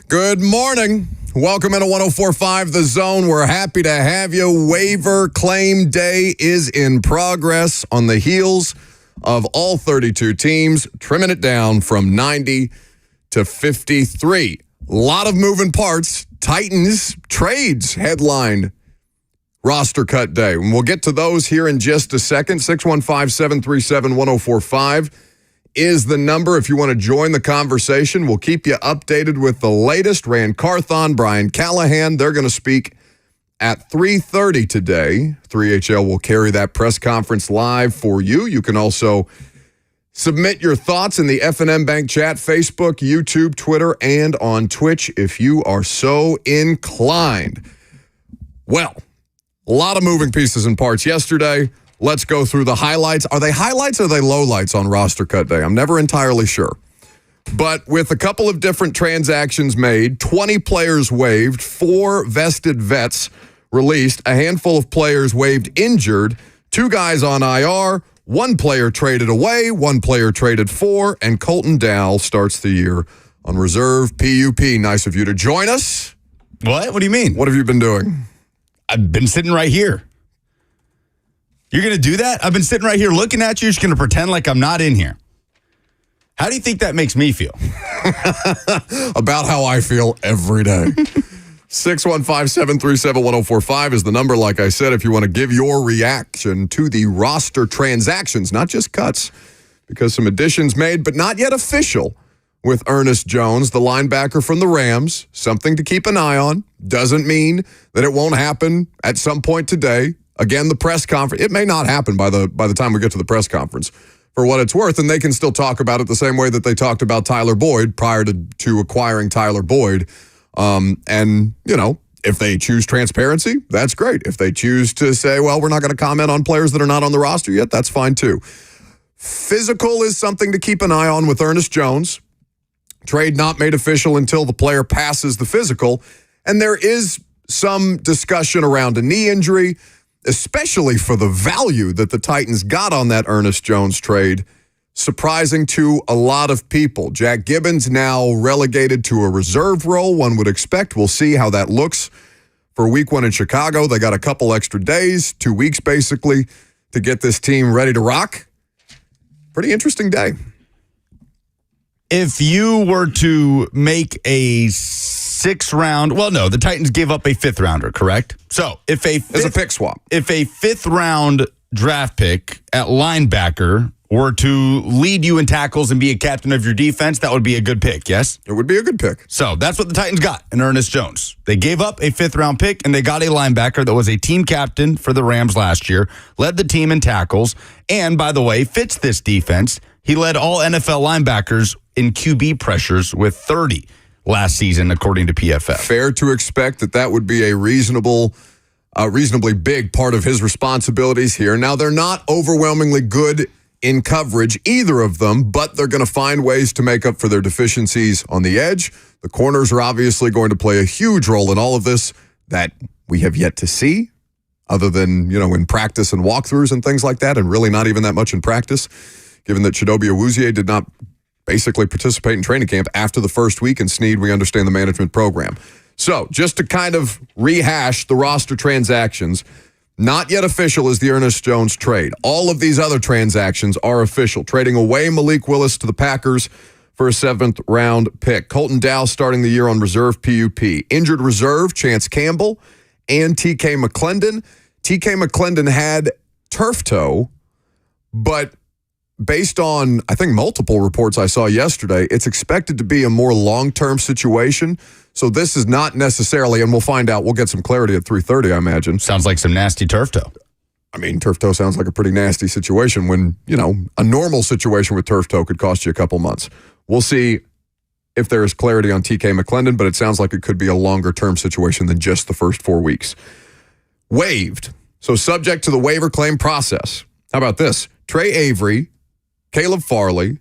Good morning. Welcome into 104.5 The Zone. We're happy to have you. Waiver claim day is in progress on the heels of all 32 teams, trimming it down from 90 to 53. A lot of moving parts. Titans trades headlined roster cut day. And we'll get to those here in just a second. 615-737-1045 is the number if you want to join the conversation. We'll keep you updated with the latest. Rand Carthon, Brian Callahan, they're going to speak at 3:30 today. 3HL will carry that press conference live for you. You can also submit your thoughts in the F&M Bank chat, Facebook, YouTube, Twitter, and on Twitch if you are so inclined. Well, a lot of moving pieces and parts yesterday. Let's go through the highlights. Are they highlights or are they lowlights on roster cut day? I'm never entirely sure. But with a couple of different transactions made, 20 players waived, 4 vested vets released, a handful of players waived injured, 2 guys on IR, 1 player traded away, 1 player traded for, and Colton Dowell starts the year on reserve PUP. Nice of you to join us. What? What do you mean? What have you been doing? I've been sitting right here. You're going to do that? I've been sitting right here looking at you. You're just going to pretend like I'm not in here. How do you think that makes me feel? About how I feel every day. 615-737-1045 is the number. Like I said, if you want to give your reaction to the roster transactions, not just cuts, because some additions made, but not yet official with Ernest Jones, the linebacker from the Rams. Something to keep an eye on. Doesn't mean that it won't happen at some point today. Again, the press conference, it may not happen by the time we get to the press conference, for what it's worth, and they can still talk about it the same way that they talked about Tyler Boyd prior to acquiring Tyler Boyd. And, you know, if they choose transparency, that's great. If they choose to say, well, we're not going to comment on players that are not on the roster yet, that's fine too. Physical is something to keep an eye on with Ernest Jones. Trade not made official until the player passes the physical. And there is some discussion around a knee injury, especially for the value that the Titans got on that Ernest Jones trade. Surprising to a lot of people. Jack Gibbons now relegated to a reserve role, one would expect. We'll see how that looks for week 1 in Chicago. They got a couple extra days, 2 weeks basically, to get this team ready to rock. Pretty interesting day. If you were to make a 6th round, well, no, the Titans gave up a 5th rounder, correct? So if it's a pick swap. If a 5th round draft pick at linebacker were to lead you in tackles and be a captain of your defense, that would be a good pick, yes? It would be a good pick. So that's what the Titans got in Ernest Jones. They gave up a 5th round pick and they got a linebacker that was a team captain for the Rams last year, led the team in tackles, and by the way, fits this defense. He led all NFL linebackers in QB pressures with 30 last season, according to PFF. Fair to expect that would be a reasonably big part of his responsibilities here. Now, they're not overwhelmingly good in coverage, either of them, but they're going to find ways to make up for their deficiencies on the edge. The corners are obviously going to play a huge role in all of this that we have yet to see, other than, you know, in practice and walkthroughs and things like that, and really not even that much in practice, given that Chidobe Awuzie did not basically participate in training camp after the first week, and Snead, we understand the management program. So just to kind of rehash the roster transactions, not yet official is the Ernest Jones trade. All of these other transactions are official. Trading away Malik Willis to the Packers for a 7th round pick. Colton Dowell starting the year on reserve PUP. Injured reserve, Chance Campbell and TK McClendon. TK McClendon had turf toe, but based on, I think, multiple reports I saw yesterday, it's expected to be a more long-term situation. So this is not necessarily, and we'll find out, we'll get some clarity at 3:30, I imagine. Sounds like some nasty turf toe. I mean, turf toe sounds like a pretty nasty situation when, you know, a normal situation with turf toe could cost you a couple months. We'll see if there is clarity on TK McClendon, but it sounds like it could be a longer-term situation than just the first 4 weeks. Waived. So subject to the waiver claim process. How about this? Trey Avery, Caleb Farley,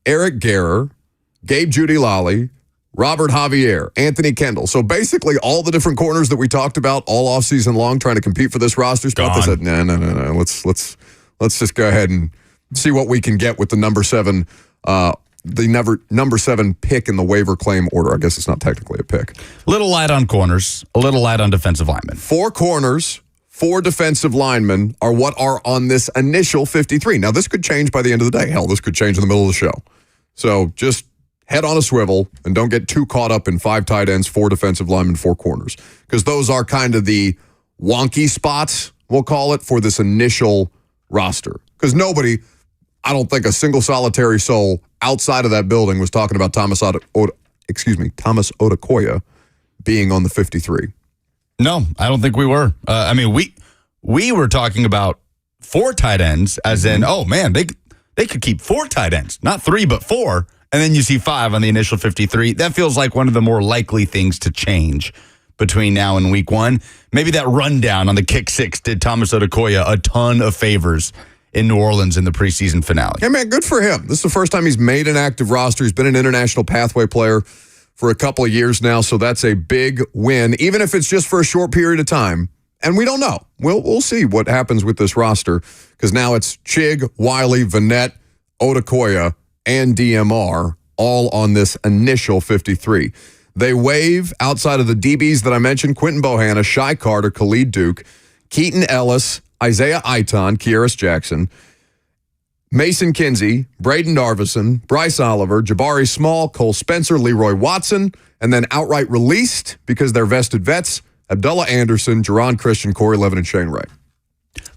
Eric Guerrer, Gabe Jeudy-Lally, Robert Javier, Anthony Kendall. So basically all the different corners that we talked about all offseason long trying to compete for this roster spot, they said, no. Let's just go ahead and see what we can get with the number 7 the number 7 pick in the waiver claim order. I guess it's not technically a pick. Little light on corners, a little light on defensive linemen. 4 corners, 4 defensive linemen are what are on this initial 53. Now, this could change by the end of the day. Hell, this could change in the middle of the show. So just head on a swivel and don't get too caught up in 5 tight ends, 4 defensive linemen, 4 corners. Because those are kind of the wonky spots, we'll call it, for this initial roster. Because nobody, I don't think a single solitary soul outside of that building was talking about Thomas Odukoya being on the 53. No, I don't think we were. We were talking about 4 tight ends, as in, oh man, they could keep 4 tight ends, not 3 but 4, and then you see 5 on the initial 53. That feels like one of the more likely things to change between now and week 1. Maybe that rundown on the kick 6 did Thomas Odukoya a ton of favors in New Orleans in the preseason finale. Hey, man, good for him. This is the first time he's made an active roster. He's been an international pathway player for a couple of years now, so that's a big win, even if it's just for a short period of time. And we don't know. We'll see what happens with this roster, because now it's Chig, Wiley, Vanette, Odukoya, and DMR all on this initial 53. They waive, outside of the DBs that I mentioned, Quentin Bohanna, Shy Carter, Khalid Duke, Keaton Ellis, Isaiah Aiton, Kieris Jackson, Mason Kinsey, Braden Darvison, Bryce Oliver, Jabari Small, Cole Spencer, Leroy Watson, and then outright released because they're vested vets, Abdullah Anderson, Jerron Christian, Corey Levin, and Shane Ray.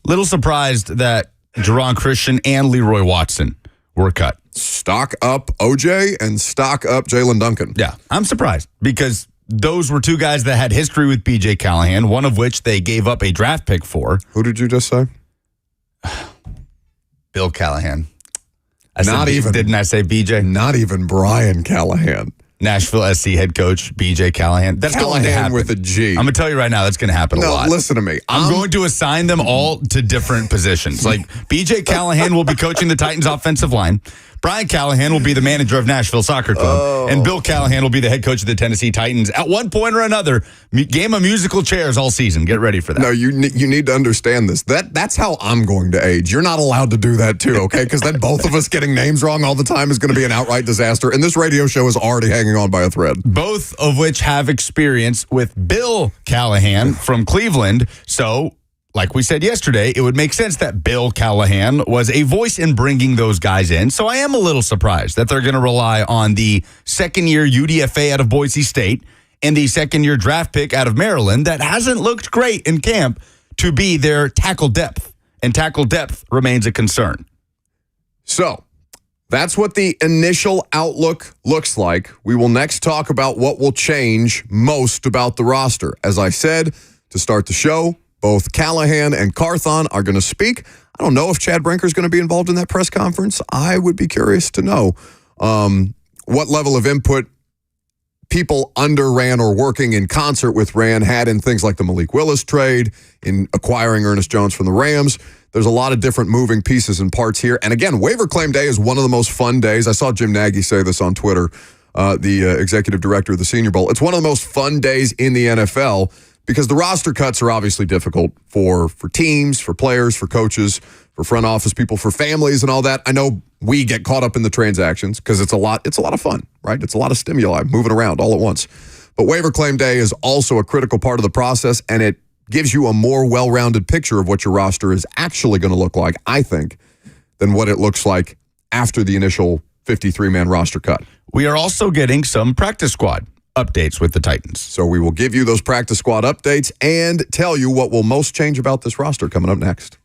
Little surprised that Jerron Christian and Leroy Watson were cut. Stock up OJ and stock up Jalen Duncan. Yeah, I'm surprised because those were 2 guys that had history with B.J. Callahan, one of which they gave up a draft pick for. Who did you just say? Bill Callahan. Didn't I say B.J.? Not even Brian Callahan. Nashville SC head coach B.J. Callahan. That's going to happen. With a G. I'm going to tell you right now, that's going to happen a lot. No, listen to me. I'm going to assign them all to different positions. Like B.J. Callahan will be coaching the Titans offensive line. Brian Callahan will be the manager of Nashville Soccer Club. And Bill Callahan will be the head coach of the Tennessee Titans at one point or another. Game of musical chairs all season. Get ready for that. No, you need to understand this. That's how I'm going to age. You're not allowed to do that too, okay? Because then both of us getting names wrong all the time is going to be an outright disaster. And this radio show is already hanging on by a thread. Both of which have experience with Bill Callahan from Cleveland. So, like we said yesterday, it would make sense that Bill Callahan was a voice in bringing those guys in. So I am a little surprised that they're going to rely on the second-year UDFA out of Boise State and the second-year draft pick out of Maryland that hasn't looked great in camp to be their tackle depth. And tackle depth remains a concern. So that's what the initial outlook looks like. We will next talk about what will change most about the roster. As I said to start the show, both Callahan and Carthon are going to speak. I don't know if Chad Brinker is going to be involved in that press conference. I would be curious to know what level of input people under Ran or working in concert with Ran had in things like the Malik Willis trade, in acquiring Ernest Jones from the Rams. There's a lot of different moving pieces and parts here. And again, waiver claim day is one of the most fun days. I saw Jim Nagy say this on Twitter, the executive director of the Senior Bowl. It's one of the most fun days in the NFL because the roster cuts are obviously difficult for teams, for players, for coaches, for front office people, for families and all that. I know we get caught up in the transactions because it's a lot of fun, right? It's a lot of stimuli moving around all at once. But waiver claim day is also a critical part of the process, and it gives you a more well-rounded picture of what your roster is actually going to look like, I think, than what it looks like after the initial 53-man roster cut. We are also getting some practice squad updates with the Titans. So we will give you those practice squad updates and tell you what will most change about this roster coming up next.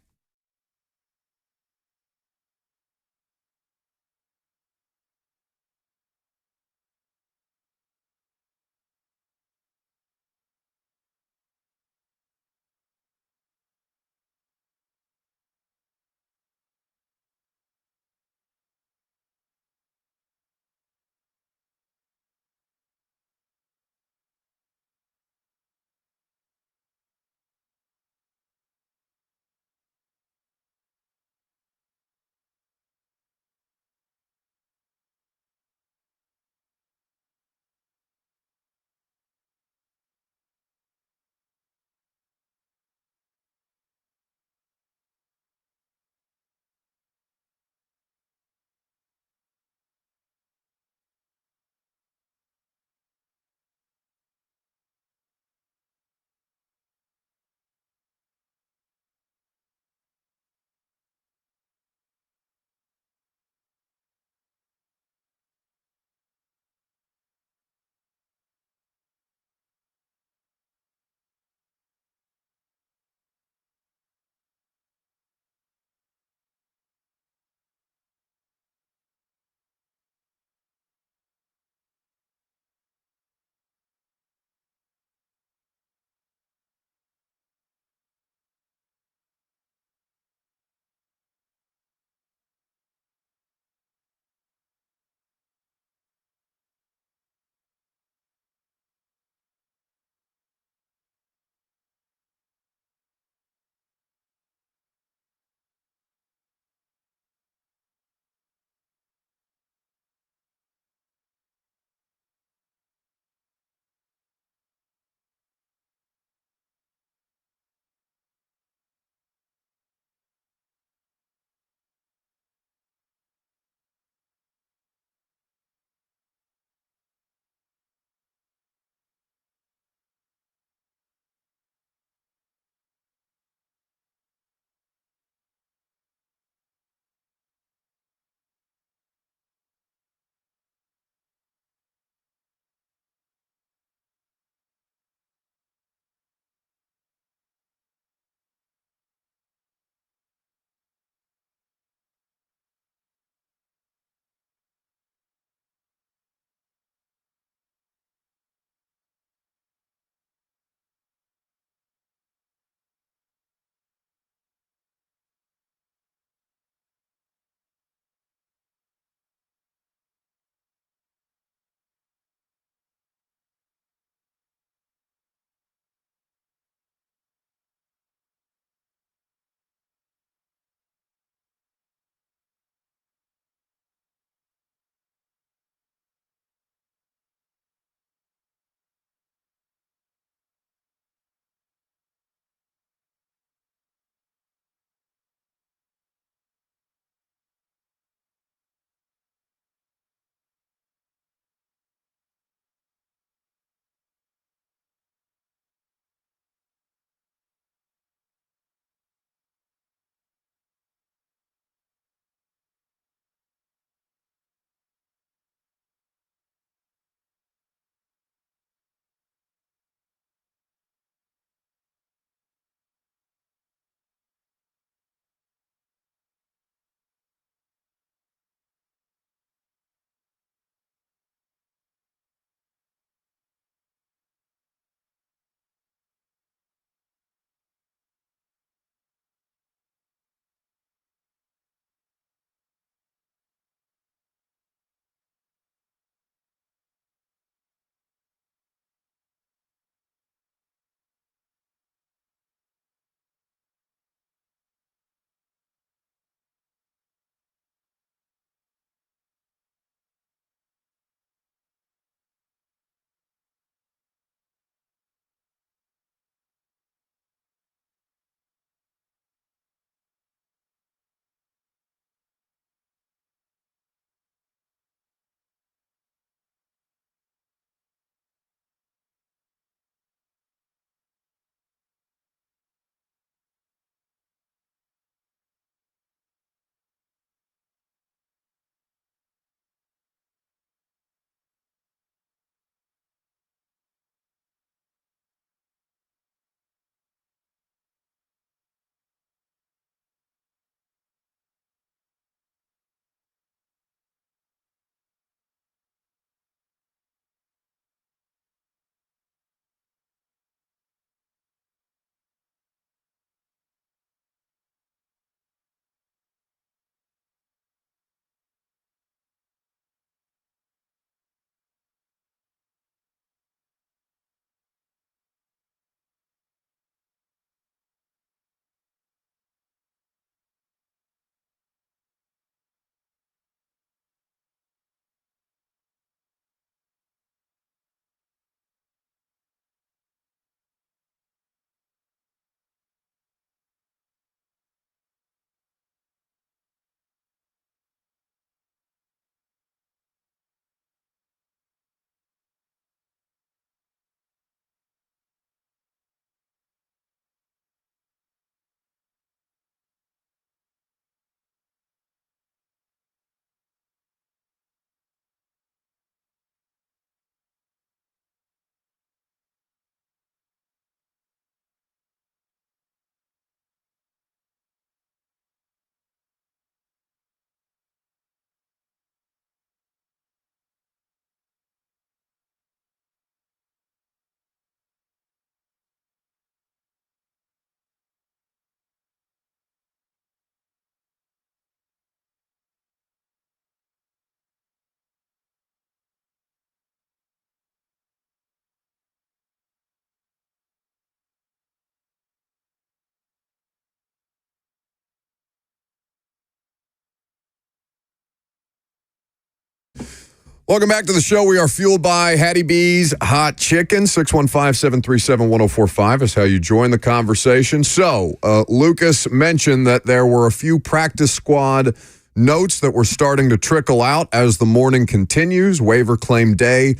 Welcome back to the show. We are fueled by Hattie B's Hot Chicken. 615-737-1045 is how you join the conversation. So, Lucas mentioned that there were a few practice squad notes that were starting to trickle out as the morning continues. Waiver claim day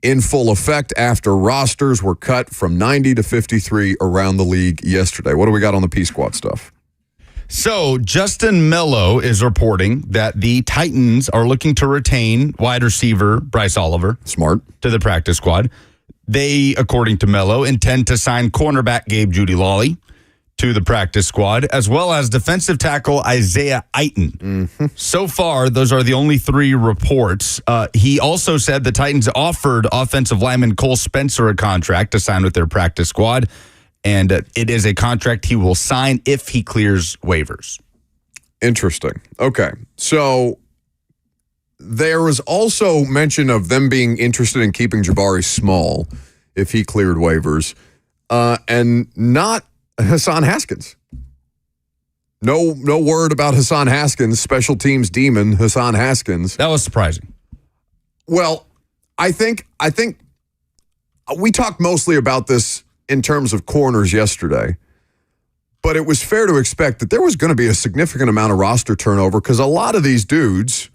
in full effect after rosters were cut from 90 to 53 around the league yesterday. What do we got on the P-Squad stuff? So, Justin Mello is reporting that the Titans are looking to retain wide receiver Bryce Oliver. Smart. To the practice squad. They, according to Mello, intend to sign cornerback Gabe Jeudy-Lally to the practice squad, as well as defensive tackle Isaiah Aiton. Mm-hmm. So far, those are the only three reports. He also said the Titans offered offensive lineman Cole Spencer a contract to sign with their practice squad. And it is a contract he will sign if he clears waivers. Interesting. Okay. So there was also mention of them being interested in keeping Jabari Small if he cleared waivers, and not Hassan Haskins. No word about Hassan Haskins, special teams demon Hassan Haskins. That was surprising. Well, I think we talked mostly about this in terms of corners yesterday, but it was fair to expect that there was going to be a significant amount of roster turnover because a lot of these dudes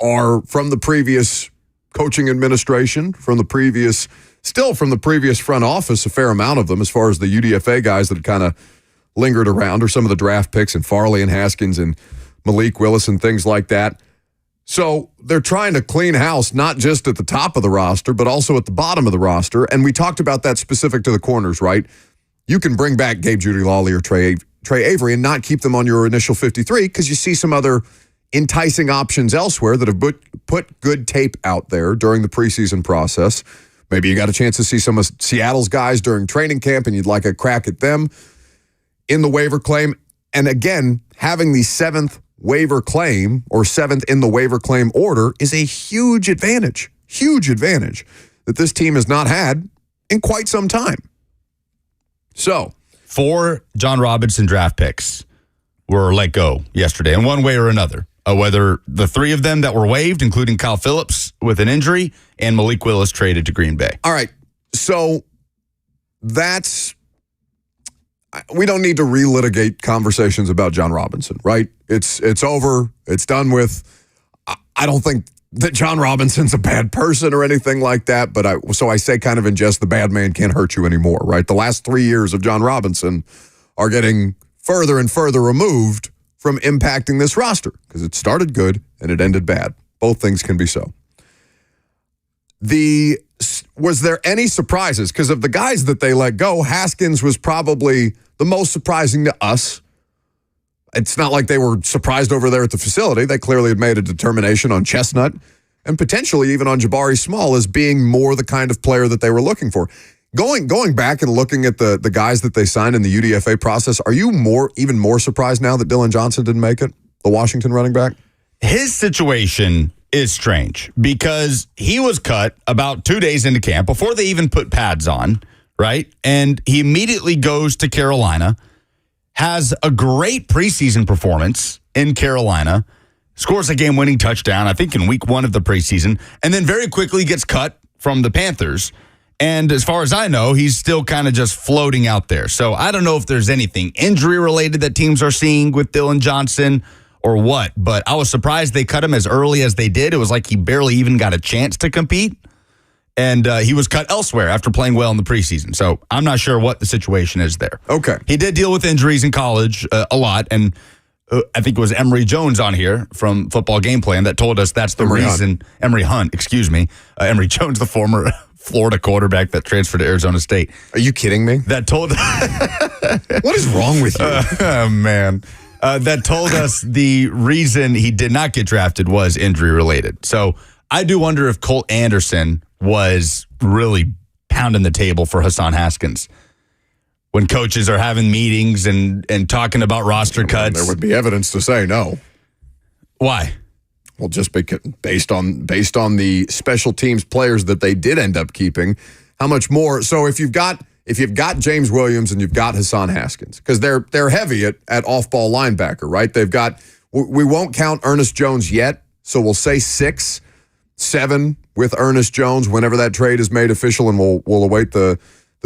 are from the previous coaching administration, from the previous front office, a fair amount of them as far as the UDFA guys that had kind of lingered around, or some of the draft picks and Farley and Haskins and Malik Willis and things like that. So they're trying to clean house, not just at the top of the roster, but also at the bottom of the roster. And we talked about that specific to the corners, right? You can bring back Gabe Jeudy-Lally or Trey Avery and not keep them on your initial 53 because you see some other enticing options elsewhere that have put good tape out there during the preseason process. Maybe you got a chance to see some of Seattle's guys during training camp and you'd like a crack at them in the waiver claim. And again, having the seventh waiver claim or seventh in the waiver claim order is a huge advantage that this team has not had in quite some time. So 4 John Robinson draft picks were let go yesterday in one way or another. Whether the 3 of them that were waived, including Kyle Phillips with an injury, and Malik Willis traded to Green Bay. All right. So we don't need to relitigate conversations about John Robinson, right? It's over. It's done with. I don't think that John Robinson's a bad person or anything like that, but I say kind of in jest, the bad man can't hurt you anymore, right? The last 3 years of John Robinson are getting further and further removed from impacting this roster because it started good and it ended bad. Both things can be so. Was there any surprises? Because of the guys that they let go, Haskins was probably the most surprising to us. It's not like they were surprised over there at the facility. They clearly had made a determination on Chestnut and potentially even on Jabari Small as being more the kind of player that they were looking for. Going back and looking at the guys that they signed in the UDFA process, are you even more surprised now that Dylan Johnson didn't make it, the Washington running back? His situation is strange because he was cut about 2 days into camp before they even put pads on, right? And he immediately goes to Carolina, has a great preseason performance in Carolina, scores a game-winning touchdown, I think in week 1 of the preseason, and then very quickly gets cut from the Panthers. And as far as I know, he's still kind of just floating out there. So I don't know if there's anything injury-related that teams are seeing with Dylan Johnson or what, but I was surprised they cut him as early as they did. It was like he barely even got a chance to compete. And he was cut elsewhere after playing well in the preseason. So I'm not sure what the situation is there. Okay. He did deal with injuries in college a lot. And I think it was Emory Jones on here from Football Game Plan that told us that's the reason. Emory Hunt, excuse me. Emory Jones, the former Florida quarterback that transferred to Arizona State. Are you kidding me? That told. What is wrong with you? Oh, man. That told us the reason he did not get drafted was injury related. So I do wonder if Colt Anderson was really pounding the table for Hassan Haskins when coaches are having meetings and talking about roster cuts. There would be evidence to say no. Why? Well, just because based on the special teams players that they did end up keeping, how much more? So if you've got James Williams and you've got Hassan Haskins, because they're heavy at off-ball linebacker, right? They've got, we won't count Ernest Jones yet, so we'll say 6. 7 with Ernest Jones whenever that trade is made official, and we'll await the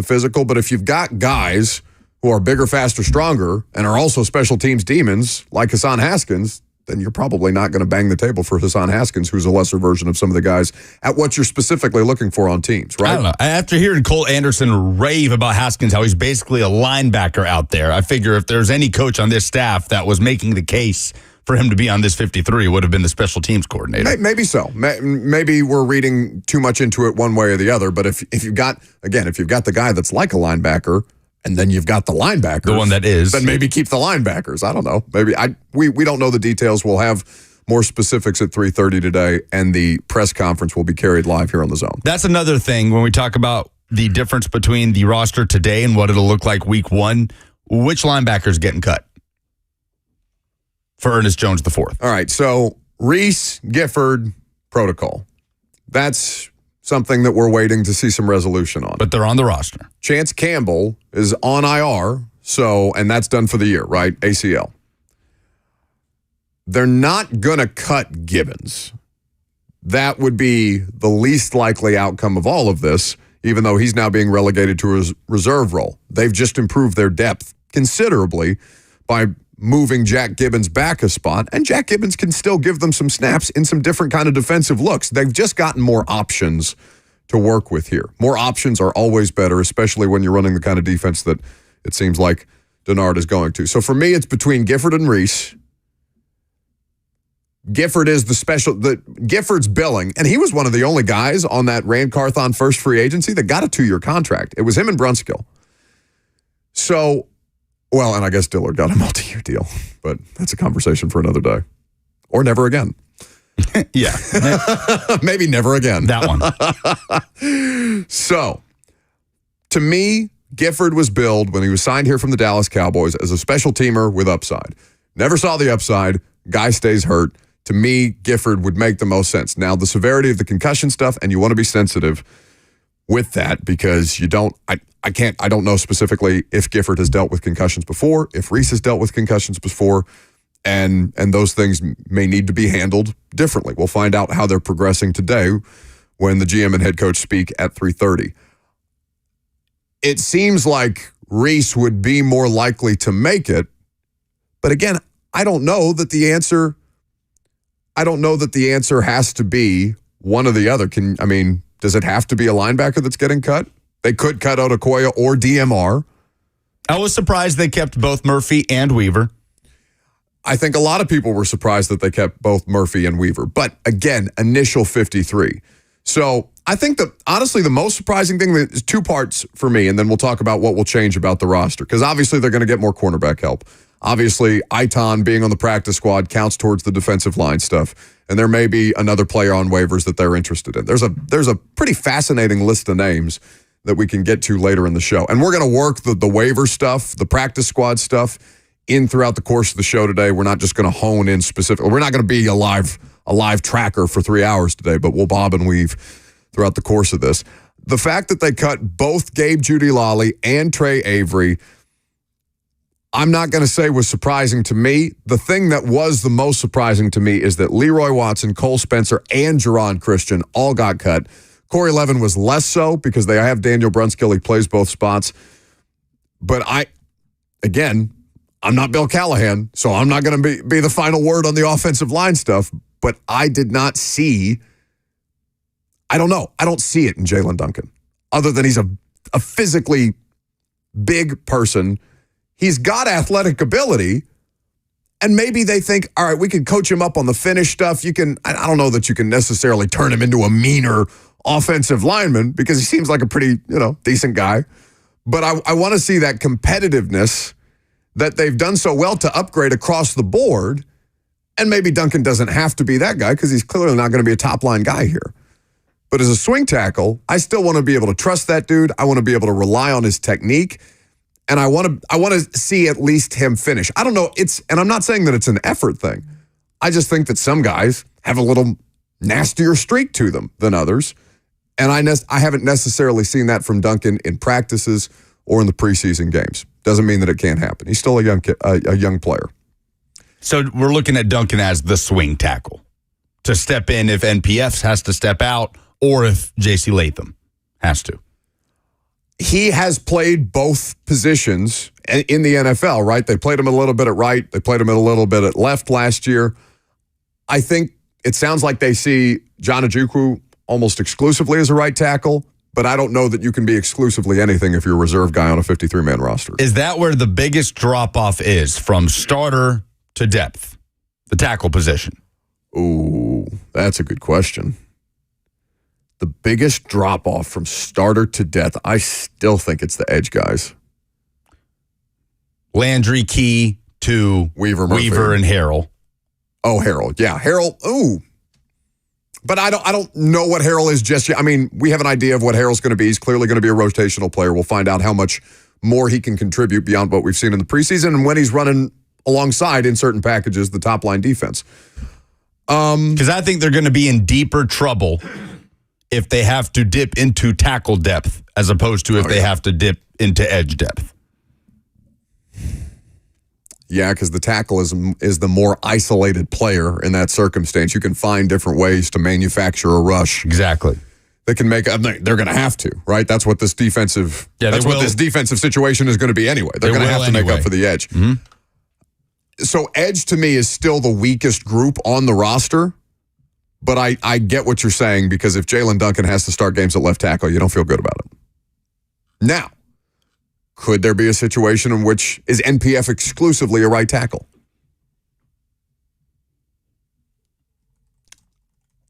physical. But if you've got guys who are bigger, faster, stronger, and are also special teams demons like Hassan Haskins, then you're probably not going to bang the table for Hassan Haskins, who's a lesser version of some of the guys at what you're specifically looking for on teams, right? I don't know. After hearing Cole Anderson rave about Haskins, how he's basically a linebacker out there, I figure if there's any coach on this staff that was making the case for him to be on this 53, it would have been the special teams coordinator. Maybe so. Maybe we're reading too much into it one way or the other. But if you've got the guy that's like a linebacker, and then you've got the linebackers, the one that is, then maybe keep the linebackers. I don't know. Maybe we don't know the details. We'll have more specifics at 3:30 today, and the press conference will be carried live here on The Zone. That's another thing when we talk about the difference between the roster today and what it'll look like week 1. Which linebacker's getting cut for Ernest Jones IV? All right, so Reese Gifford protocol. That's something that we're waiting to see some resolution on. But they're on the roster. Chance Campbell is on IR, and that's done for the year, right? ACL. They're not going to cut Gibbons. That would be the least likely outcome of all of this, even though he's now being relegated to his reserve role. They've just improved their depth considerably by moving Jack Gibbons back a spot, and Jack Gibbons can still give them some snaps in some different kind of defensive looks. They've just gotten more options to work with here. More options are always better, especially when you're running the kind of defense that it seems like Denard is going to. So for me, it's between Gifford and Reese. Gifford is Gifford's billing, and he was one of the only guys on that Rand Carthon first free agency that got a 2-year contract. It was him and Brunskill. So, well, and I guess Dillard got a multi-year deal, but that's a conversation for another day. Or never again. Yeah. Maybe never again. That one. So, to me, Gifford was billed when he was signed here from the Dallas Cowboys as a special teamer with upside. Never saw the upside. Guy stays hurt. To me, Gifford would make the most sense. Now, the severity of the concussion stuff, and you want to be sensitive with that because you don't, I don't know specifically if Gifford has dealt with concussions before, if Reese has dealt with concussions before, and those things may need to be handled differently. We'll find out how they're progressing today when the GM and head coach speak at 3:30. It seems like Reese would be more likely to make it, but again, I don't know that the answer has to be one or the other. Does it have to be a linebacker that's getting cut? They could cut Odukoya or DMR. I was surprised they kept both Murphy and Weaver. I think a lot of people were surprised that they kept both Murphy and Weaver. But again, initial 53. So I think that honestly the most surprising thing is 2 parts for me, and then we'll talk about what will change about the roster. Because obviously they're going to get more cornerback help. Obviously, Aitan being on the practice squad counts towards the defensive line stuff. And there may be another player on waivers that they're interested in. There's a pretty fascinating list of names that we can get to later in the show. And we're going to work the waiver stuff, the practice squad stuff in throughout the course of the show today. We're not just going to hone in specifically. We're not going to be a live tracker for 3 hours today, but we'll bob and weave throughout the course of this. The fact that they cut both Gabe Jeudy-Lally and Trey Avery, I'm not going to say was surprising to me. The thing that was the most surprising to me is that Leroy Watson, Cole Spencer, and Jerron Christian all got cut. Corey Levin was less so because they have Daniel Brunskill. He plays both spots. But I'm not Bill Callahan, so I'm not going to be the final word on the offensive line stuff. But I did not see, I don't know. I don't see it in Jalen Duncan, other than he's a physically big person. He's got athletic ability, and maybe they think, all right, we can coach him up on the finish stuff. I don't know that you can necessarily turn him into a meaner offensive lineman because he seems like a pretty, decent guy. But I want to see that competitiveness that they've done so well to upgrade across the board. And maybe Duncan doesn't have to be that guy because he's clearly not going to be a top-line guy here. But as a swing tackle, I still want to be able to trust that dude. I want to be able to rely on his technique. And I want to see at least him finish. I don't know. And I'm not saying that it's an effort thing. I just think that some guys have a little nastier streak to them than others. And I haven't necessarily seen that from Duncan in practices or in the preseason games. Doesn't mean that it can't happen. He's still a young player. So we're looking at Duncan as the swing tackle to step in if NPF has to step out or if J.C. Latham has to. He has played both positions in the NFL, right? They played him a little bit at right. They played him a little bit at left last year. I think it sounds like they see John Ojukwu almost exclusively as a right tackle, but I don't know that you can be exclusively anything if you're a reserve guy on a 53-man roster. Is that where the biggest drop-off is from starter to depth, the tackle position? Ooh, that's a good question. The biggest drop-off from starter to depth, I still think it's the edge guys. Landry Key to Weaver and Harrell. Oh, Harrell. Yeah, Harrell. Ooh. But I don't know what Harrell is just yet. I mean, we have an idea of what Harrell's going to be. He's clearly going to be a rotational player. We'll find out how much more he can contribute beyond what we've seen in the preseason and when he's running alongside in certain packages the top-line defense. Because I think they're going to be in deeper trouble if they have to dip into tackle depth as opposed to if they have to dip into edge depth. Yeah, because the tackle is the more isolated player in that circumstance. You can find different ways to manufacture a rush. Exactly. They can make. They're going to have to, right? That's what this defensive. Yeah, that's what this defensive situation is going to be anyway. They're going to have to make up for the edge. Mm-hmm. So edge to me is still the weakest group on the roster, but I get what you're saying because if Jalen Duncan has to start games at left tackle, you don't feel good about it. Now, could there be a situation in which is NPF exclusively a right tackle?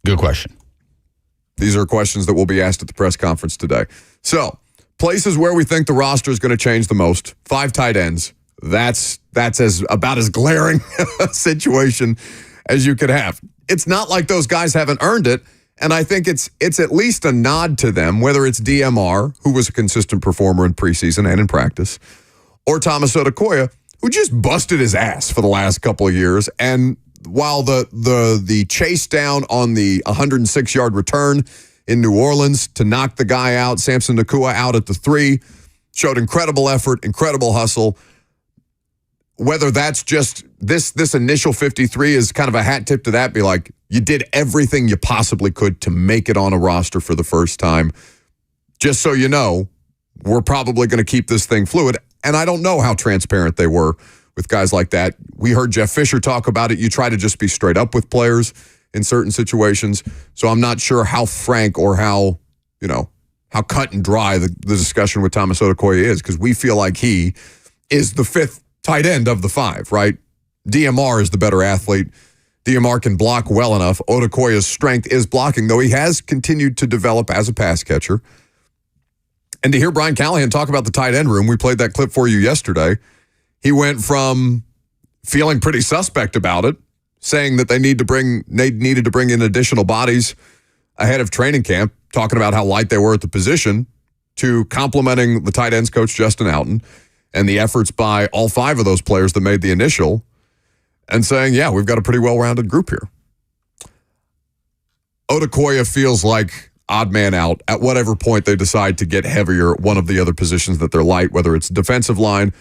Good question. These are questions that will be asked at the press conference today. So, places where we think the roster is going to change the most, 5 tight ends. That's about as glaring a situation as you could have. It's not like those guys haven't earned it, and I think it's at least a nod to them, whether it's DMR, who was a consistent performer in preseason and in practice, or Thomas Odukoya, who just busted his ass for the last couple of years. And while the chase down on the 106-yard return in New Orleans to knock the guy out, Samson Nacua out at the 3, showed incredible effort, incredible hustle. Whether that's just this initial 53 is kind of a hat tip to that, be like, you did everything you possibly could to make it on a roster for the first time. Just so you know, we're probably going to keep this thing fluid. And I don't know how transparent they were with guys like that. We heard Jeff Fisher talk about it. You try to just be straight up with players in certain situations. So I'm not sure how frank or how cut and dry the discussion with Thomas Odukoya is, because we feel like he is the 5th tight end of the 5, right? DMR is the better athlete. DMR can block well enough. Odukoya's strength is blocking, though he has continued to develop as a pass catcher. And to hear Brian Callahan talk about the tight end room, we played that clip for you yesterday. He went from feeling pretty suspect about it, saying that they needed to bring in additional bodies ahead of training camp, talking about how light they were at the position, to complimenting the tight ends coach, Justin Alton, and the efforts by all 5 of those players that made the initial, and saying, yeah, we've got a pretty well-rounded group here. Odukoya feels like odd man out at whatever point they decide to get heavier at one of the other positions that they're light, whether it's defensive line,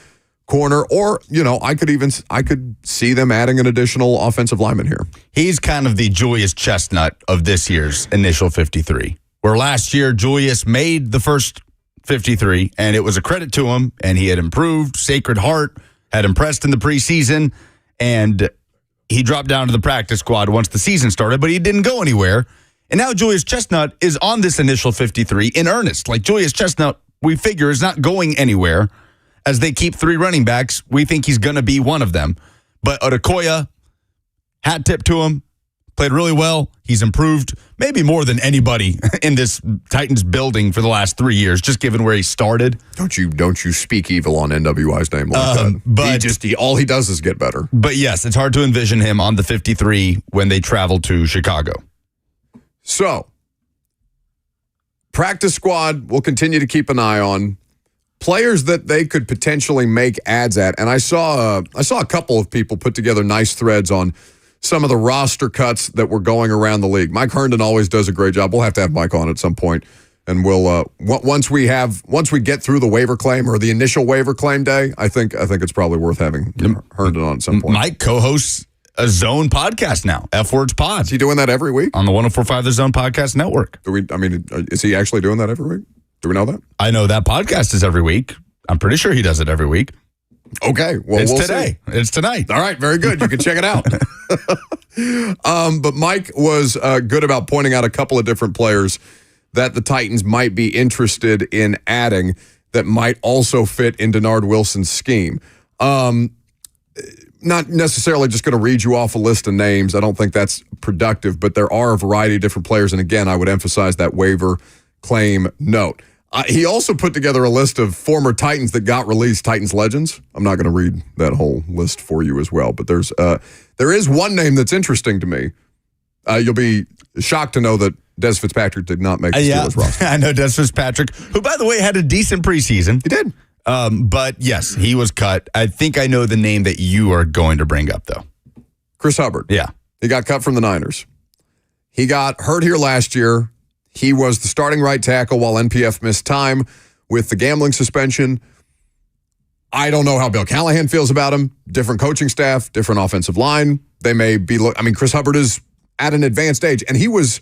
corner, or, I could see them adding an additional offensive lineman here. He's kind of the Julius Chestnut of this year's initial 53, where last year Julius made the first 53, and it was a credit to him, and he had improved. Sacred Heart had impressed in the preseason, and he dropped down to the practice squad once the season started, but he didn't go anywhere. And now Julius Chestnut is on this initial 53 in earnest. Like, Julius Chestnut, we figure, is not going anywhere. As they keep 3 running backs, we think he's going to be one of them. But Odukoya, hat tip to him, played really well. He's improved maybe more than anybody in this Titans building for the last 3 years, just given where he started. Don't you speak evil on NWI's name like that. But all he does is get better. But yes, it's hard to envision him on the 53 when they travel to Chicago. So, practice squad will continue to keep an eye on players that they could potentially make adds at. And I saw a couple of people put together nice threads on some of the roster cuts that were going around the league. Mike Herndon always does a great job. We'll have to have Mike on at some point, and we'll once we get through the waiver claim or the initial waiver claim day, I think it's probably worth having Herndon on at some point. Mike co-hosts a Zone podcast now, F Words Pod. Is he doing that every week? On the 104.5 The Zone Podcast Network. Is he actually doing that every week? Do we know that? I know that podcast is every week. I'm pretty sure he does it every week. Okay. Well, It's we'll today. See. It's tonight. All right. Very good. You can check it out. But Mike was good about pointing out a couple of different players that the Titans might be interested in adding that might also fit in Denard Wilson's scheme. Not necessarily just going to read you off a list of names. I don't think that's productive, but there are a variety of different players. And again, I would emphasize that waiver claim note. He also put together a list of former Titans that got released, Titans legends. I'm not going to read that whole list for you as well, but there is one name that's interesting to me. You'll be shocked to know that Des Fitzpatrick did not make the Steelers roster. I know Des Fitzpatrick, who, by the way, had a decent preseason. He did. But yes, he was cut. I think I know the name that you are going to bring up, though. Chris Hubbard. Yeah. He got cut from the Niners. He got hurt here last year. He was the starting right tackle while NPF missed time with the gambling suspension. I don't know how Bill Callahan feels about him. Different coaching staff, different offensive line. They may be, Chris Hubbard is at an advanced age, and he was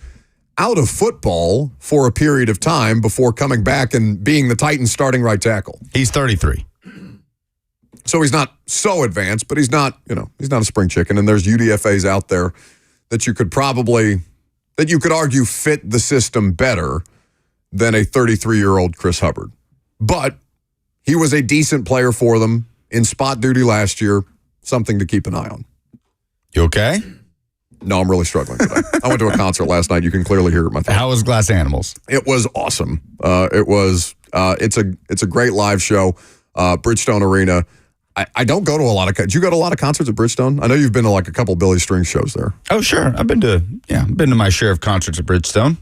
out of football for a period of time before coming back and being the Titans starting right tackle. He's 33. So he's not so advanced, but he's not a spring chicken. And there's UDFAs out there that you could argue fit the system better than a 33-year-old Chris Hubbard. But he was a decent player for them in spot duty last year, something to keep an eye on. You okay? No, I'm really struggling today. I went to a concert last night. You can clearly hear it in my throat. How was Glass Animals? It was awesome. It's a great live show. Bridgestone Arena. I don't go to a lot of. Did you go to a lot of concerts at Bridgestone? I know you've been to like a couple Billy String shows there. Oh, sure. I've been to my share of concerts at Bridgestone.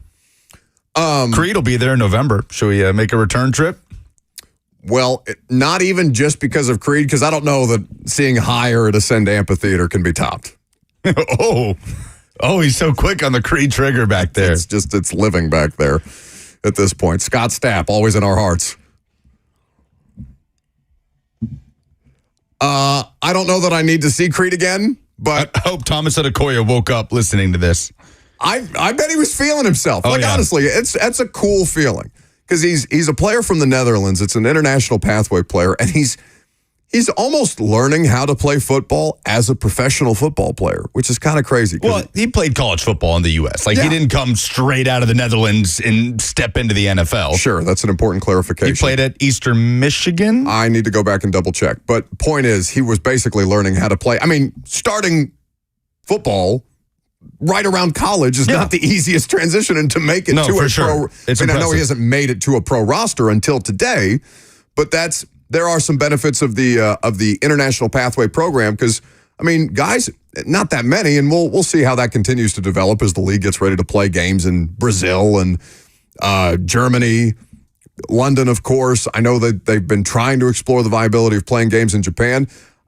Creed will be there in November. Should we make a return trip? Well, not even just because of Creed, because I don't know that seeing Higher at Ascend Amphitheater can be topped. Oh, he's so quick on the Creed trigger back there. It's living back there at this point. Scott Stapp, always in our hearts. I don't know that I need to see Creed again, but I hope Thomas Adekoya woke up listening to this. I bet he was feeling himself. Honestly, that's a cool feeling because he's a player from the Netherlands. It's an international pathway player, and he's almost learning how to play football as a professional football player, which is kind of crazy. Well, he played college football in the U.S. He didn't come straight out of the Netherlands and step into the NFL. Sure, that's an important clarification. He played at Eastern Michigan? I need to go back and double check. But point is, he was basically learning how to play. Starting football right around college is not the easiest transition and to make it to a pro. I know he hasn't made it to a pro roster until today, but there are some benefits of the international pathway program because guys, not that many, and we'll see how that continues to develop as the league gets ready to play games in Brazil and Germany, London, of course. I know that they've been trying to explore the viability of playing games in Japan.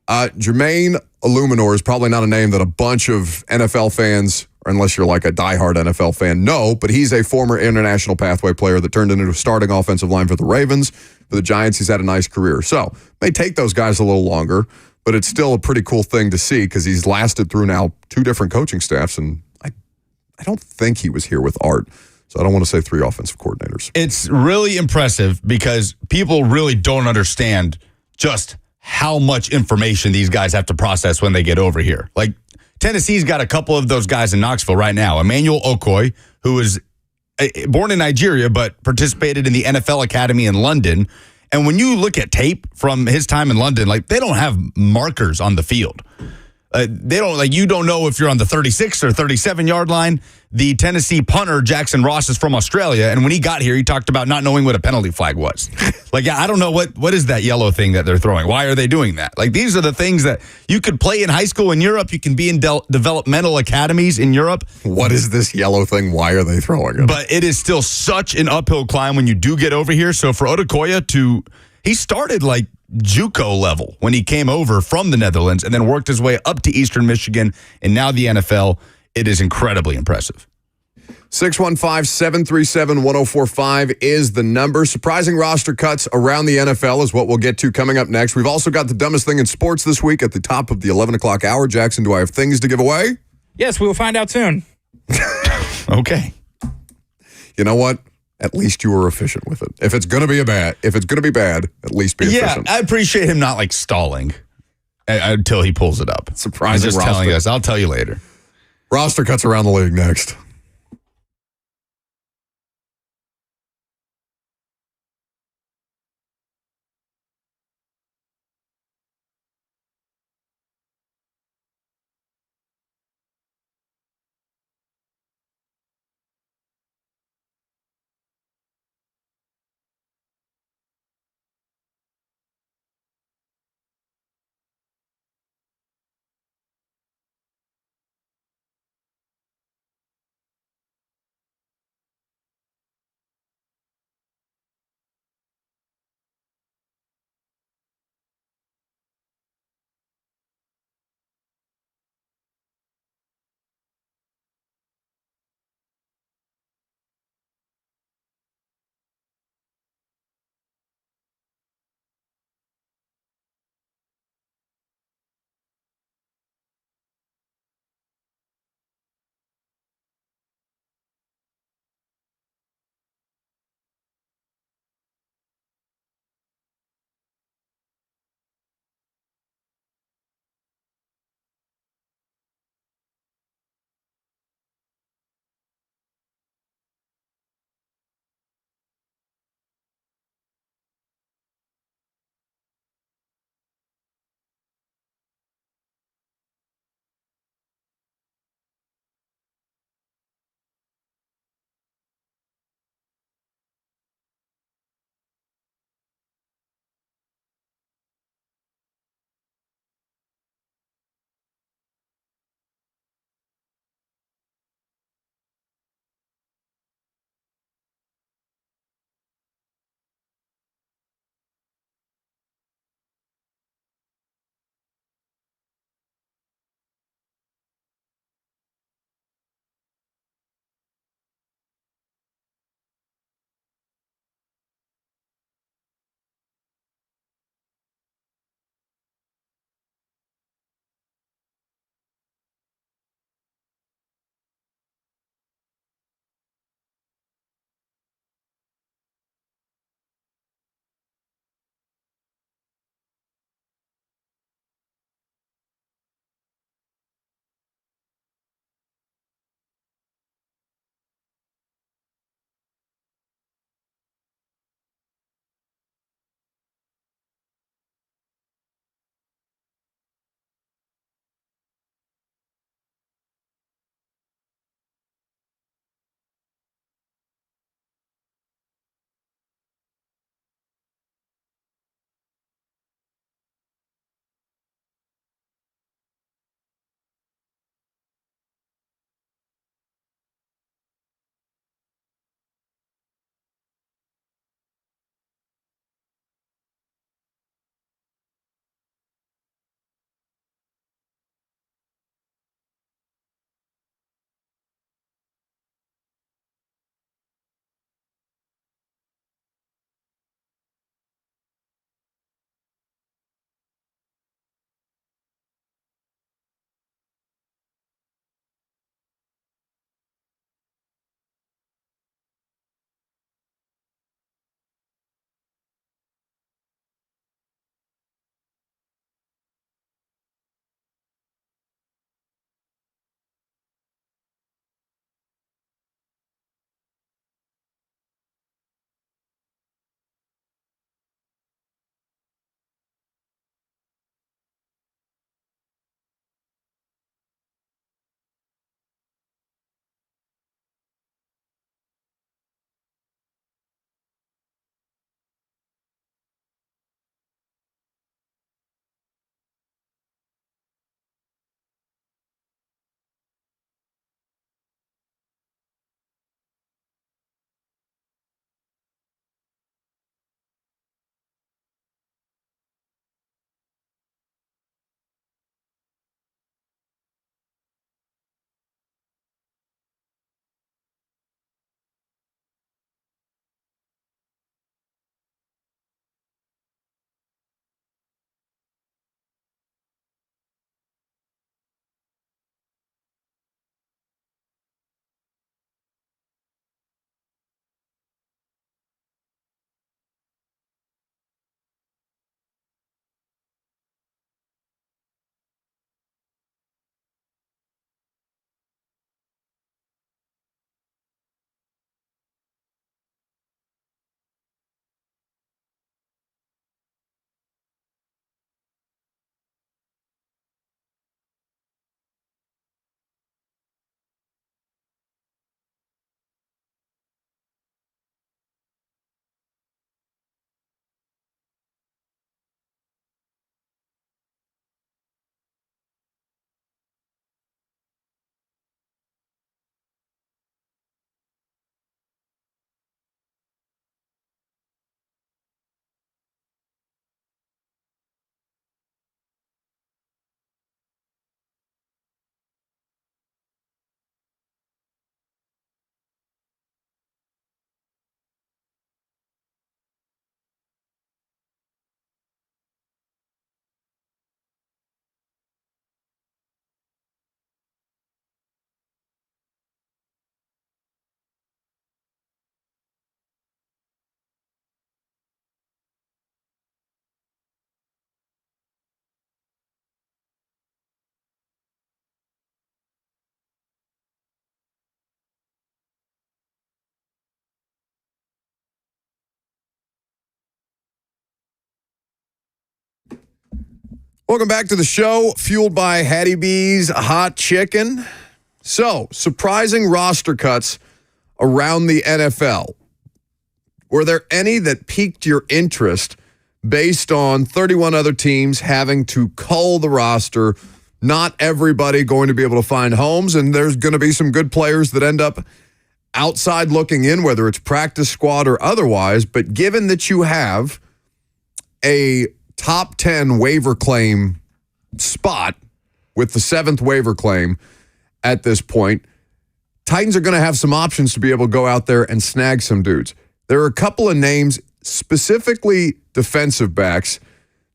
Jermaine Illuminor is probably not a name that a bunch of NFL fans, or unless you're like a diehard NFL fan, know, but he's a former international pathway player that turned into a starting offensive line for the Ravens. For the Giants, he's had a nice career. So, may take those guys a little longer, but it's still a pretty cool thing to see because he's lasted through now 2 different coaching staffs, and I don't think he was here with Art. So I don't want to say 3 offensive coordinators. It's really impressive because people really don't understand just how much information these guys have to process when they get over here. Tennessee's got a couple of those guys in Knoxville right now. Emmanuel Okoye, who is born in Nigeria but participated in the NFL Academy in London. And when you look at tape from his time in London, they don't have markers on the field. They don't you don't know if you're on the 36 or 37 yard line. The Tennessee punter, Jackson Ross, is from Australia. And when he got here, he talked about not knowing what a penalty flag was. I don't know what is that yellow thing that they're throwing? Why are they doing that? These are the things that you could play in high school in Europe. You can be in developmental academies in Europe. What is this yellow thing? Why are they throwing it? But it is still such an uphill climb when you do get over here. So for Odekoya he started JUCO level when he came over from the Netherlands and then worked his way up to Eastern Michigan and now the NFL. It is incredibly impressive. 615-737-1045 is the number. Surprising roster cuts around the NFL is what we'll get to coming up next. We've also got the dumbest thing in sports this week at the top of the 11 o'clock hour. Jackson, do I have things to give away? Yes, we will find out soon. Okay. You know what? At least you were efficient with it. If it's gonna be bad, at least be efficient. Yeah, I appreciate him not like stalling until he pulls it up. Surprising just roster. telling us. I'll tell you later. Roster cuts around the league next. Welcome back to the show, fueled by Hattie B's Hot Chicken. So, surprising roster cuts around the NFL. Were there any that piqued your interest based on 31 other teams having to cull the roster? Not everybody going to be able to find homes, and there's going to be some good players that end up outside looking in, whether it's practice squad or otherwise. But given that you have a top 10 waiver claim spot with the 7th waiver claim at this point, Titans are going to have some options to be able to go out there and snag some dudes. There are a couple of names, specifically defensive backs,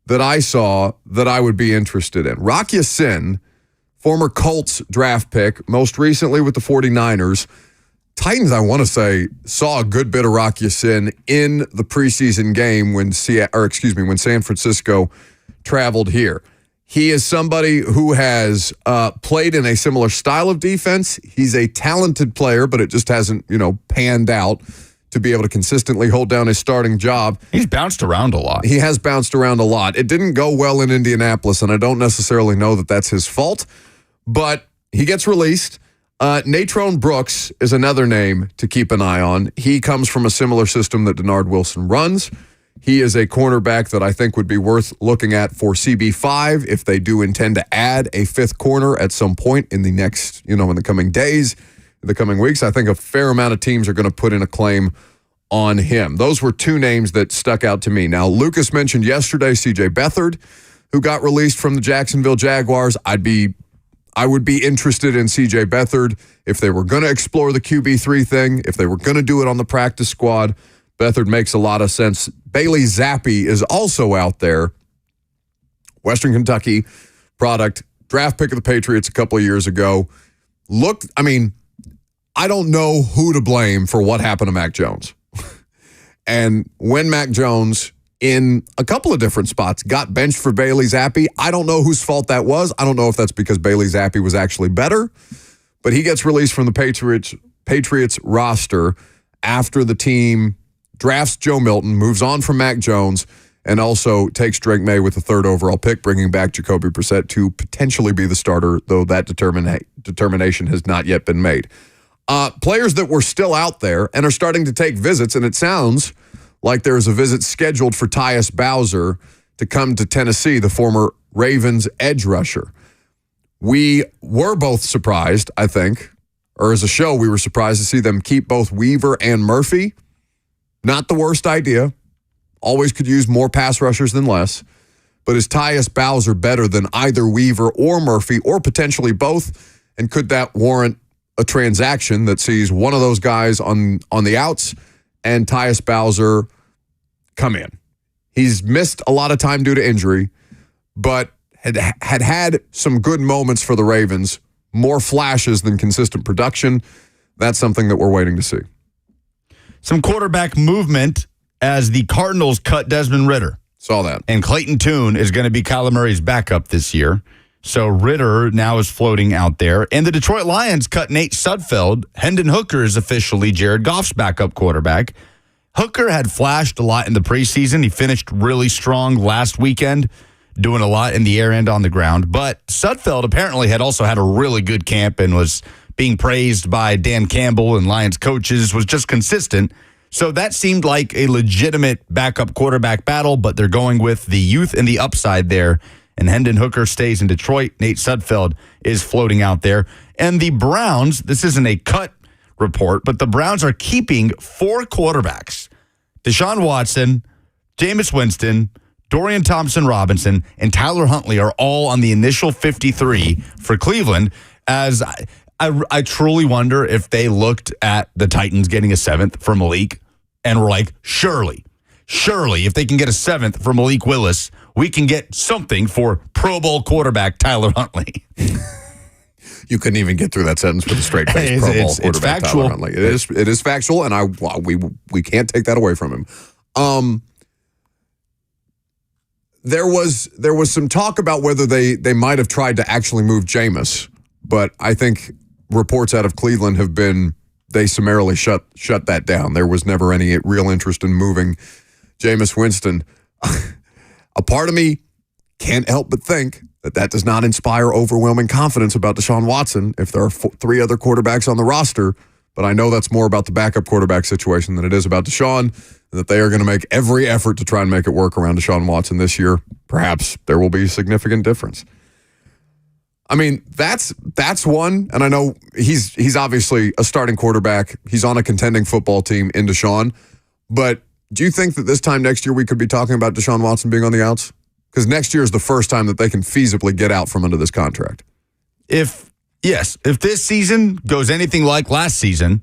that I saw that I would be interested in. Rock Ya-Sin, former Colts draft pick, most recently with the 49ers. Titans, I want to say, saw a good bit of Rock Ya-Sin in the preseason game when San Francisco traveled here. He is somebody who has played in a similar style of defense. He's a talented player, but it just hasn't, panned out to be able to consistently hold down his starting job. He's bounced around a lot. He has bounced around a lot. It didn't go well in Indianapolis, and I don't necessarily know that that's his fault, but he gets released. Natrone Brooks is another name to keep an eye on. He comes from a similar system that Denard Wilson runs. He is a cornerback that I think would be worth looking at for CB5 if they do intend to add a 5th corner at some point in the next, in the coming days, in the coming weeks. I think a fair amount of teams are going to put in a claim on him. Those were 2 names that stuck out to me. Now, Lucas mentioned yesterday C.J. Beathard, who got released from the Jacksonville Jaguars. I would be interested in C.J. Beathard if they were going to explore the QB3 thing, if they were going to do it on the practice squad. Beathard makes a lot of sense. Bailey Zappi is also out there. Western Kentucky product, draft pick of the Patriots a couple of years ago. I don't know who to blame for what happened to Mac Jones. And when Mac Jones, in a couple of different spots, got benched for Bailey Zappi, I don't know whose fault that was. I don't know if that's because Bailey Zappi was actually better, but he gets released from the Patriots roster after the team drafts Joe Milton, moves on from Mac Jones, and also takes Drake May with the 3rd overall pick, bringing back Jacoby Brissett to potentially be the starter, though that determination has not yet been made. Players that were still out there and are starting to take visits, and it sounds like there is a visit scheduled for Tyus Bowser to come to Tennessee, the former Ravens edge rusher. We were both surprised, I think, or as a show, we were surprised to see them keep both Weaver and Murphy. Not the worst idea. Always could use more pass rushers than less. But is Tyus Bowser better than either Weaver or Murphy, or potentially both? And could that warrant a transaction that sees one of those guys on the outs and Tyus Bowser come in? He's missed a lot of time due to injury, but had some good moments for the Ravens, more flashes than consistent production. That's something that we're waiting to see. Some quarterback movement as the Cardinals cut Desmond Ridder. Saw that. And Clayton Tune is going to be Kyler Murray's backup this year. So Ridder now is floating out there. And the Detroit Lions cut Nate Sudfeld. Hendon Hooker is officially Jared Goff's backup quarterback. Hooker had flashed a lot in the preseason. He finished really strong last weekend, doing a lot in the air and on the ground. But Sudfeld apparently had also had a really good camp and was being praised by Dan Campbell and Lions coaches, was just consistent. So that seemed like a legitimate backup quarterback battle, but they're going with the youth and the upside there. And Hendon Hooker stays in Detroit. Nate Sudfeld is floating out there. And the Browns, this isn't a cut report, but the Browns are keeping 4 quarterbacks. Deshaun Watson, Jameis Winston, Dorian Thompson-Robinson, and Tyler Huntley are all on the initial 53 for Cleveland. As I truly wonder if they looked at the Titans getting a 7th for Malik and were like, surely, if they can get a 7th for Malik Willis, we can get something for Pro Bowl quarterback Tyler Huntley. You couldn't even get through that sentence with a straight face. Pro Bowl quarterback Tyler Huntley. It is factual, and we can't take that away from him. There was some talk about whether they might have tried to actually move Jameis, but I think reports out of Cleveland have been they summarily shut that down. There was never any real interest in moving Jameis Winston. A part of me can't help but think that does not inspire overwhelming confidence about Deshaun Watson if there are 3 other quarterbacks on the roster. But I know that's more about the backup quarterback situation than it is about Deshaun, and that they are going to make every effort to try and make it work around Deshaun Watson this year. Perhaps there will be a significant difference. I mean, that's one, and I know he's obviously a starting quarterback. He's on a contending football team in Deshaun. But do you think that this time next year we could be talking about Deshaun Watson being on the outs? Because next year is the first time that they can feasibly get out from under this contract. If this season goes anything like last season,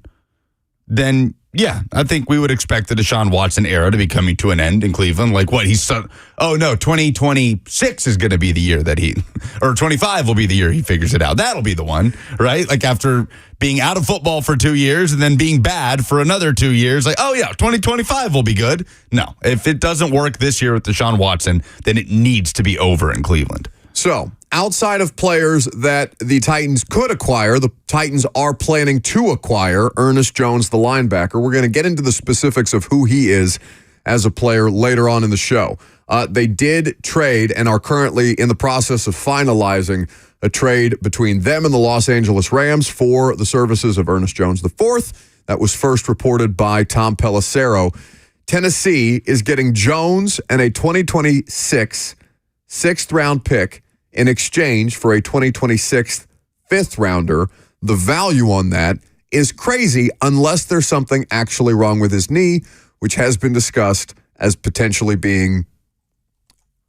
then yeah, I think we would expect the Deshaun Watson era to be coming to an end in Cleveland. Like what 2026 is going to be the year that or 25 will be the year he figures it out. That'll be the one, right? Like after being out of football for 2 years and then being bad for another 2 years, like, oh yeah, 2025 will be good. No, if it doesn't work this year with Deshaun Watson, then it needs to be over in Cleveland. So, outside of players that the Titans could acquire, the Titans are planning to acquire Ernest Jones, the linebacker. We're going to get into the specifics of who he is as a player later on in the show. They did trade and are currently in the process of finalizing a trade between them and the Los Angeles Rams for the services of Ernest Jones IV. That was first reported by Tom Pelissero. Tennessee is getting Jones and a 2026 sixth-round pick in exchange for a 2026 fifth-rounder. The value on that is crazy unless there's something actually wrong with his knee, which has been discussed as potentially being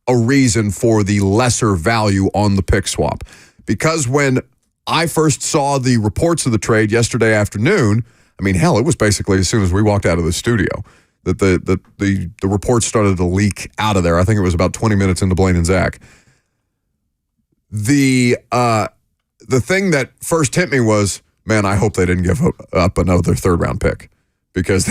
a reason for the lesser value on the pick swap. Because when I first saw the reports of the trade yesterday afternoon, I mean, hell, it was basically as soon as we walked out of the studio that the reports started to leak out of there. I think it was about 20 minutes into Blaine and Zach. The thing that first hit me was, man, I hope they didn't give up another third-round pick. Because,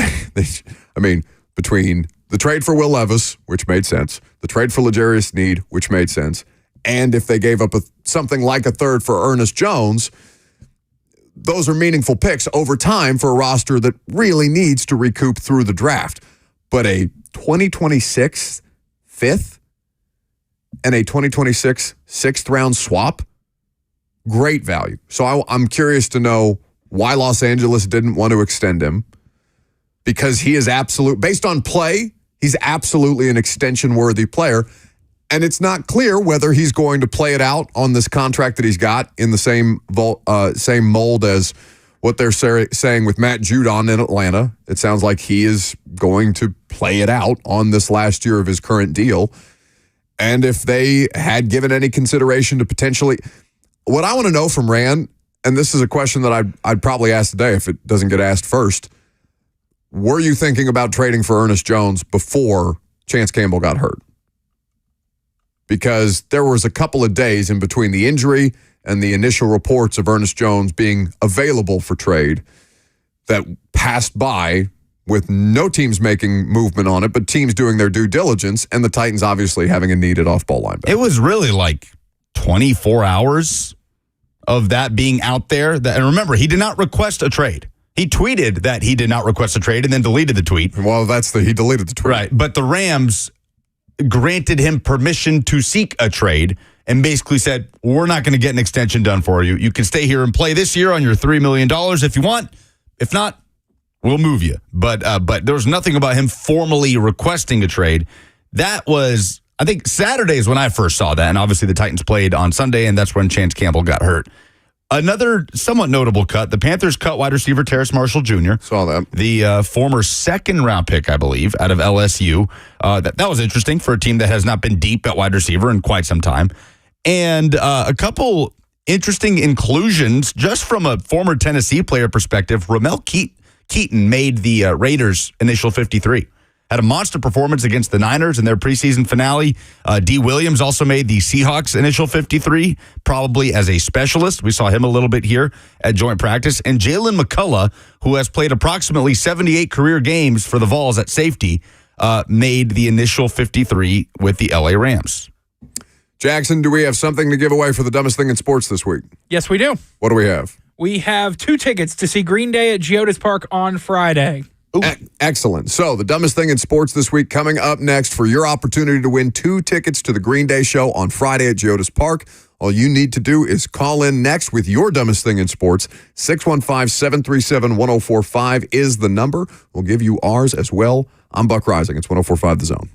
between the trade for Will Levis, which made sense, the trade for L'Jarius Sneed, which made sense, and if they gave up something like a third for Ernest Jones, those are meaningful picks over time for a roster that really needs to recoup through the draft. But a 2026 fifth and a 2026 sixth-round swap, great value. So I'm curious to know why Los Angeles didn't want to extend him, because he is based on play, he's absolutely an extension-worthy player, and it's not clear whether he's going to play it out on this contract that he's got in the same mold as what they're saying with Matt Judon in Atlanta. It sounds like he is going to play it out on this last year of his current deal. And if they had given any consideration to potentially, what I want to know from Rand, and this is a question that I'd probably ask today if it doesn't get asked first, were you thinking about trading for Ernest Jones before Chance Campbell got hurt? Because there was a couple of days in between the injury and the initial reports of Ernest Jones being available for trade that passed by with no teams making movement on it, but teams doing their due diligence, and the Titans obviously having a needed off-ball linebacker. It was really like 24 hours of that being out there. And remember, he did not request a trade. He tweeted that he did not request a trade and then deleted the tweet. Well, he deleted the tweet. Right, but the Rams granted him permission to seek a trade and basically said, we're not going to get an extension done for you. You can stay here and play this year on your $3 million if you want. If not, we'll move you. But there was nothing about him formally requesting a trade. That was, I think, Saturday is when I first saw that. And obviously the Titans played on Sunday, and that's when Chance Campbell got hurt. Another somewhat notable cut, the Panthers cut wide receiver Terrace Marshall Jr. Saw that. The former second-round pick, I believe, out of LSU. That was interesting for a team that has not been deep at wide receiver in quite some time. And a couple interesting inclusions, just from a former Tennessee player perspective. Ramel Keaton made the Raiders' initial 53. Had a monster performance against the Niners in their preseason finale. D. Williams also made the Seahawks' initial 53, probably as a specialist. We saw him a little bit here at joint practice. And Jalen McCullough, who has played approximately 78 career games for the Vols at safety, made the initial 53 with the LA Rams. Jackson, do we have something to give away for the dumbest thing in sports this week? Yes, we do. What do we have? We have 2 tickets to see Green Day at Geodis Park on Friday. Excellent. So, the dumbest thing in sports this week coming up next for your opportunity to win 2 tickets to the Green Day show on Friday at Geodis Park. All you need to do is call in next with your dumbest thing in sports. 615-737-1045 is the number. We'll give you ours as well. I'm Buck Rising. It's 1045 The Zone.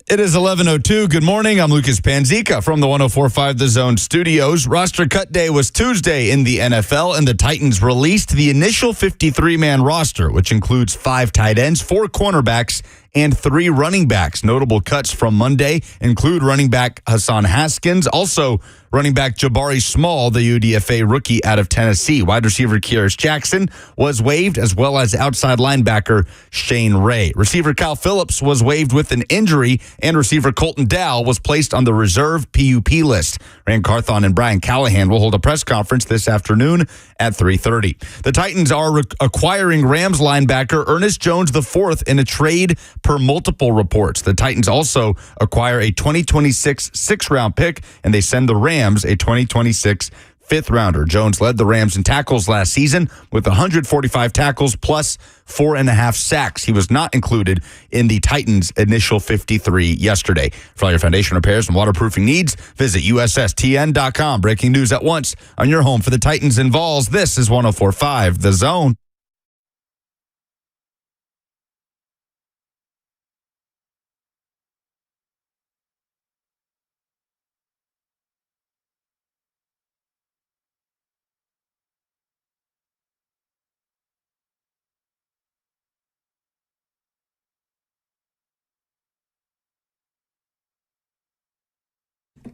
It is 11:02. Good morning. I'm Lucas Panzica from the 104.5 The Zone studios. Roster cut day was Tuesday in the NFL, and the Titans released the initial 53-man roster, which includes 5 tight ends, 4 cornerbacks, and 3 running backs. Notable cuts from Monday include running back Hassan Haskins, also running back Jabari Small, the UDFA rookie out of Tennessee. Wide receiver Kyrus Jackson was waived, as well as outside linebacker Shane Ray. Receiver Kyle Phillips was waived with an injury, and receiver Colton Dow was placed on the reserve PUP list. Rand Carthon and Brian Callahan will hold a press conference this afternoon at 3:30. The Titans are acquiring Rams linebacker Ernest Jones IV in a trade per multiple reports. The Titans also acquire a 2026 6th-round pick, and they send the Rams a 2026 5th-rounder. Jones led the Rams in tackles last season with 145 tackles plus 4.5 sacks. He was not included in the Titans' initial 53 yesterday. For all your foundation repairs and waterproofing needs, visit USSTN.com. Breaking news at once on your home for the Titans and Vols. This is 104.5 The Zone.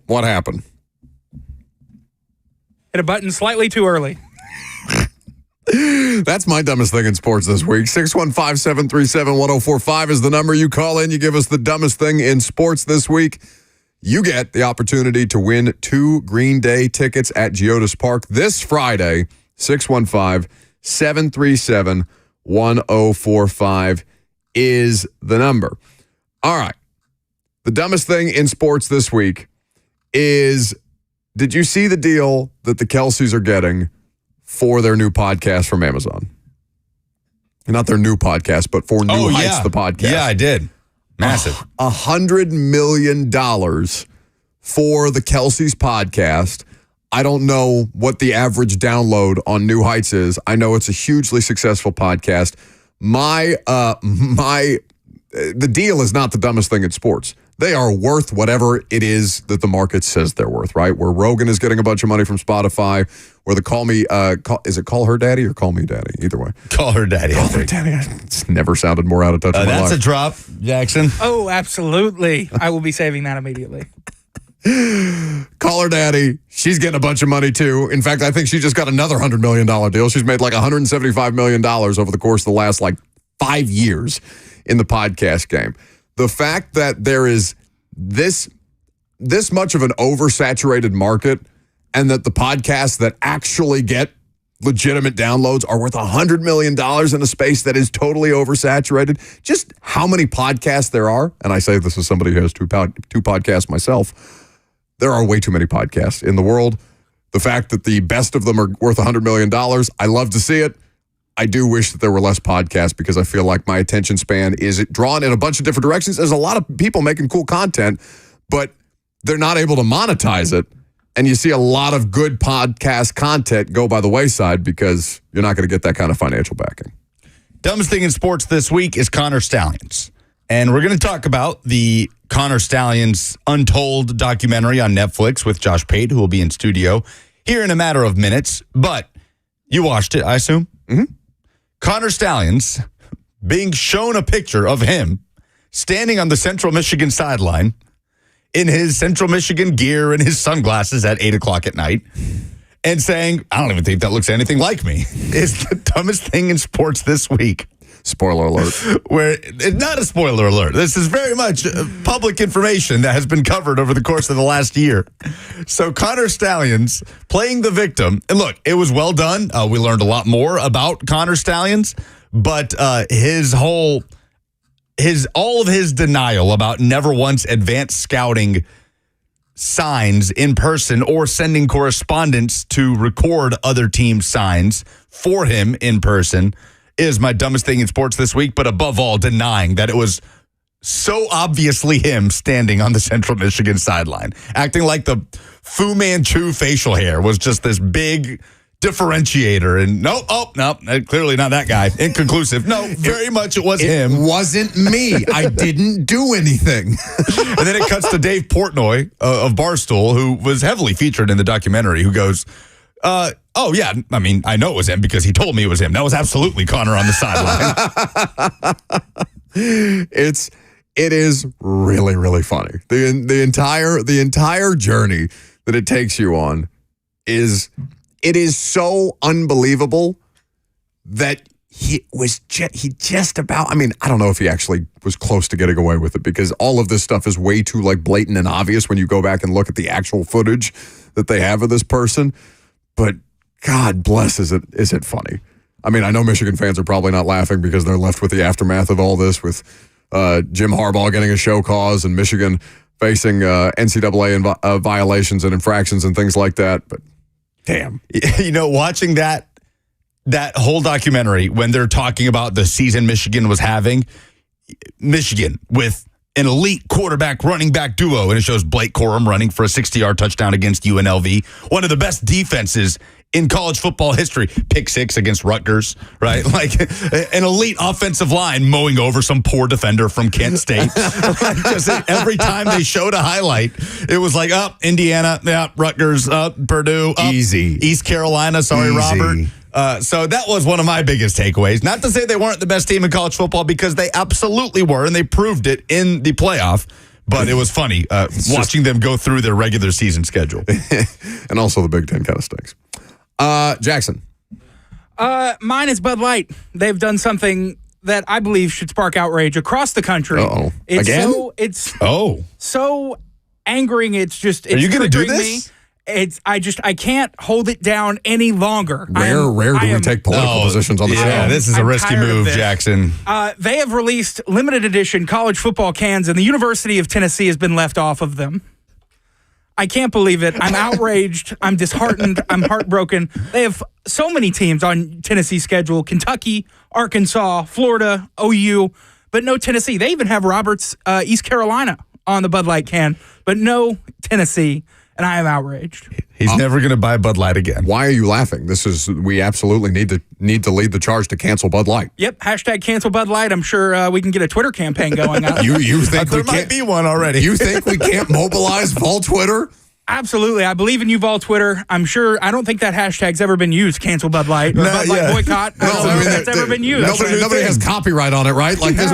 What happened? Hit a button slightly too early. That's my dumbest thing in sports this week. 615-737-1045 is the number you call in. You give us the dumbest thing in sports this week. You get the opportunity to win 2 Green Day tickets at Geodis Park this Friday. 615-737-1045 is the number. All right. The dumbest thing in sports this week is, did you see the deal that the Kelceys are getting for their new podcast from Amazon? Not their new podcast, but for New Heights, the podcast. Yeah, I did. Massive. $100 million for the Kelceys podcast. I don't know what the average download on New Heights is. I know it's a hugely successful podcast. The deal is not the dumbest thing in sports. They are worth whatever it is that the market says they're worth, right? Where Rogan is getting a bunch of money from Spotify, where the is it Call Her Daddy or Call Me Daddy? Either way. Call Her Daddy. Call Her Daddy. It's never sounded more out of touch in my life. That's a drop, Jackson. Oh, absolutely. I will be saving that immediately. Call Her Daddy. She's getting a bunch of money too. In fact, I think she just got another $100 million deal. She's made like $175 million over the course of the last 5 years in the podcast game. The fact that there is this much of an oversaturated market, and that the podcasts that actually get legitimate downloads are worth $100 million in a space that is totally oversaturated. Just how many podcasts there are, and I say this as somebody who has two podcasts myself, there are way too many podcasts in the world. The fact that the best of them are worth $100 million, I love to see it. I do wish that there were less podcasts, because I feel like my attention span is drawn in a bunch of different directions. There's a lot of people making cool content, but they're not able to monetize it. And you see a lot of good podcast content go by the wayside because you're not going to get that kind of financial backing. Dumbest thing in sports this week is Connor Stalions. And we're going to talk about the Connor Stalions Untold documentary on Netflix with Josh Pate, who will be in studio here in a matter of minutes. But you watched it, I assume? Mm-hmm. Connor Stalions being shown a picture of him standing on the Central Michigan sideline in his Central Michigan gear and his sunglasses at 8 o'clock at night and saying, I don't even think that looks anything like me, is the dumbest thing in sports this week. Spoiler alert. Where it's not a spoiler alert. This is very much public information that has been covered over the course of the last year. So Connor Stalions playing the victim. And look, it was well done. We learned a lot more about Connor Stalions, but all of his denial about never once advanced scouting signs in person or sending correspondence to record other teams' signs for him in person is my dumbest thing in sports this week, but above all, denying that it was so obviously him standing on the Central Michigan sideline, acting like the Fu Manchu facial hair was just this big differentiator. And no, clearly not that guy. Inconclusive. No, very much it was him. It wasn't me. I didn't do anything. And then it cuts to Dave Portnoy of Barstool, who was heavily featured in the documentary, who goes, oh, yeah, I mean, I know it was him because he told me it was him. That was absolutely Connor on the sideline. It is really, really funny. The entire journey that it takes you on is so unbelievable that he just about, I mean, I don't know if he actually was close to getting away with it because all of this stuff is way too like blatant and obvious when you go back and look at the actual footage that they have of this person. But God bless, is it funny? I mean, I know Michigan fans are probably not laughing because they're left with the aftermath of all this with Jim Harbaugh getting a show cause and Michigan facing NCAA violations and infractions and things like that. But damn. Watching that whole documentary when they're talking about the season Michigan was having, Michigan with an elite quarterback running back duo, and it shows Blake Corum running for a 60-yard touchdown against UNLV, one of the best defenses in college football history. Pick six against Rutgers, right? Like an elite offensive line mowing over some poor defender from Kent State. Just every time they showed a highlight, it was like, Indiana, Rutgers, Purdue, easy. East Carolina, sorry, easy. Robert. So that was one of my biggest takeaways. Not to say they weren't the best team in college football, because they absolutely were, and they proved it in the playoff. But it was funny watching them go through their regular season schedule. And also the Big Ten kind of stinks. Jackson. Mine is Bud Light. They've done something that I believe should spark outrage across the country. Uh-oh. Again? It's so angering. It's Are you going to do triggering this? me. I can't hold it down any longer. Rare do we take political positions on the show. Yeah, this is a risky move, Jackson. They have released limited edition college football cans, and the University of Tennessee has been left off of them. I can't believe it. I'm outraged. I'm disheartened. I'm heartbroken. They have so many teams on Tennessee's schedule: Kentucky, Arkansas, Florida, OU, but no Tennessee. They even have Roberts, East Carolina on the Bud Light can, but no Tennessee. And I am outraged. He's never going to buy Bud Light again. Why are you laughing? We absolutely need to lead the charge to cancel Bud Light. Yep, #cancel Bud Light. I'm sure we can get a Twitter campaign going on. You think there might be one already? You think we can't mobilize Vol Twitter? Absolutely. I believe in you, Vol Twitter. I don't think that hashtag's ever been used, cancel Bud Light, or Bud Light boycott. I don't think that's ever been used. Nobody has copyright on it, right? Like this,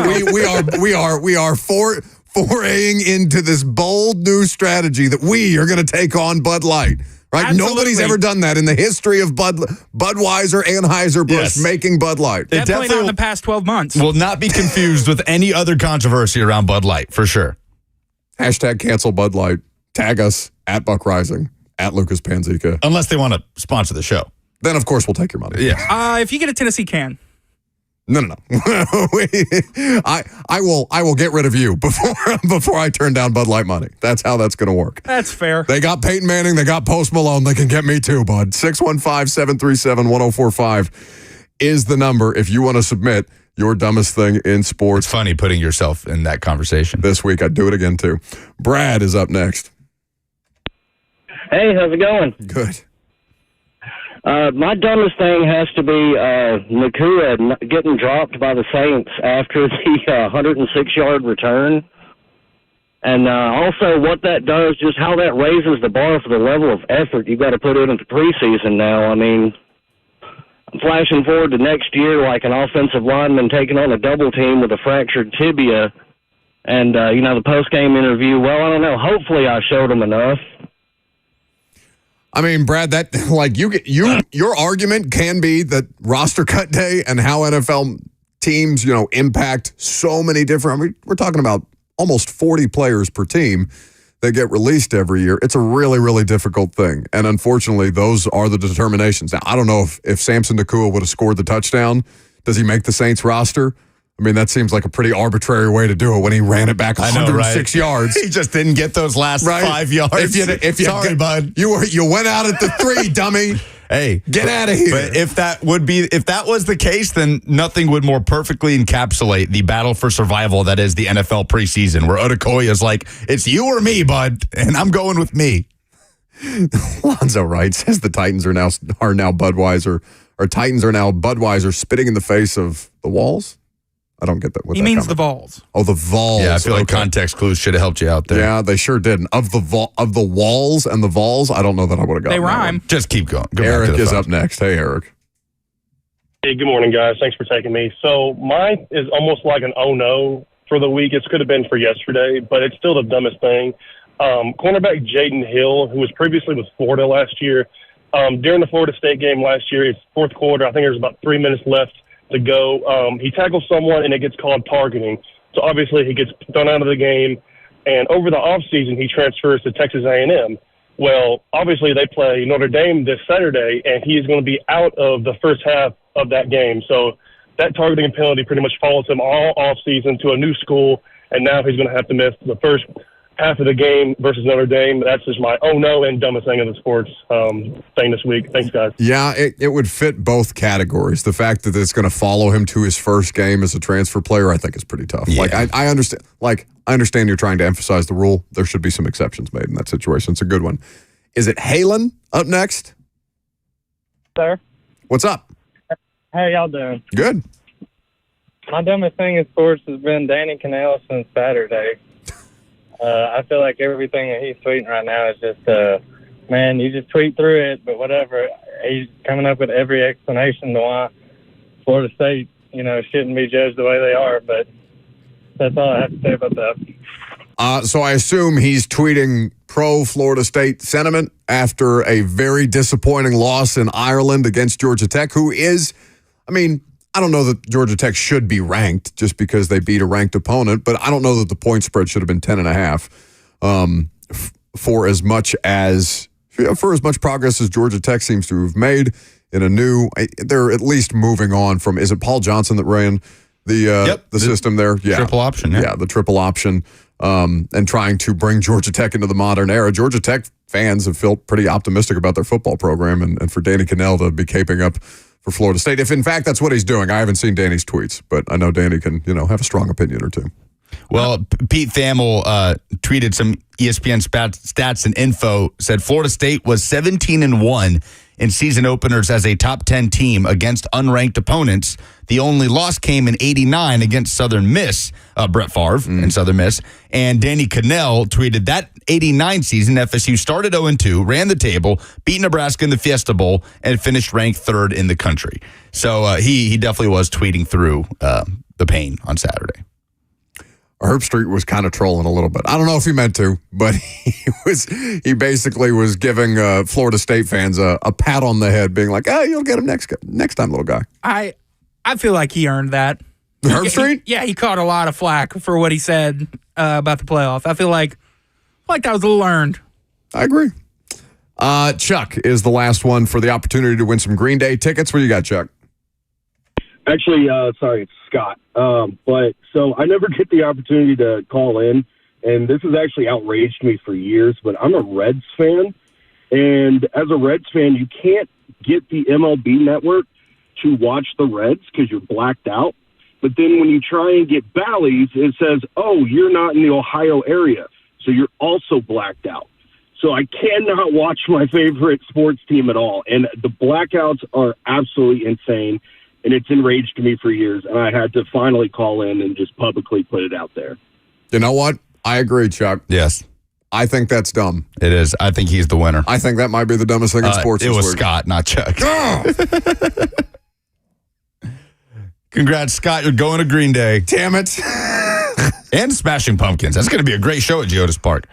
we are foraying into this bold new strategy that we are going to take on Bud Light. Right? Absolutely. Nobody's ever done that in the history of Budweiser, Anheuser-Busch making Bud Light. Definitely not in the past 12 months. Will not be confused with any other controversy around Bud Light, for sure. #cancel Bud Light. Tag us at Buck Rising, at Lucas Panzica. Unless they want to sponsor the show. Then, of course, we'll take your money. Yeah. If you get a Tennessee can. No. I will get rid of you before I turn down Bud Light money. That's how that's going to work. That's fair. They got Peyton Manning. They got Post Malone. They can get me too, bud. 615-737-1045 is the number if you want to submit your dumbest thing in sports. It's funny putting yourself in that conversation. This week, I'd do it again, too. Brad is up next. Hey, how's it going? Good. My dumbest thing has to be Nakua getting dropped by the Saints after the 106-yard return. And also what that does, just how that raises the bar for the level of effort you've got to put in at the preseason now. I mean, I'm flashing forward to next year, like an offensive lineman taking on a double team with a fractured tibia. And, the post-game interview, well, I don't know. Hopefully I showed him enough. I mean, Brad, that your argument can be that roster cut day and how NFL teams, impact so many different. I mean, we're talking about almost 40 players per team that get released every year. It's a really, really difficult thing, and unfortunately, those are the determinations. Now, I don't know if Samson Nakua would have scored the touchdown. Does he make the Saints roster? I mean, that seems like a pretty arbitrary way to do it when he ran it back 106 yards. He just didn't get those last 5 yards. Sorry, bud. You went out at the 3, dummy. Hey, get out of here. But if that was the case, then nothing would more perfectly encapsulate the battle for survival that is the NFL preseason, where Odakoya is like, it's you or me, bud, and I'm going with me. Lonzo Wright says the Titans are now Budweiser, or Titans are now Budweiser spitting in the face of the Walls. I don't get that. He means the Vols. Oh, the Vols. Yeah, I feel like context clues should have helped you out there. Yeah, they sure did. Of the Walls and the Vols, I don't know that I would have gotten They rhyme. Just keep going. Go Eric back to the is phone. up next. Hey, Eric. Hey, good morning, guys. Thanks for taking me. So mine is almost like an oh no for the week. It could have been for yesterday, but it's still the dumbest thing. Cornerback Jaden Hill, who was previously with Florida last year, during the Florida State game last year, it's fourth quarter. I think there's about 3 minutes left to go. He tackles someone, and it gets called targeting. So obviously he gets thrown out of the game. And over the offseason, he transfers to Texas A&M. Well, obviously they play Notre Dame this Saturday, and he is going to be out of the first half of that game. So that targeting penalty pretty much follows him all offseason to a new school, and now he's going to have to miss the first half of the game versus Notre Dame. That's just my oh no and dumbest thing of the sports thing this week. Thanks, guys. Yeah, it would fit both categories. The fact that it's going to follow him to his first game as a transfer player, I think is pretty tough. Yeah. Like I understand. Like I understand you're trying to emphasize the rule. There should be some exceptions made in that situation. It's a good one. Is it Halen up next? Sir. What's up? How y'all doing? Good. My dumbest thing in sports has been Danny Cannell since Saturday. I feel like everything that he's tweeting right now is just, man, you just tweet through it, but whatever. He's coming up with every explanation to why Florida State, shouldn't be judged the way they are, but that's all I have to say about that. So I assume he's tweeting pro-Florida State sentiment after a very disappointing loss in Ireland against Georgia Tech, who is, I don't know that Georgia Tech should be ranked just because they beat a ranked opponent, but I don't know that the point spread should have been 10.5 for as much progress as Georgia Tech seems to have made in a new. They're at least moving on from. Is it Paul Johnson that ran the system there? Yeah, triple option. Yeah, the triple option, and trying to bring Georgia Tech into the modern era. Georgia Tech fans have felt pretty optimistic about their football program, and for Danny Cannell to be caping up for Florida State, if in fact that's what he's doing. I haven't seen Danny's tweets, but I know Danny can, have a strong opinion or two. Well, Pete Thamel tweeted some ESPN stats and info, said Florida State was 17-1 in season openers as a top 10 team against unranked opponents. The only loss came in '89 against Southern Miss, Brett Favre and Southern Miss. And Danny Cannell tweeted that '89 season, FSU started 0-2, ran the table, beat Nebraska in the Fiesta Bowl, and finished ranked third in the country. So he definitely was tweeting through the pain on Saturday. Herb Street was kind of trolling a little bit. I don't know if he meant to, but he basically was giving Florida State fans a pat on the head, being like, you'll get him next time, little guy. I feel like he earned that. Herb Street? He caught a lot of flack for what he said about the playoff. I feel like that was a little earned. I agree. Chuck is the last one for the opportunity to win some Green Day tickets. What do you got, Chuck? Actually, sorry, it's Scott. But so I never get the opportunity to call in, and this has actually outraged me for years, but I'm a Reds fan. And as a Reds fan, you can't get the MLB network to watch the Reds because you're blacked out. But then when you try and get Bally's, it says, oh, you're not in the Ohio area, so you're also blacked out. So I cannot watch my favorite sports team at all. And the blackouts are absolutely insane. And it's enraged me for years, and I had to finally call in and just publicly put it out there. You know what? I agree, Chuck. Yes. I think that's dumb. It is. I think he's the winner. I think that might be the dumbest thing in sports It this was week. Scott, not Chuck. Congrats, Scott. You're going to Green Day. Damn it. And Smashing Pumpkins. That's going to be a great show at Geodis Park.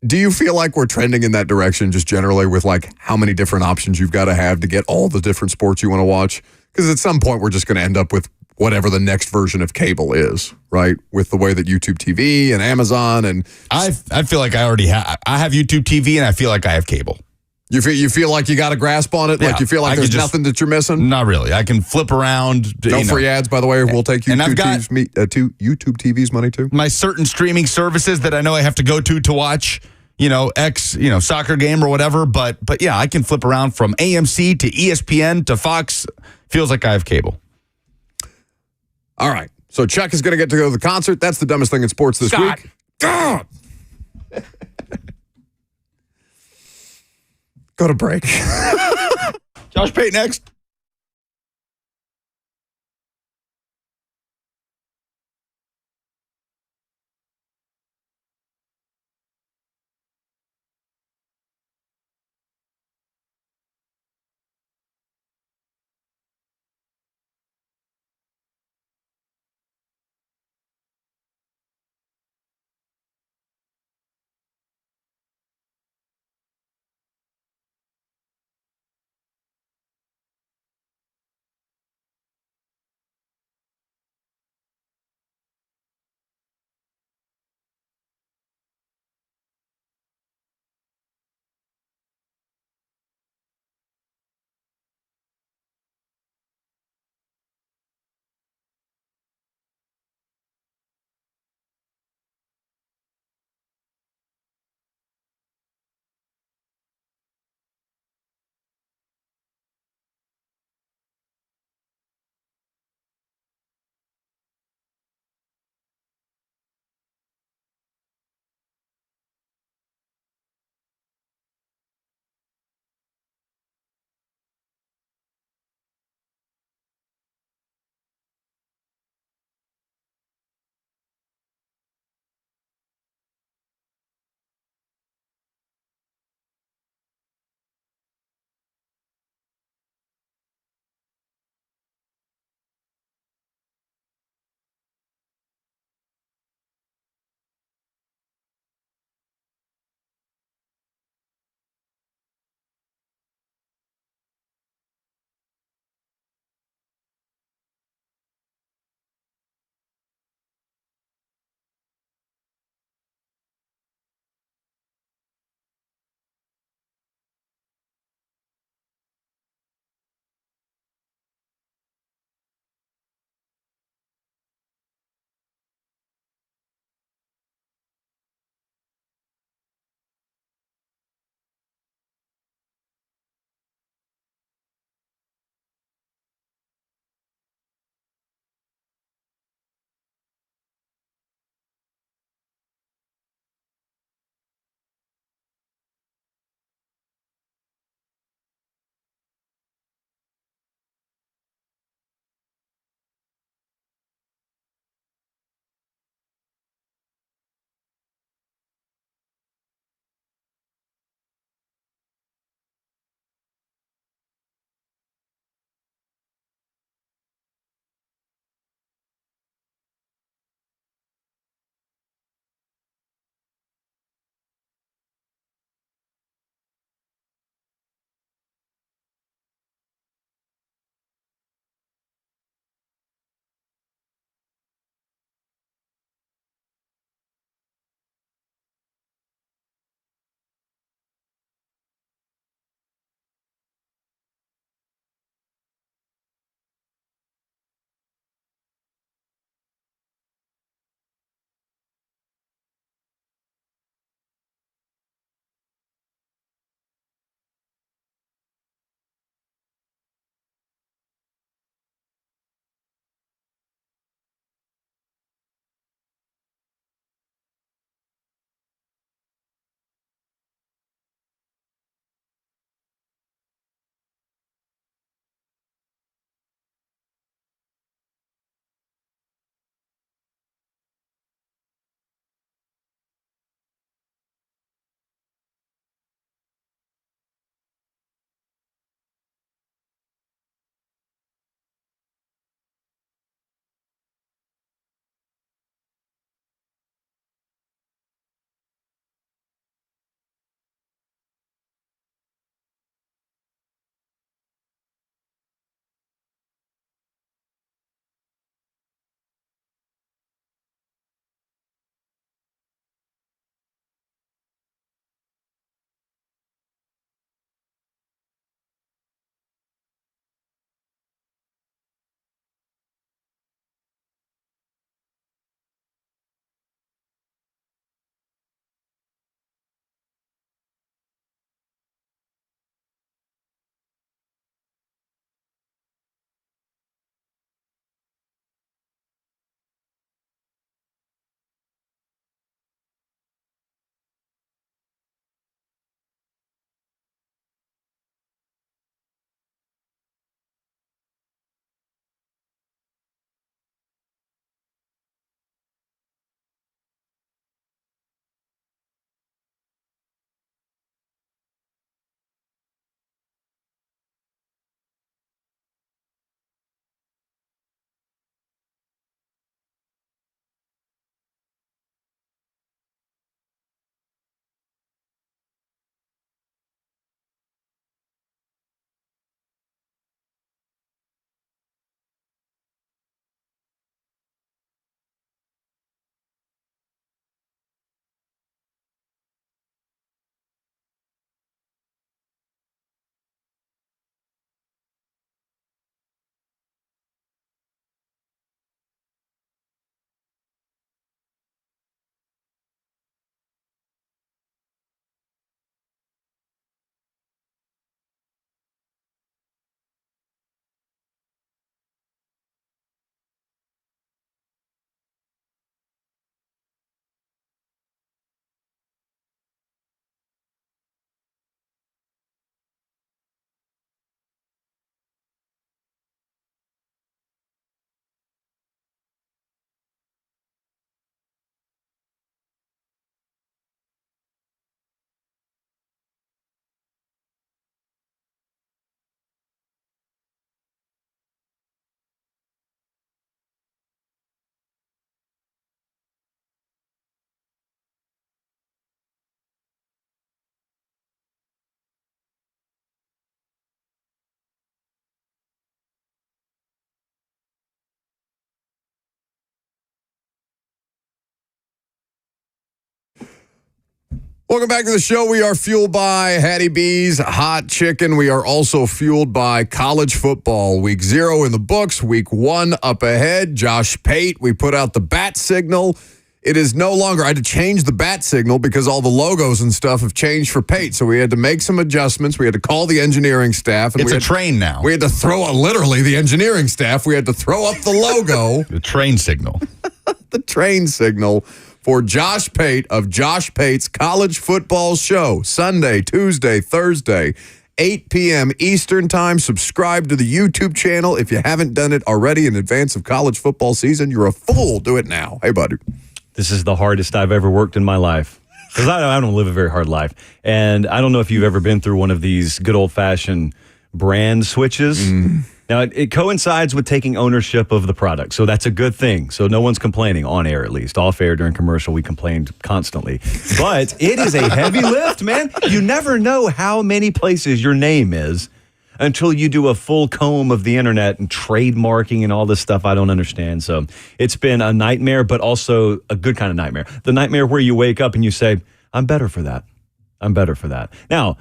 Do you feel like we're trending in that direction just generally with like how many different options you've got to have to get all the different sports you want to watch? Because at some point we're just going to end up with whatever the next version of cable is, right? With the way that YouTube TV and Amazon and I feel like I already have. I have YouTube TV and I feel like I have cable. you feel like you got a grasp on it, Yeah, like you feel like there's nothing that you're missing. Not really. I can flip around. No free ads, by the way. We'll take And I've YouTube TV's money too. My certain streaming services that I know I have to go to watch, soccer game or whatever. But yeah, I can flip around from AMC to ESPN to Fox. Feels like I have cable. All right. So Chuck is going to get to go to the concert. That's the dumbest thing in sports this Scott. week. God. Go to break. Josh Pate next. Welcome back to the show. We are fueled by Hattie B's Hot Chicken. We are also fueled by college football. Week 0 in the books. Week 1 up ahead. Josh Pate, we put out the bat signal. It is no longer, I had to change the bat signal because all the logos and stuff have changed for Pate. So we had to make some adjustments. We had to call the engineering staff. And It's a train now. We had to literally the engineering staff. We had to throw up the logo. The train signal. The train signal for Josh Pate of Josh Pate's College Football Show. Sunday, Tuesday, Thursday, 8 p.m. Eastern Time. Subscribe to the YouTube channel. If you haven't done it already in advance of college football season, you're a fool. Do it now. Hey, buddy. This is the hardest I've ever worked in my life. Because I don't live a very hard life. And I don't know if you've ever been through one of these good old-fashioned brand switches. Now, it coincides with taking ownership of the product, so that's a good thing. So no one's complaining, on air at least. Off air during commercial, we complained constantly. But it is a heavy lift, man. You never know how many places your name is until you do a full comb of the internet and trademarking and all this stuff I don't understand. So it's been a nightmare, but also a good kind of nightmare. The nightmare where you wake up and you say, I'm better for that. I'm better for that. Now,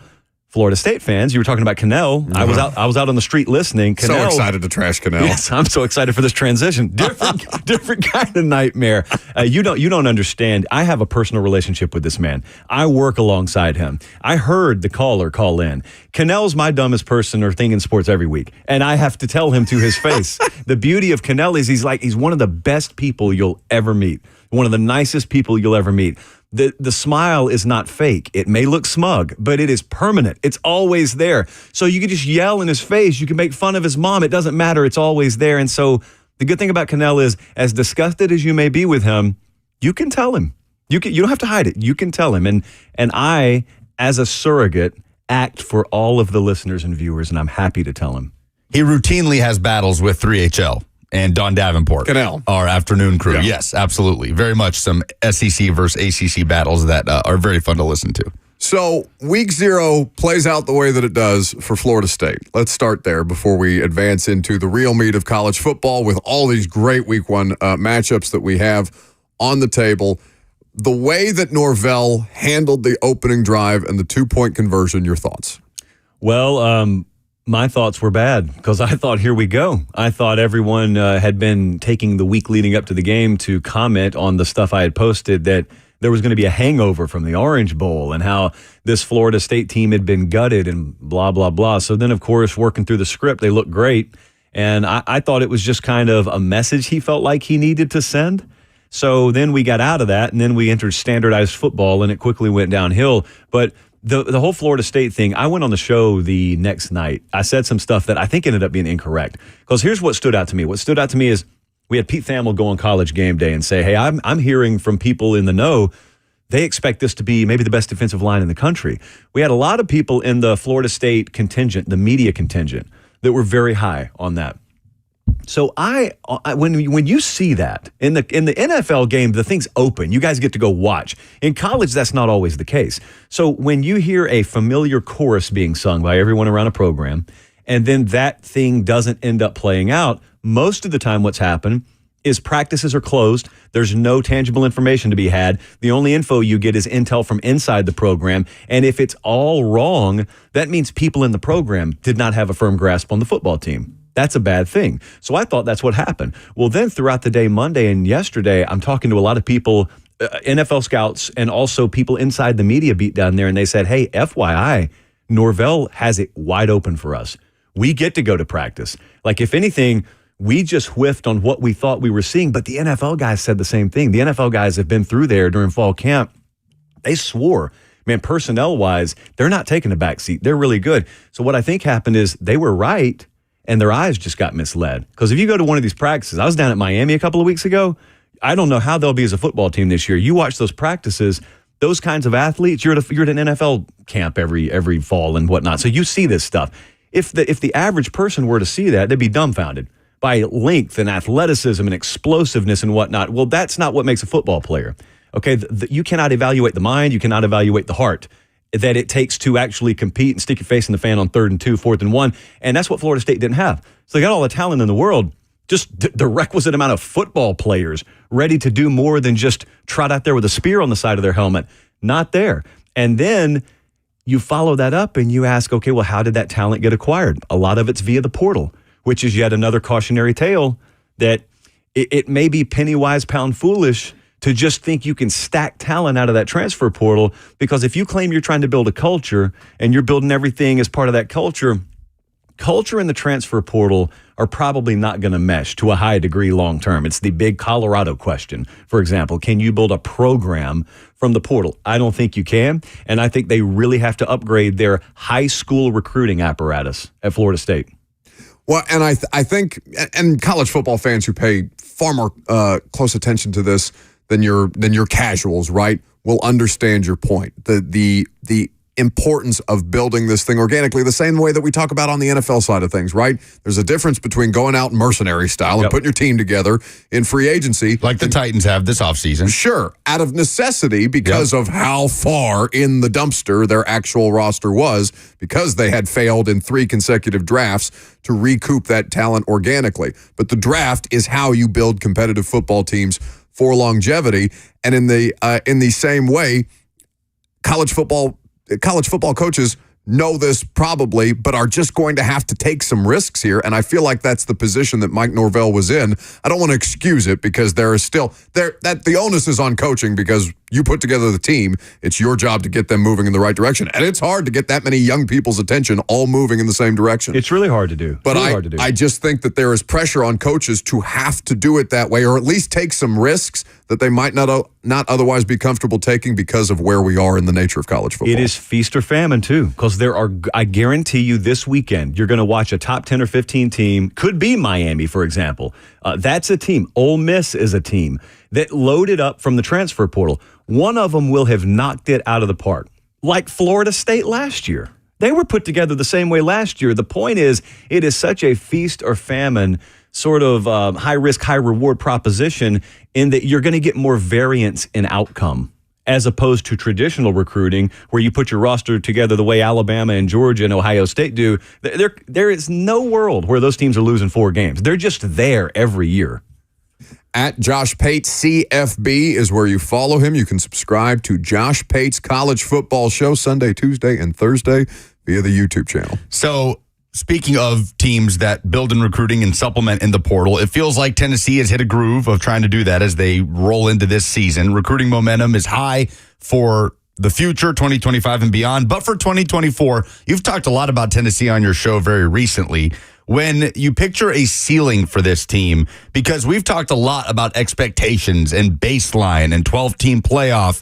Florida State fans, you were talking about Cannell. I was out on the street listening. Cannell, So excited to trash Cannell. Yes, I'm so excited for this transition. Different kind of nightmare. You don't understand. I have a personal relationship with this man. I work alongside him. I heard the caller call in. Cannell's my dumbest person or thing in sports every week, and I have to tell him to his face. The beauty of Cannell is he's one of the best people you'll ever meet. One of the nicest people you'll ever meet. The smile is not fake. It may look smug, but it is permanent. It's always there. So you can just yell in his face. You can make fun of his mom. It doesn't matter. It's always there. And so the good thing about Cannell is, as disgusted as you may be with him, you can tell him. You don't have to hide it. You can tell him. And I, as a surrogate, act for all of the listeners and viewers, and I'm happy to tell him. He routinely has battles with 3HL. And Don Davenport, Cannell. Our afternoon crew. Yeah. Yes, absolutely. Very much some SEC versus ACC battles that are very fun to listen to. So week 0 plays out the way that it does for Florida State. Let's start there before we advance into the real meat of college football with all these great week 1 matchups that we have on the table. The way that Norvell handled the opening drive and the 2-point conversion, your thoughts? Well, my thoughts were bad because I thought, here we go. I thought everyone had been taking the week leading up to the game to comment on the stuff I had posted that there was going to be a hangover from the Orange Bowl and how this Florida State team had been gutted and blah, blah, blah. So then, of course, working through the script, they looked great. And I thought it was just kind of a message he felt like he needed to send. So then we got out of that, and then we entered standardized football, and it quickly went downhill. But the whole Florida State thing, I went on the show the next night. I said some stuff that I think ended up being incorrect. Because here's what stood out to me. What stood out to me is we had Pete Thamel go on College Game Day and say, hey, I'm hearing from people in the know, they expect this to be maybe the best defensive line in the country. We had a lot of people in the Florida State contingent, the media contingent, that were very high on that. So when you see that in the NFL game, the thing's open. You guys get to go watch. In college, that's not always the case. So when you hear a familiar chorus being sung by everyone around a program, and then that thing doesn't end up playing out, most of the time what's happened is practices are closed. There's no tangible information to be had. The only info you get is intel from inside the program. And if it's all wrong, that means people in the program did not have a firm grasp on the football team. That's a bad thing. So I thought that's what happened. Well, then throughout the day, Monday and yesterday, I'm talking to a lot of people, NFL scouts, and also people inside the media beat down there. And they said, hey, FYI, Norvell has it wide open for us. We get to go to practice. Like, if anything, we just whiffed on what we thought we were seeing. But the NFL guys said the same thing. The NFL guys have been through there during fall camp. They swore, man, personnel-wise, they're not taking a back seat. They're really good. So what I think happened is they were right, and their eyes just got misled. Because if you go to one of these practices, I was down at Miami a couple of weeks ago. I don't know how they'll be as a football team this year. You watch those practices, those kinds of athletes, you're at an NFL camp every fall and whatnot. So you see this stuff. If the average person were to see that, they'd be dumbfounded by length and athleticism and explosiveness and whatnot. Well, that's not what makes a football player. Okay, you cannot evaluate the mind. You cannot evaluate the heart that it takes to actually compete and stick your face in the fan on 3rd and 2, 4th and 1. And that's what Florida State didn't have. So they got all the talent in the world, just the requisite amount of football players ready to do more than just trot out there with a spear on the side of their helmet. Not there. And then you follow that up and you ask, okay, well, how did that talent get acquired? A lot of it's via the portal, which is yet another cautionary tale that it may be penny wise, pound foolish to just think you can stack talent out of that transfer portal, because if you claim you're trying to build a culture and you're building everything as part of that culture and the transfer portal are probably not going to mesh to a high degree long term. It's the big Colorado question. For example, can you build a program from the portal? I don't think you can, and I think they really have to upgrade their high school recruiting apparatus at Florida State. Well, and I think, and college football fans who pay far more close attention to this than your casuals, right, will understand your point. The importance of building this thing organically, the same way that we talk about on the NFL side of things, right? There's a difference between going out mercenary style and putting your team together in free agency. Like the Titans have this offseason. Sure, out of necessity because of how far in the dumpster their actual roster was, because they had failed in 3 consecutive drafts to recoup that talent organically. But the draft is how you build competitive football teams for longevity. And in the same way, college football coaches know this probably, but are just going to have to take some risks here. And I feel like that's the position that Mike Norvell was in. I don't want to excuse it, because there is still that the onus is on coaching, because you put together the team. It's your job to get them moving in the right direction. And it's hard to get that many young people's attention all moving in the same direction. It's really hard to do. But really I just think that there is pressure on coaches to have to do it that way, or at least take some risks that they might not otherwise be comfortable taking because of where we are in the nature of college football. It is feast or famine, too, because I guarantee you this weekend, you're going to watch a top 10 or 15 team, could be Miami, for example. That's a team. Ole Miss is a team that loaded up from the transfer portal. One of them will have knocked it out of the park, like Florida State last year. They were put together the same way last year. The point is, it is such a feast or famine sort of high risk, high reward proposition, in that you're going to get more variance in outcome, as opposed to traditional recruiting where you put your roster together the way Alabama and Georgia and Ohio State do. There is no world where those teams are losing 4 games. They're just there every year. At Josh Pate CFB is where you follow him. You can subscribe to Josh Pate's College Football Show Sunday, Tuesday, and Thursday via the YouTube channel. So, speaking of teams that build in recruiting and supplement in the portal, it feels like Tennessee has hit a groove of trying to do that as they roll into this season. Recruiting momentum is high for the future, 2025 and beyond. But for 2024, you've talked a lot about Tennessee on your show very recently. When you picture a ceiling for this team, because we've talked a lot about expectations and baseline and 12-team playoff,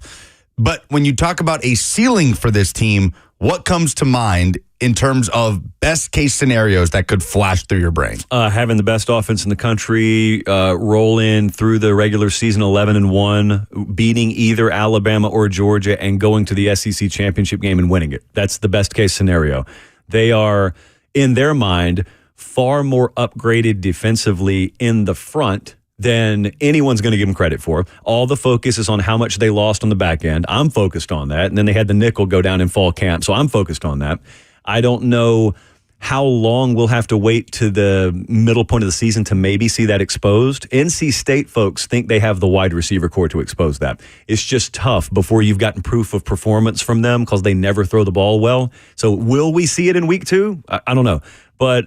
but when you talk about a ceiling for this team, what comes to mind in terms of best case scenarios that could flash through your brain? Having the best offense in the country, roll in through the regular season 11-1, beating either Alabama or Georgia, and going to the SEC championship game and winning it. That's the best case scenario. They are, in their mind, far more upgraded defensively in the front than anyone's going to give them credit for. All the focus is on how much they lost on the back end. I'm focused on that. And then they had the nickel go down in fall camp, so I'm focused on that. I don't know how long we'll have to wait to the middle point of the season to maybe see that exposed. NC State folks think they have the wide receiver core to expose that. It's just tough before you've gotten proof of performance from them, because they never throw the ball well. So will we see it in week 2? I don't know. But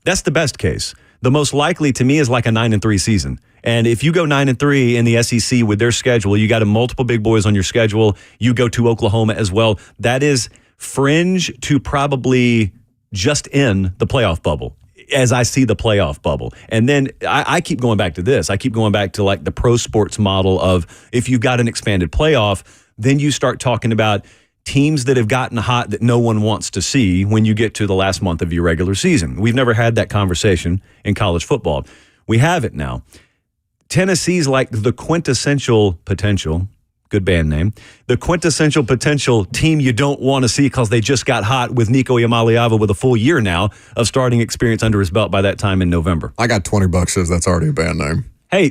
that's the best case. The most likely to me is like a 9-3 season. And if you go 9-3 in the SEC with their schedule, you got multiple big boys on your schedule. You go to Oklahoma as well. That is fringe to probably just in the playoff bubble, as I see the playoff bubble. And then I keep going back to this. I keep going back to like the pro sports model of, if you've got an expanded playoff, then you start talking about teams that have gotten hot that no one wants to see when you get to the last month of your regular season. We've never had that conversation in college football. We have it now. Tennessee's like the quintessential potential, good band name, the quintessential potential team you don't want to see because they just got hot with Nico Iamaleava with a full year now of starting experience under his belt by that time in November. I got $20 says that's already a band name. Hey,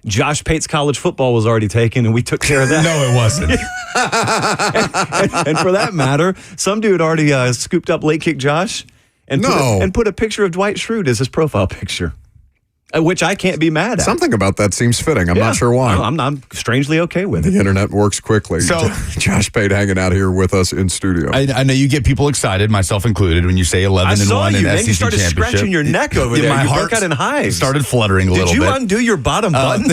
Josh Pate's College Football was already taken, and we took care of that. No, it wasn't. and for that matter, some dude already scooped up Late Kick Josh and put a picture of Dwight Schrute as his profile picture. which I can't be mad at. Something about that seems fitting. I'm not sure why. I'm strangely okay with it. The internet works quickly. So Josh Pate hanging out here with us in studio. I know you get people excited, myself included, when you say 11-1 in SEC championship. Then you started scratching your neck over there. My You heart broke out in hives. started fluttering a little bit. Did you undo your bottom button?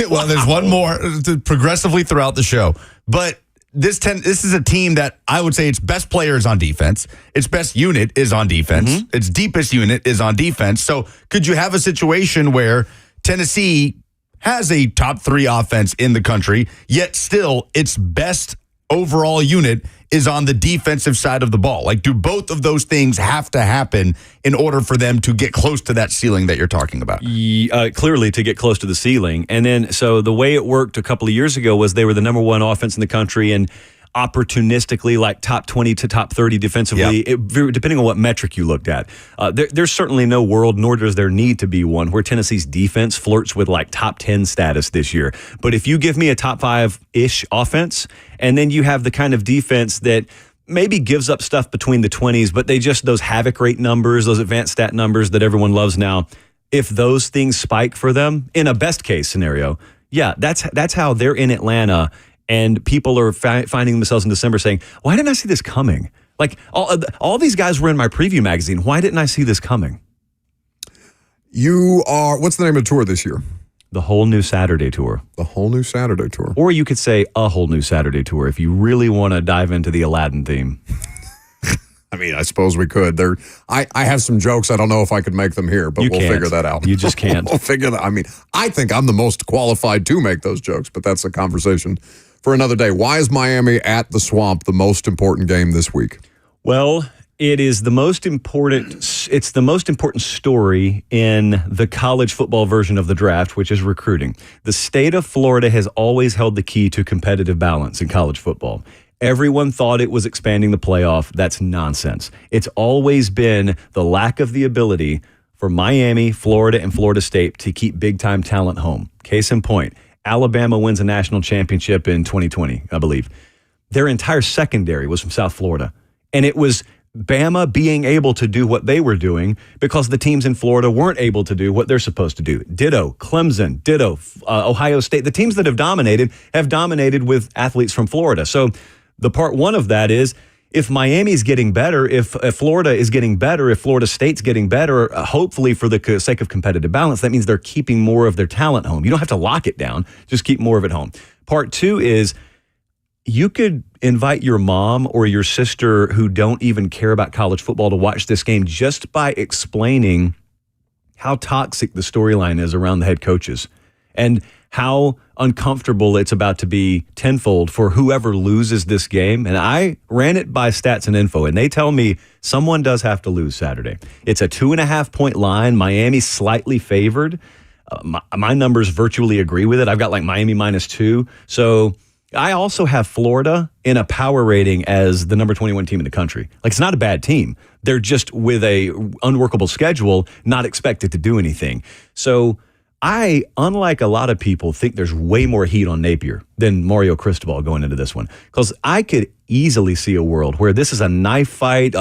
Well, there's one more progressively throughout the show. But this is a team that I would say its best player is on defense. Its best unit is on defense. Mm-hmm. Its deepest unit is on defense. So could you have a situation where Tennessee has a top 3 offense in the country, yet still its best overall unit is on the defensive side of the ball? Like, do both of those things have to happen in order for them to get close to that ceiling that you're talking about? Clearly to get close to the ceiling. And then, so the way it worked a couple of years ago was they were the number 1 offense in the country and opportunistically like top 20 to top 30 defensively, depending on what metric you looked at. There's certainly no world, nor does there need to be one, where Tennessee's defense flirts with like top 10 status this year. But if you give me a top 5-ish offense, and then you have the kind of defense that maybe gives up stuff between the 20s, but those havoc rate numbers, those advanced stat numbers that everyone loves now, if those things spike for them in a best case scenario, that's how they're in Atlanta. And people are finding themselves in December saying, why didn't I see this coming? Like, all these guys were in my preview magazine. Why didn't I see this coming? What's the name of the tour this year? The Whole New Saturday Tour. The Whole New Saturday Tour. Or you could say A Whole New Saturday Tour if you really want to dive into the Aladdin theme. I mean, I suppose we could. I have some jokes. I don't know if I could make them here, but we'll figure that out. You just can't. We'll figure that. I mean, I think I'm the most qualified to make those jokes, but that's a conversation for another day. Why is Miami at the Swamp the most important game this week? Well, it is the most important. It's the most important story in the college football version of the draft, which is recruiting. The state of Florida has always held the key to competitive balance in college football. Everyone thought it was expanding the playoff. That's nonsense. It's always been the lack of the ability for Miami, Florida, and Florida State to keep big-time talent home. Case in point, Alabama wins a national championship in 2020, I believe. Their entire secondary was from South Florida. And it was Bama being able to do what they were doing because the teams in Florida weren't able to do what they're supposed to do. Ditto, Clemson, ditto, Ohio State. The teams that have dominated with athletes from Florida. So the part one of that is if Miami's getting better, if Florida is getting better, if Florida State's getting better, hopefully for the sake of competitive balance, that means they're keeping more of their talent home. You don't have to lock it down. Just keep more of it home. Part two is you could invite your mom or your sister who don't even care about college football to watch this game just by explaining how toxic the storyline is around the head coaches and how uncomfortable it's about to be tenfold for whoever loses this game. And I ran it by Stats and Info, and they tell me someone does have to lose Saturday. It's a 2.5-point line. Miami's slightly favored. My numbers virtually agree with it. I've got like Miami -2. So I also have Florida in a power rating as the number 21 team in the country. Like, it's not a bad team. They're just with a unworkable schedule, not expected to do anything. So I, unlike a lot of people, think there's way more heat on Napier than Mario Cristobal going into this one. Because I could easily see a world where this is a knife fight.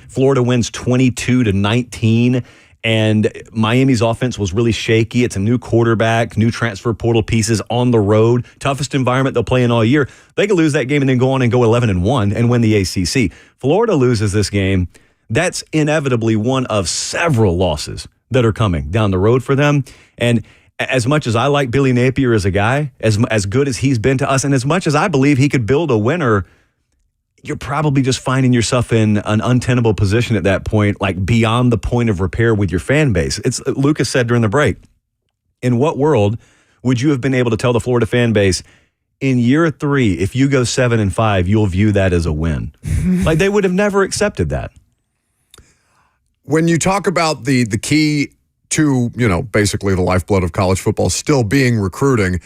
Florida wins 22-19. And Miami's offense was really shaky. It's a new quarterback, new transfer portal pieces on the road, toughest environment they'll play in all year. They could lose that game and then go on and go 11-1 and win the ACC. Florida loses this game. That's inevitably one of several losses that are coming down the road for them. And as much as I like Billy Napier as a guy, as good as he's been to us, and as much as I believe he could build a winner, you're probably just finding yourself in an untenable position at that point, like beyond the point of repair with your fan base. It's Lucas said during the break, in what world would you have been able to tell the Florida fan base, in year 3, if you go 7-5, you'll view that as a win? Like, they would have never accepted that. When you talk about the key to, basically the lifeblood of college football still being recruiting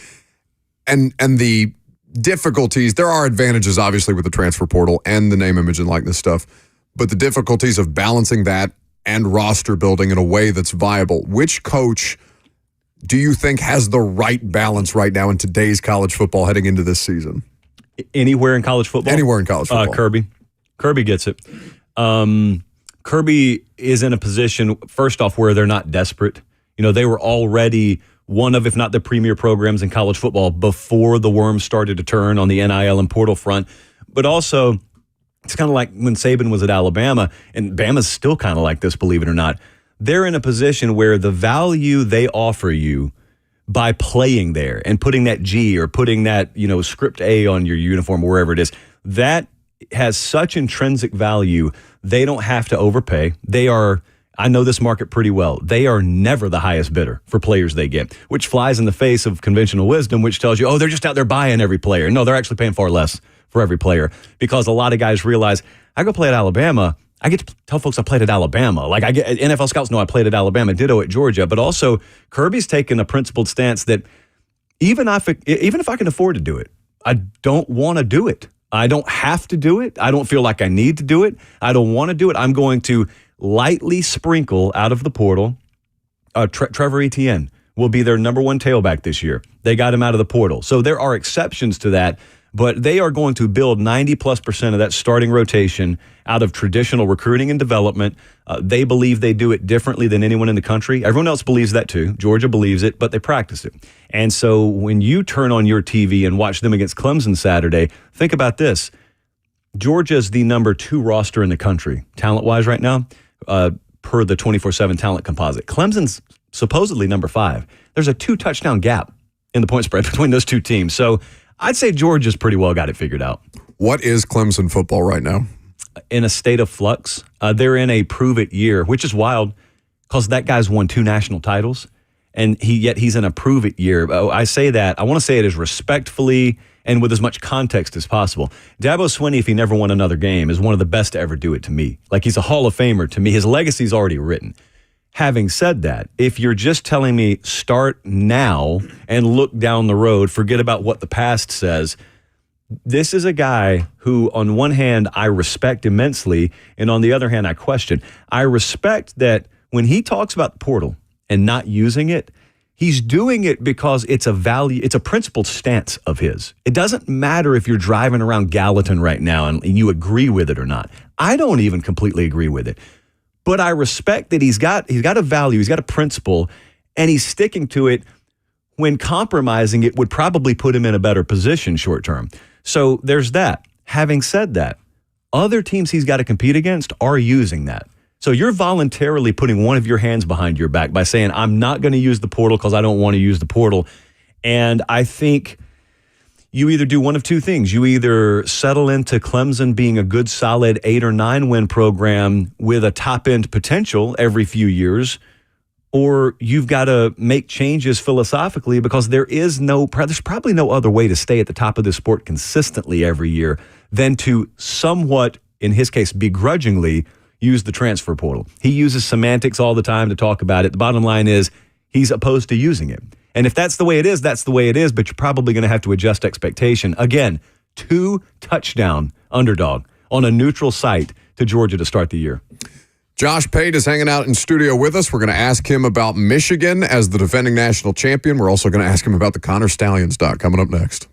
and the difficulties, there are advantages obviously with the transfer portal and the name, image, and likeness stuff, but the difficulties of balancing that and roster building in a way that's viable. Which coach do you think has the right balance right now in today's college football heading into this season? Anywhere in college football? Anywhere in college football. Kirby. Kirby gets it. Kirby is in a position, first off, where they're not desperate. They were already one of, if not the premier programs in college football before the worms started to turn on the NIL and portal front. But also, it's kind of like when Saban was at Alabama, and Bama's still kind of like this, believe it or not. They're in a position where the value they offer you by playing there and putting that G or putting that, script A on your uniform, wherever it is, that has such intrinsic value, they don't have to overpay. I know this market pretty well. They are never the highest bidder for players they get, which flies in the face of conventional wisdom, which tells you, oh, they're just out there buying every player. No, they're actually paying far less for every player, because a lot of guys realize, I go play at Alabama, I get to tell folks I played at Alabama. Like, I get NFL scouts know I played at Alabama, ditto at Georgia. But also, Kirby's taken a principled stance that even if I can afford to do it, I don't want to do it. I don't have to do it. I don't feel like I need to do it. I don't want to do it. I'm going to lightly sprinkle out of the portal. Trevor Etienne will be their number one tailback this year. They got him out of the portal. So there are exceptions to that. But they are going to build 90+% of that starting rotation out of traditional recruiting and development. They believe they do it differently than anyone in the country. Everyone else believes that too. Georgia believes it, but they practice it. And so when you turn on your TV and watch them against Clemson Saturday, think about this. Georgia is the number 2 roster in the country, talent-wise right now, per the 24/7 talent composite. Clemson's supposedly number 5. There's a 2-touchdown gap in the point spread between those two teams. So I'd say Georgia's pretty well got it figured out. What is Clemson football right now? In a state of flux. They're in a prove-it year, which is wild because that guy's won 2 national titles, and yet he's in a prove-it year. I say that. I want to say it as respectfully and with as much context as possible. Dabo Swinney, if he never won another game, is one of the best to ever do it to me. Like, he's a Hall of Famer to me. His legacy's already written. Having said that, if you're just telling me start now and look down the road, forget about what the past says, this is a guy who, on one hand, I respect immensely, and on the other hand, I question. I respect that when he talks about the portal and not using it, he's doing it because it's a principled stance of his. It doesn't matter if you're driving around Gallatin right now and you agree with it or not. I don't even completely agree with it. But I respect that he's got a value, he's got a principle, and he's sticking to it when compromising it would probably put him in a better position short term. So there's that. Having said that, other teams he's got to compete against are using that. So you're voluntarily putting one of your hands behind your back by saying, I'm not going to use the portal because I don't want to use the portal. And I think you either do one of two things. You either settle into Clemson being a good, solid 8 or 9 win program with a top-end potential every few years, or you've got to make changes philosophically because there's probably no other way to stay at the top of this sport consistently every year than to somewhat, in his case, begrudgingly use the transfer portal. He uses semantics all the time to talk about it. The bottom line is he's opposed to using it. And if that's the way it is, that's the way it is, but you're probably going to have to adjust expectation. Again, 2-touchdown underdog on a neutral site to Georgia to start the year. Josh Pate is hanging out in studio with us. We're going to ask him about Michigan as the defending national champion. We're also going to ask him about the Connor Stalions doc coming up next.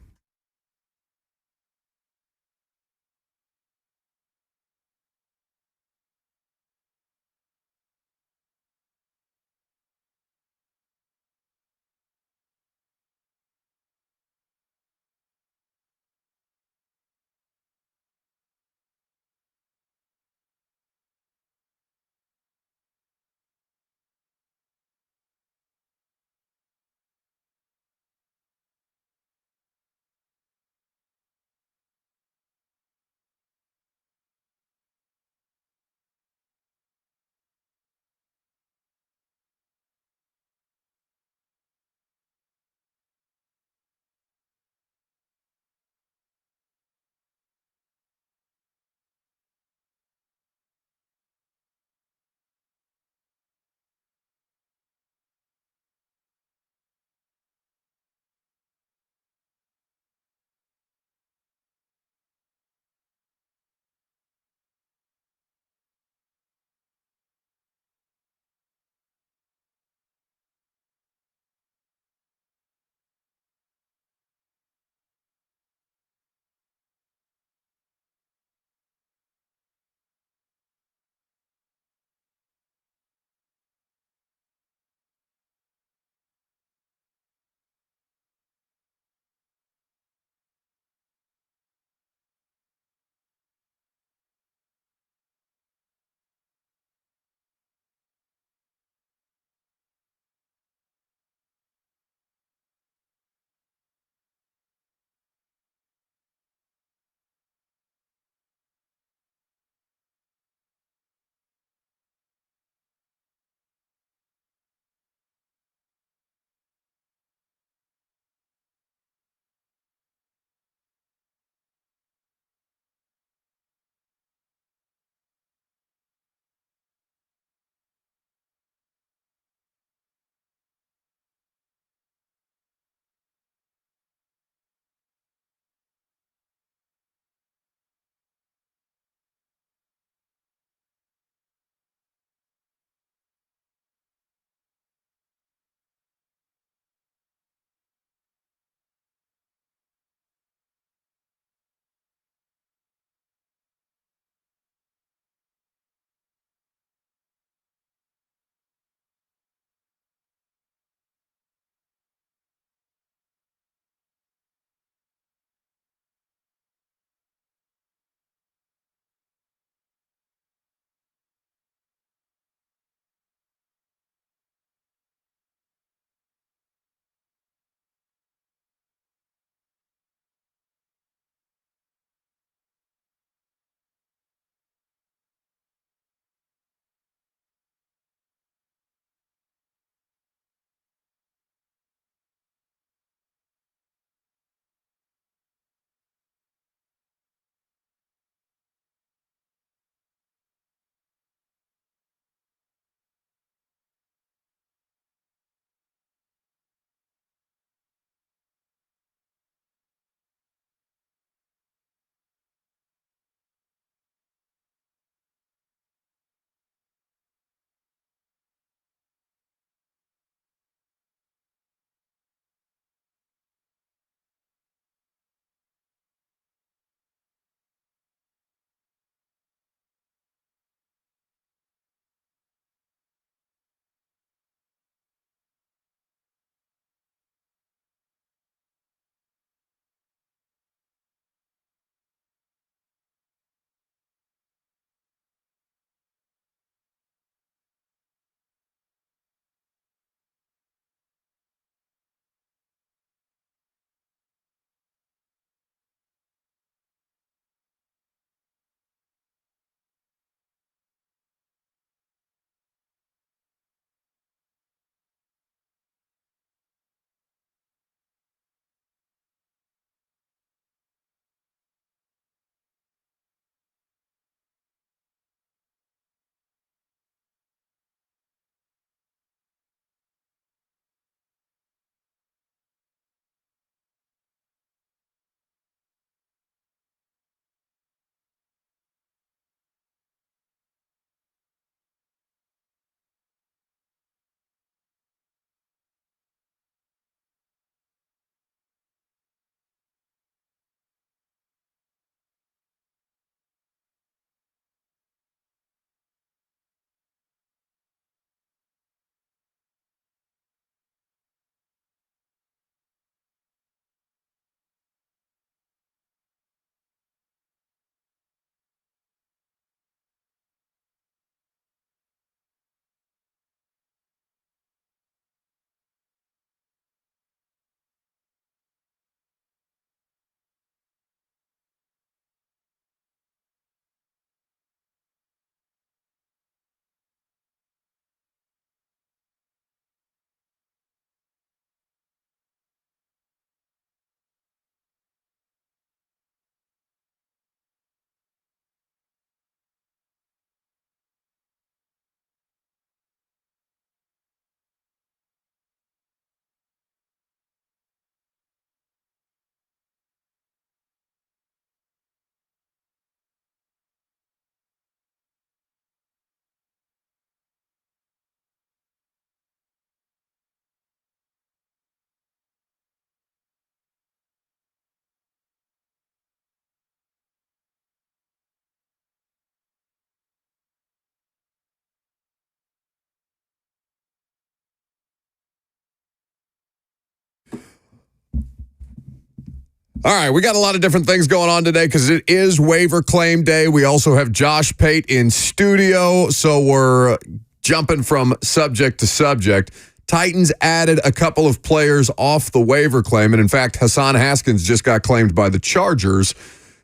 All right, we got a lot of different things going on today because it is waiver claim day. We also have Josh Pate in studio, so we're jumping from subject to subject. Titans added a couple of players off the waiver claim, and in fact, Hassan Haskins just got claimed by the Chargers.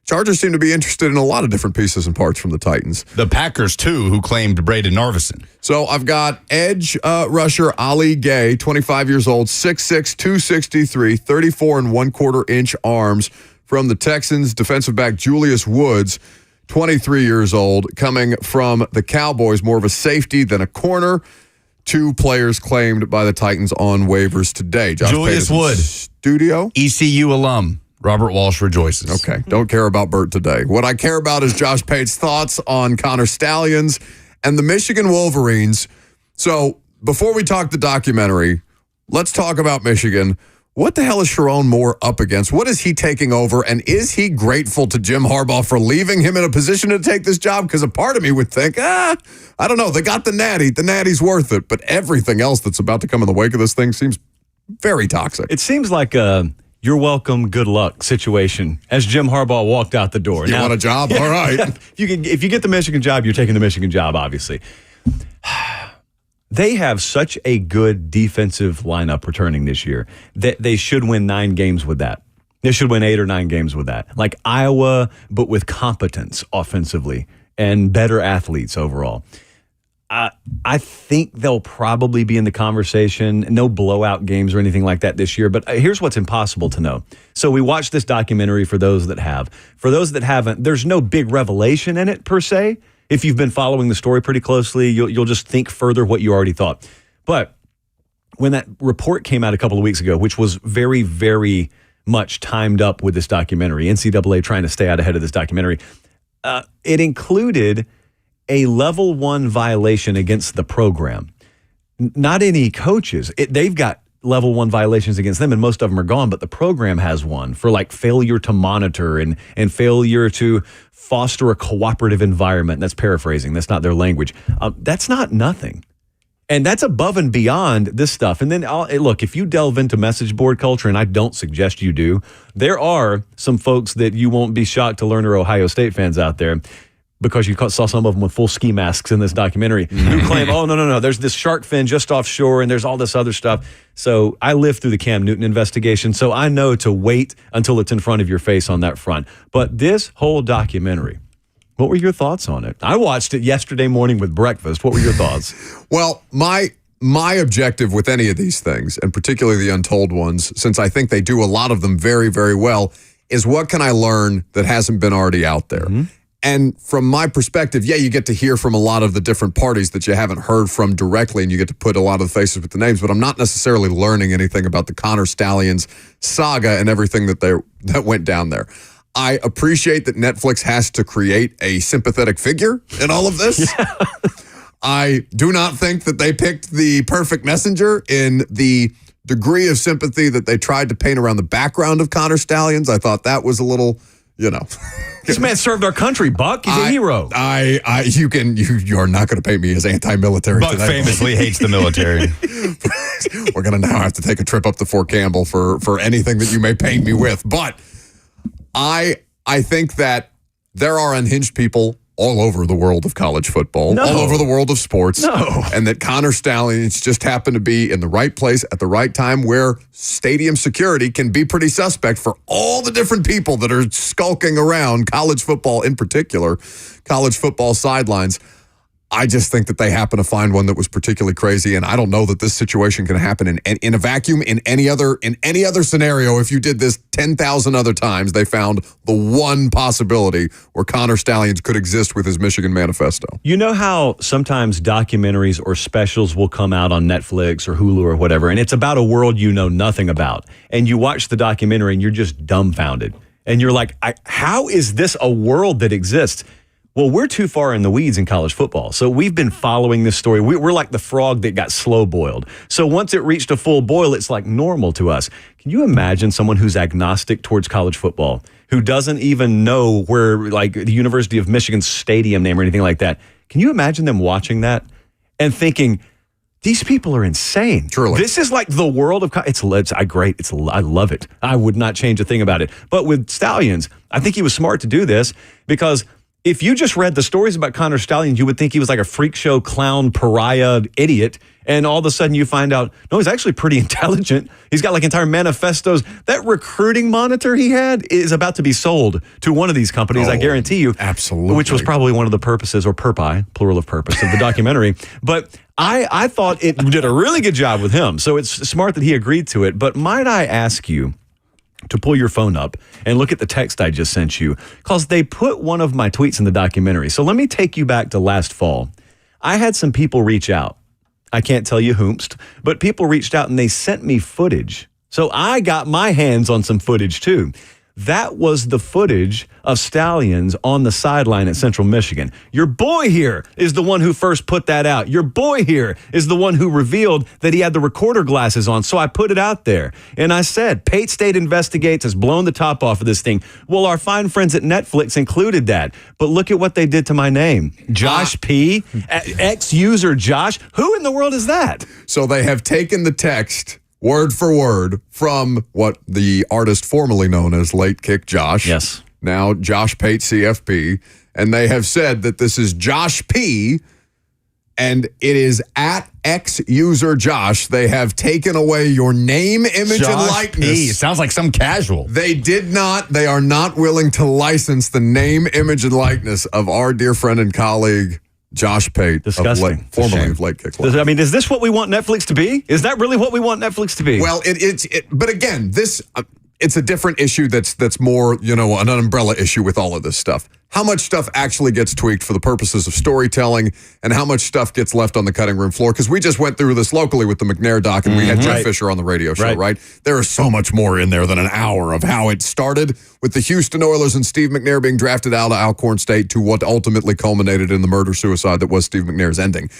Chargers seem to be interested in a lot of different pieces and parts from the Titans. The Packers, too, who claimed Braden Narvison. So I've got edge rusher Ali Gay, 25 years old, 6'6", 263, 34 and 1/4 inch arms from the Texans. Defensive back Julius Woods, 23 years old, coming from the Cowboys, more of a safety than a corner. 2 players claimed by the Titans on waivers today. Josh Julius Wood, studio. ECU alum. Robert Walsh rejoices. Okay, don't care about Bert today. What I care about is Josh Pate's thoughts on Connor Stalions and the Michigan Wolverines. So before we talk the documentary, let's talk about Michigan. What the hell is Sharon Moore up against? What is he taking over? And is he grateful to Jim Harbaugh for leaving him in a position to take this job? Because a part of me would think, I don't know. They got the natty. The natty's worth it. But everything else that's about to come in the wake of this thing seems very toxic. It seems like you're welcome, good luck situation as Jim Harbaugh walked out the door. You want a job? All right. If you get the Michigan job, you're taking the Michigan job, obviously. They have such a good defensive lineup returning this year that they should win 9 games with that. They should win 8 or 9 games with that. Like Iowa, but with competence offensively and better athletes overall. I think they'll probably be in the conversation. No blowout games or anything like that this year. But here's what's impossible to know. So we watched this documentary for those that have. For those that haven't, there's no big revelation in it per se. If you've been following the story pretty closely, you'll just think further what you already thought. But when that report came out a couple of weeks ago, which was very, very much timed up with this documentary, NCAA trying to stay out ahead of this documentary, it included a level 1 violation against the program. Not any coaches. They've got level 1 violations against them, and most of them are gone, but the program has one for like failure to monitor and failure to foster a cooperative environment. That's paraphrasing. That's not their language. That's not nothing. And that's above and beyond this stuff. And then, look, if you delve into message board culture, and I don't suggest you do, there are some folks that you won't be shocked to learn are Ohio State fans out there, because you saw some of them with full ski masks in this documentary, who claim, no, there's this shark fin just offshore and there's all this other stuff. So I lived through the Cam Newton investigation, so I know to wait until it's in front of your face on that front. But this whole documentary, what were your thoughts on it? I watched it yesterday morning with breakfast. What were your thoughts? Well, my objective with any of these things, and particularly the untold ones, since I think they do a lot of them very, very well, is what can I learn that hasn't been already out there? Mm-hmm. And from my perspective, you get to hear from a lot of the different parties that you haven't heard from directly, and you get to put a lot of the faces with the names, but I'm not necessarily learning anything about the Connor Stalions saga and everything that went down there. I appreciate that Netflix has to create a sympathetic figure in all of this. Yeah. I do not think that they picked the perfect messenger in the degree of sympathy that they tried to paint around the background of Connor Stalions. I thought that was a little, This man served our country, Buck. He's a hero. You're not going to paint me as anti-military Buck today. famously hates the military. We're going to now have to take a trip up to Fort Campbell for anything that you may paint me with. But I think that there are unhinged people all over the world of college football, all over the world of sports, and that Connor Stalions just happened to be in the right place at the right time, where stadium security can be pretty suspect for all the different people that are skulking around college football, in particular, college football sidelines. I just think that they happen to find one that was particularly crazy, and I don't know that this situation can happen in a vacuum in any other scenario. If you did this 10,000 other times, they found the one possibility where Connor Stalions could exist with his Michigan manifesto. You know how sometimes documentaries or specials will come out on Netflix or Hulu or whatever, and it's about a world you know nothing about, and you watch the documentary and you're just dumbfounded, and you're like, how is this a world that exists? Well, we're too far in the weeds in college football. So we've been following this story. We're like the frog that got slow boiled. So once it reached a full boil, it's like normal to us. Can you imagine someone who's agnostic towards college football, who doesn't even know where, like, the University of Michigan's stadium name or anything like that? Can you imagine them watching that and thinking, These people are insane. Truly. This is like the world of I love it. I would not change a thing about it. But with Stalions, I think he was smart to do this because if you just read the stories about Connor Stalions, you would think he was like a freak show clown pariah idiot. And all of a sudden you find out, no, he's actually pretty intelligent. He's got like entire manifestos. That recruiting monitor he had is about to be sold to one of these companies, I guarantee you. Absolutely. Which was probably one of the purposes, or purpose, plural of purpose, of the documentary. But I thought it did a really good job with him. So it's smart that he agreed to it. But might I ask you to pull your phone up and look at the text I just sent you, because they put one of my tweets in the documentary. So let me take you back to last fall. I had some people reach out. I can't tell you whomst, but people reached out and they sent me footage. So I got my hands on some footage too. That was the footage of Stalions on the sideline at Central Michigan. Your boy here is the one who first put that out. Your boy here is the one who revealed that he had the recorder glasses on. So I put it out there. And I said, Pate State Investigates has blown the top off of this thing. Well, our fine friends at Netflix included that. But look at what they did to my name. Josh P., ex-user Josh. Who in the world is that? So they have taken the text word for word from what the artist formerly known as Late Kick Josh. Yes. Now Josh Pate CFP. And they have said that this is Josh P. and it is at ex-user Josh. They have taken away your name, image, Josh and likeness. P. Sounds like some casual. They are not willing to license the name, image, and likeness of our dear friend and colleague, Josh Pate, Disgusting. Formerly of Late Kick Live. I mean, is this what we want Netflix to be? Is that really what we want Netflix to be? Well, but again, it's a different issue that's more, an umbrella issue with all of this stuff. How much stuff actually gets tweaked for the purposes of storytelling and how much stuff gets left on the cutting room floor? Because we just went through this locally with the McNair doc and we had Jeff Fisher on the radio show, right? There is so much more in there than an hour of how it started with the Houston Oilers and Steve McNair being drafted out of Alcorn State to what ultimately culminated in the murder-suicide that was Steve McNair's ending.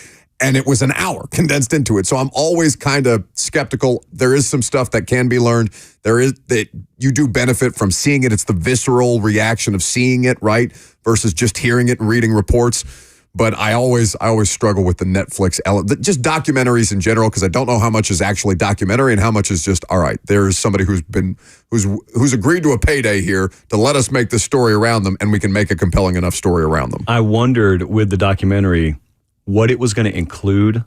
And it was an hour condensed into it. So I'm always kind of skeptical. There is some stuff that can be learned. There is that you do benefit from seeing it. It's the visceral reaction of seeing it, right? Versus just hearing it and reading reports. But I always struggle with the Netflix element, just documentaries in general, because I don't know how much is actually documentary and how much is just, all right, there's somebody who's agreed to a payday here to let us make this story around them, and we can make a compelling enough story around them. I wondered with the documentary what it was going to include,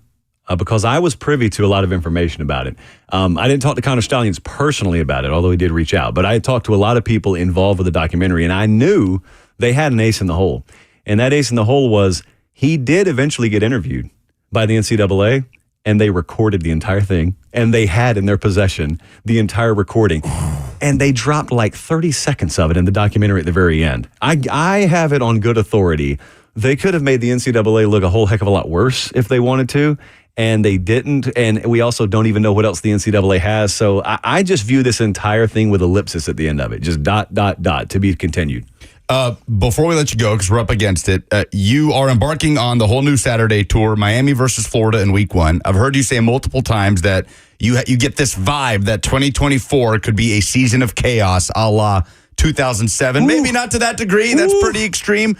because I was privy to a lot of information about it. I didn't talk to Connor Stalions personally about it, although he did reach out. But I had talked to a lot of people involved with the documentary, and I knew they had an ace in the hole. And that ace in the hole was he did eventually get interviewed by the NCAA, and they recorded the entire thing, and they had in their possession the entire recording. And they dropped like 30 seconds of it in the documentary at the very end. I have it on good authority. They could have made the NCAA look a whole heck of a lot worse if they wanted to, and they didn't. And we also don't even know what else the NCAA has. So I just view this entire thing with ellipsis at the end of it, just ... to be continued. Before we let you go, because we're up against it, you are embarking on the whole new Saturday tour, Miami versus Florida in week 1. I've heard you say multiple times that you get this vibe that 2024 could be a season of chaos a la 2007. Ooh. Maybe not to that degree. That's pretty extreme.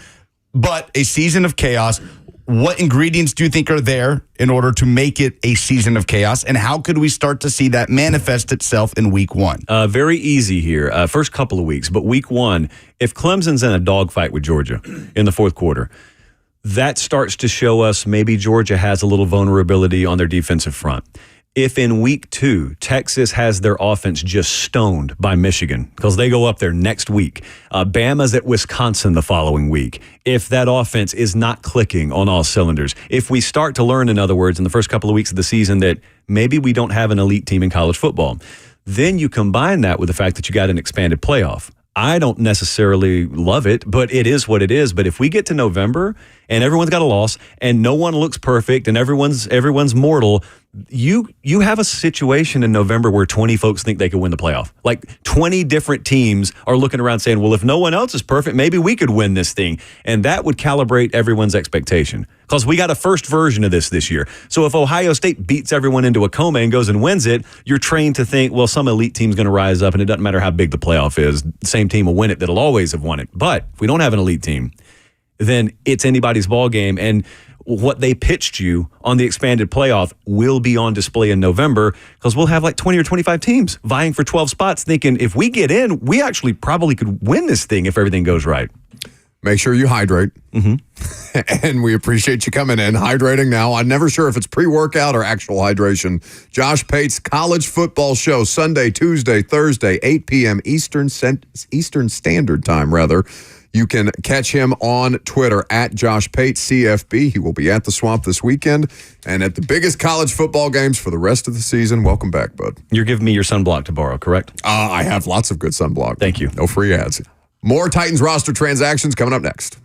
But a season of chaos, what ingredients do you think are there in order to make it a season of chaos? And how could we start to see that manifest itself in week 1? Very easy here. First couple of weeks. But week 1, if Clemson's in a dogfight with Georgia in the fourth quarter, that starts to show us maybe Georgia has a little vulnerability on their defensive front. If in week 2, Texas has their offense just stoned by Michigan because they go up there next week, Bama's at Wisconsin the following week, if that offense is not clicking on all cylinders, if we start to learn, in other words, in the first couple of weeks of the season that maybe we don't have an elite team in college football, then you combine that with the fact that you got an expanded playoff. I don't necessarily love it, but it is what it is. But if we get to November and everyone's got a loss and no one looks perfect and everyone's mortal, you have a situation in November where 20 folks think they could win the playoff. Like 20 different teams are looking around saying, well, if no one else is perfect, maybe we could win this thing. And that would calibrate everyone's expectation. Because we got a first version of this year. So if Ohio State beats everyone into a coma and goes and wins it, you're trained to think, well, some elite team's going to rise up and it doesn't matter how big the playoff is. The same team will win it that'll always have won it. But if we don't have an elite team, then it's anybody's ball game. And what they pitched you on the expanded playoff will be on display in November, because we'll have like 20 or 25 teams vying for 12 spots, thinking if we get in, we actually probably could win this thing if everything goes right. Make sure you hydrate. And we appreciate you coming in, hydrating now. I'm never sure if it's pre-workout or actual hydration. Josh Pate's College Football Show, Sunday, Tuesday, Thursday, 8 p.m. Eastern Standard Time, rather. You can catch him on Twitter at Josh Pate CFB. He will be at the Swamp this weekend and at the biggest college football games for the rest of the season. Welcome back, bud. You're giving me your sunblock to borrow, correct? I have lots of good sunblock. Thank you. No free ads. More Titans roster transactions coming up next.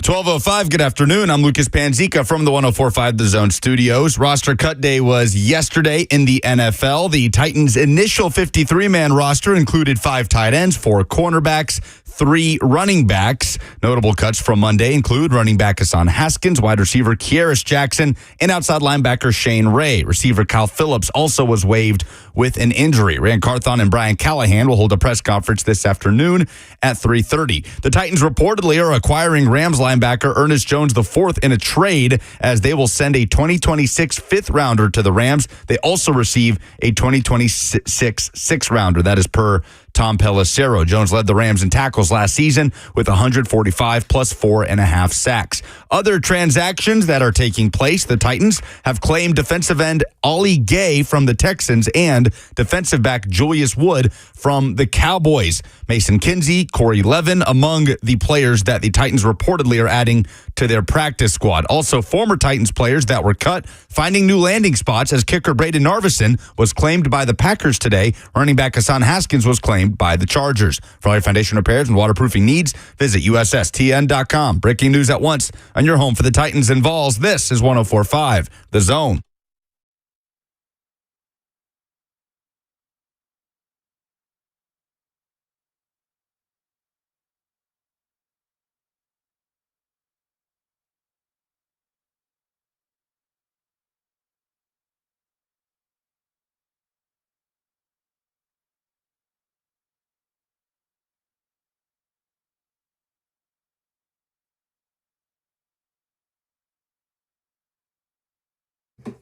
12:05, good afternoon. I'm Lucas Panzica from the 104.5 The Zone studios. Roster cut day was yesterday in the NFL. The Titans' initial 53-man roster included 5 tight ends, 4 cornerbacks, 3 running backs. Notable cuts from Monday include running back Hassan Haskins, wide receiver Kieris Jackson, and outside linebacker Shane Ray. Receiver Kyle Phillips also was waived with an injury. Rand Carthon and Brian Callahan will hold a press conference this afternoon at 3:30. The Titans reportedly are acquiring Rams linebacker Ernest Jones IV in a trade, as they will send a 2026 fifth-rounder to the Rams. They also receive a 2026 sixth-rounder. That is per Tom Pelissero. Jones led the Rams in tackles last season with 145 plus 4.5 sacks. Other transactions that are taking place, the Titans have claimed defensive end Ollie Gay from the Texans and defensive back Julius Wood from the Cowboys. Mason Kinsey, Corey Levin among the players that the Titans reportedly are adding to their practice squad. Also, former Titans players that were cut finding new landing spots, as kicker Braden Narvison was claimed by the Packers today. Running back Hassan Haskins was claimed by the Chargers. For all your foundation repairs and waterproofing needs, visit USSTN.com. Breaking news at once on your home for the Titans and Vols. This is 104.5 The Zone.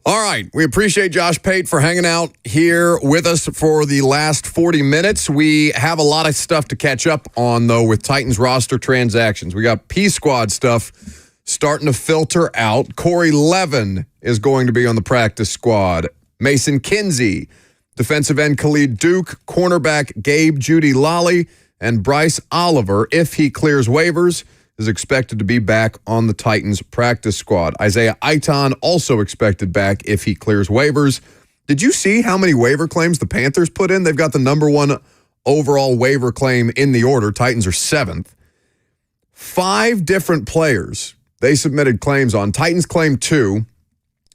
All right. We appreciate Josh Pate for hanging out here with us for the last 40 minutes. We have a lot of stuff to catch up on, though, with Titans roster transactions. We got P-Squad stuff starting to filter out. Corey Levin is going to be on the practice squad. Mason Kinsey, defensive end Khalid Duke, cornerback Gabe Judy Lally, and Bryce Oliver, if he clears waivers, is expected to be back on the Titans practice squad. Isaiah Aiton also expected back if he clears waivers. Did you see how many waiver claims the Panthers put in? They've got the number 1 overall waiver claim in the order. Titans are 7th. 5 different players they submitted claims on. Titans claimed 2,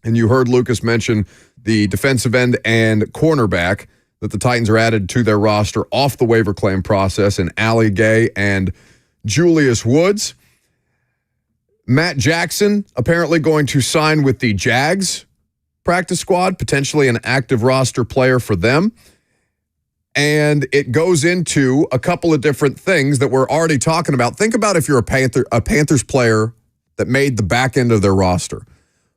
and you heard Lucas mention the defensive end and cornerback that the Titans are added to their roster off the waiver claim process, in Ali Gay and Julius Woods. Matt Jackson apparently going to sign with the Jags practice squad, potentially an active roster player for them. And it goes into a couple of different things that we're already talking about. Think about if you're a Panthers player that made the back end of their roster.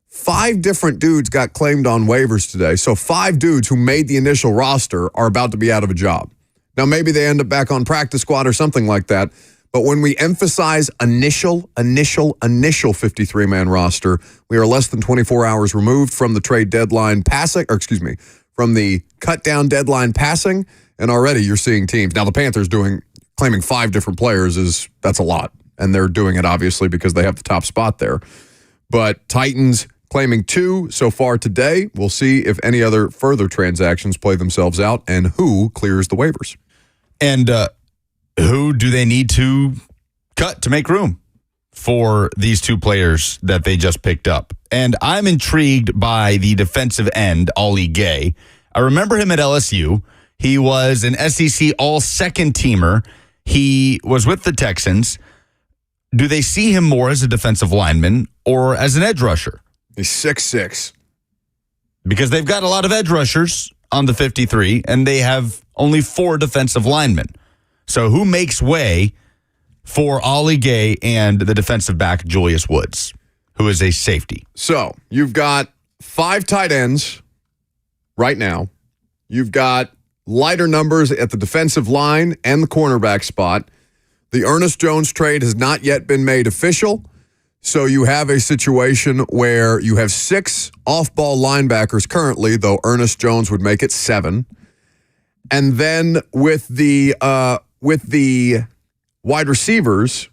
5 different dudes got claimed on waivers today. So 5 dudes who made the initial roster are about to be out of a job. Now, maybe they end up back on practice squad or something like that. But when we emphasize initial 53-man roster, we are less than 24 hours removed from the trade deadline from the cut down deadline passing, and already you're seeing teams. Now the Panthers claiming 5 different players that's a lot, and they're doing it obviously because they have the top spot there. But Titans claiming 2 so far today. We'll see if any other further transactions play themselves out and who clears the waivers. And who do they need to cut to make room for these 2 players that they just picked up? And I'm intrigued by the defensive end, Ollie Gay. I remember him at LSU. He was an SEC all-second teamer. He was with the Texans. Do they see him more as a defensive lineman or as an edge rusher? He's 6'6". Because they've got a lot of edge rushers on the 53, and they have only 4 defensive linemen. So who makes way for Ollie Gay and the defensive back Julius Woods, who is a safety? So you've got 5 tight ends right now. You've got lighter numbers at the defensive line and the cornerback spot. The Ernest Jones trade has not yet been made official. So you have a situation where you have 6 off-ball linebackers currently, though Ernest Jones would make it 7. And then with the wide receivers,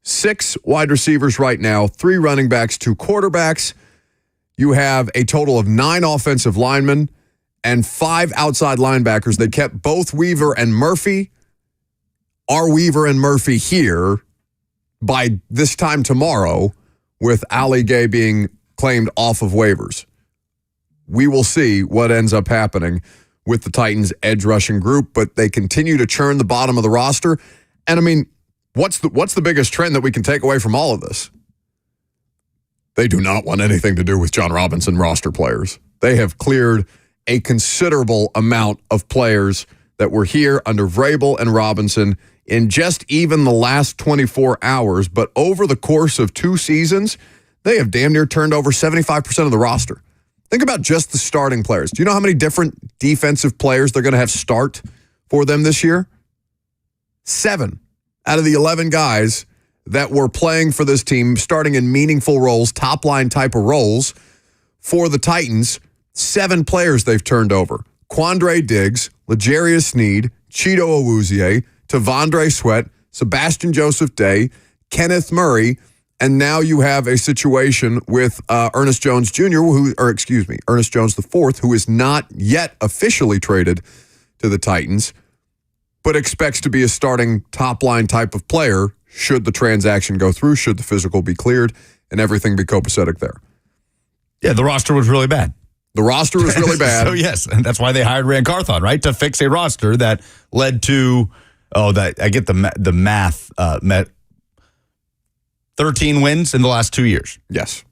6 wide receivers right now, 3 running backs, 2 quarterbacks. You have a total of 9 offensive linemen and 5 outside linebackers. They kept both Weaver and Murphy. Are Weaver and Murphy here? by this time tomorrow, with Ali Gay being claimed off of waivers, we will see what ends up happening with the Titans' edge rushing group, but they continue to churn the bottom of the roster. And I mean, what's the biggest trend that we can take away from all of this? They do not want anything to do with John Robinson roster players. They have cleared a considerable amount of players that were here under Vrabel and Robinson in just even the last 24 hours. But over the course of 2 seasons, they have damn near turned over 75% of the roster. Think about just the starting players. Do you know how many different defensive players they're going to have start for them this year? 7 out of the 11 guys that were playing for this team, starting in meaningful roles, top-line type of roles for the Titans, 7 players they've turned over. Quandre Diggs, L'Jarius Sneed, Cheeto Awuzie, Tavondre Sweat, Sebastian Joseph Day, Kenneth Murray, and now you have a situation with Ernest Jones Jr., Ernest Jones IV, who is not yet officially traded to the Titans, but expects to be a starting top-line type of player should the transaction go through, should the physical be cleared, and everything be copacetic there. Yeah, the roster was really bad. The roster was really bad. So, yes, and that's why they hired Rand Carthon, right, to fix a roster that led to, I get the math, 13 wins in the last 2 years. Yes.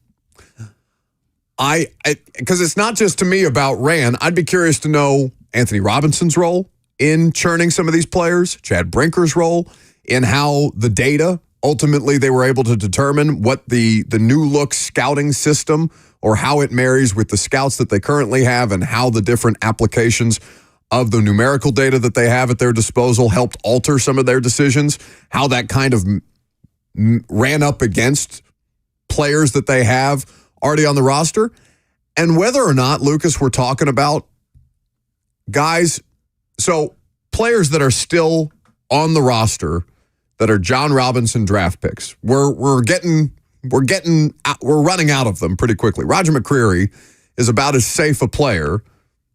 Because it's not just to me about Rand. I'd be curious to know Anthony Robinson's role in churning some of these players, Chad Brinker's role in how the data, ultimately they were able to determine what the new look scouting system or how it marries with the scouts that they currently have and how the different applications of the numerical data that they have at their disposal helped alter some of their decisions, how that kind of ran up against players that they have already on the roster, and whether or not, Lucas, we're talking about guys, so players that are still on the roster that are John Robinson draft picks. We're running out of them pretty quickly. Roger McCreary is about as safe a player.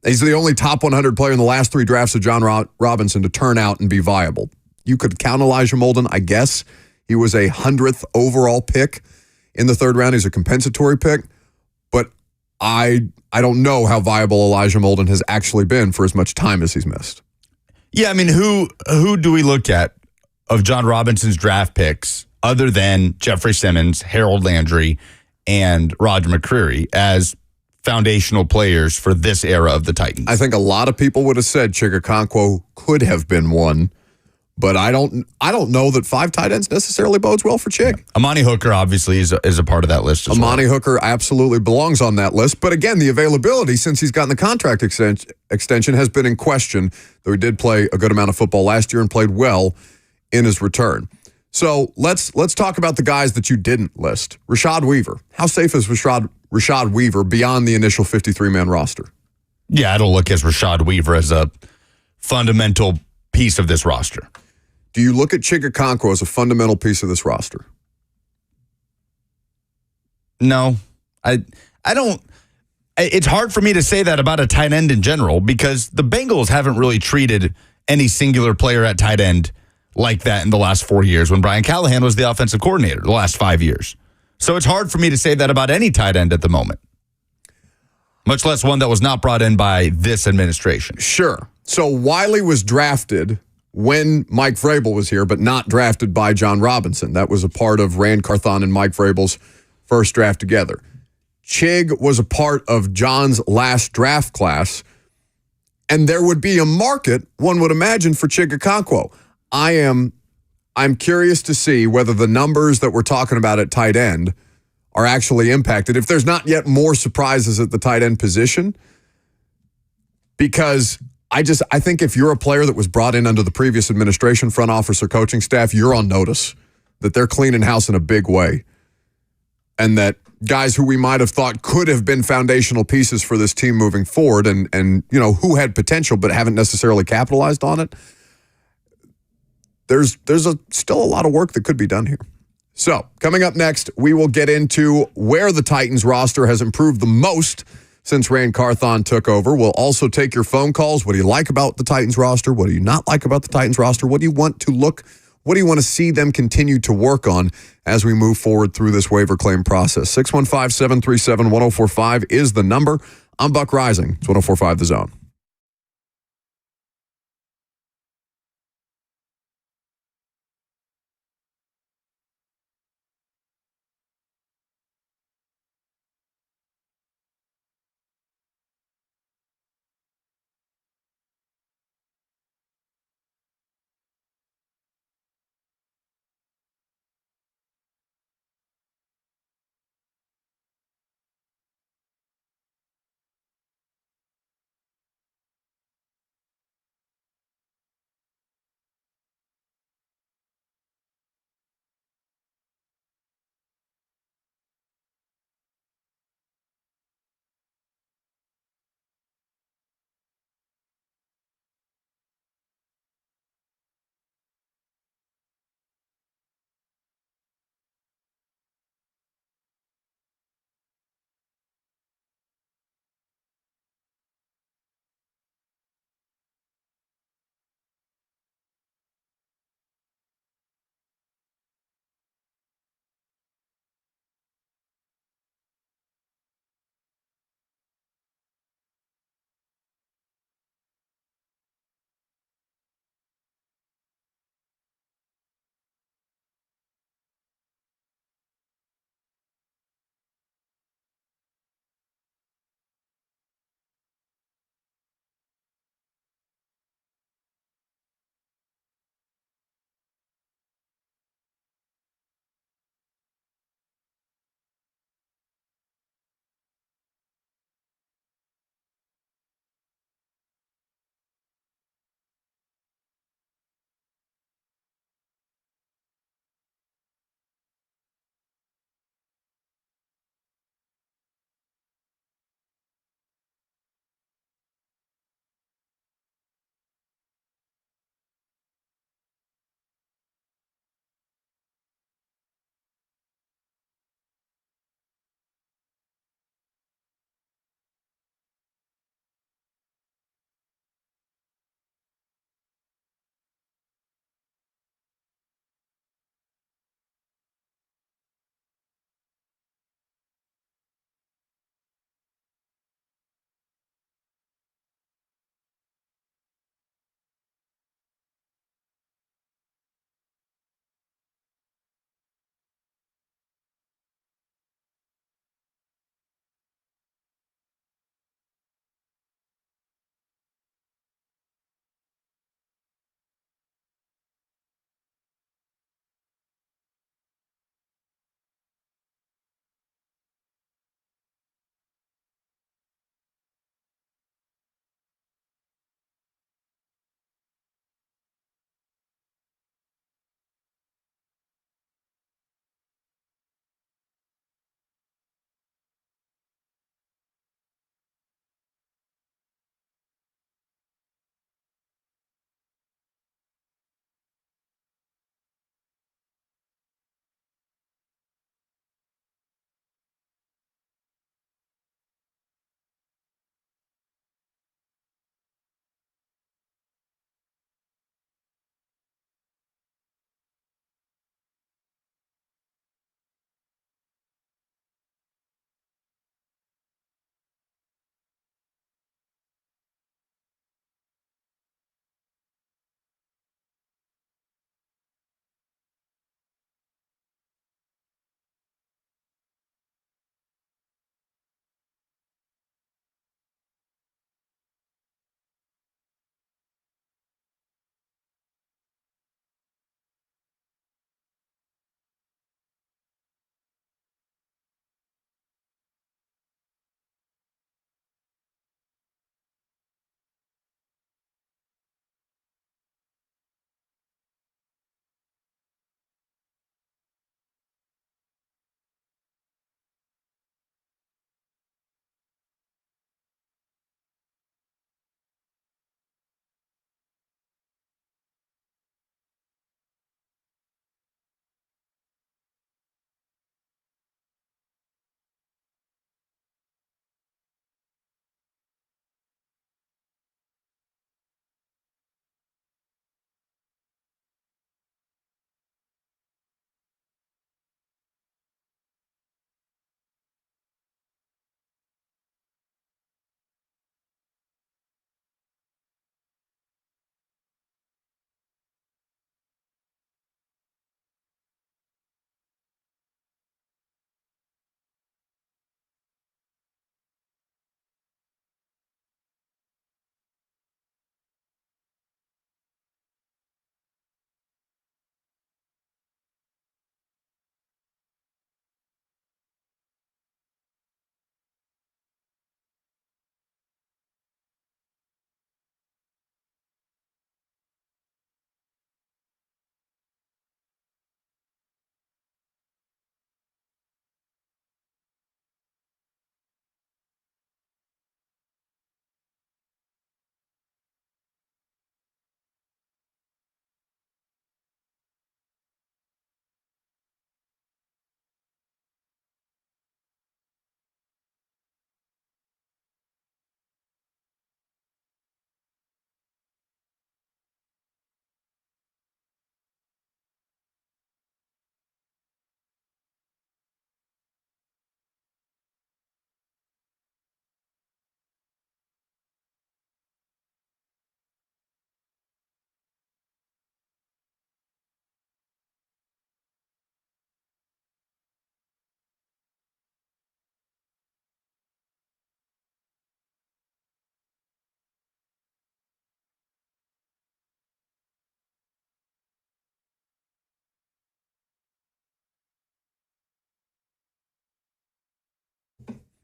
He's the only top 100 player in the last 3 drafts of John Robinson to turn out and be viable. You could count Elijah Molden, I guess. He was a 100th overall pick in the 3rd round. He's a compensatory pick. But I don't know how viable Elijah Molden has actually been for as much time as he's missed. Yeah, I mean, who do we look at of John Robinson's draft picks other than Jeffrey Simmons, Harold Landry, and Roger McCreary as foundational players for this era of the Titans? I think a lot of people would have said Chigakonkwo could have been one. But I don't know that 5 tight ends necessarily bodes well for Chig. Yeah. Amani Hooker obviously is a part of that list as Amani Hooker absolutely belongs on that list. But again, the availability since he's gotten the contract extension has been in question, though he did play a good amount of football last year and played well in his return. So let's talk about the guys that you didn't list. Rashad Weaver. How safe is Rashad Weaver beyond the initial 53-man roster? Yeah, I don't look at Rashad Weaver as a fundamental piece of this roster. Do you look at Chigakonkwo as a fundamental piece of this roster? No. I don't. It's hard for me to say that about a tight end in general because the Bengals haven't really treated any singular player at tight end like that in the last 4 years when Brian Callahan was the offensive coordinator the last 5 years. So it's hard for me to say that about any tight end at the moment, much less one that was not brought in by this administration. Sure. So Wiley was drafted when Mike Vrabel was here, but not drafted by John Robinson. That was a part of Rand Carthon and Mike Vrabel's first draft together. Chig was a part of John's last draft class, and there would be a market, one would imagine, for Chigakonkwo. I'm curious to see whether the numbers that we're talking about at tight end are actually impacted, if there's not yet more surprises at the tight end position, because I think if you're a player that was brought in under the previous administration, front office or coaching staff, you're on notice that they're cleaning house in a big way. And that guys who we might have thought could have been foundational pieces for this team moving forward and you know, who had potential but haven't necessarily capitalized on it, there's still a lot of work that could be done here. So, coming up next, we will get into where the Titans roster has improved the most since Rand Carthon took over. We'll also take your phone calls. What do you like about the Titans roster? What do you not like about the Titans roster? What do you want to look What do you want to see them continue to work on as we move forward through this waiver claim process? 615-737-1045 is the number. I'm Buck Rising. It's 1045 The Zone.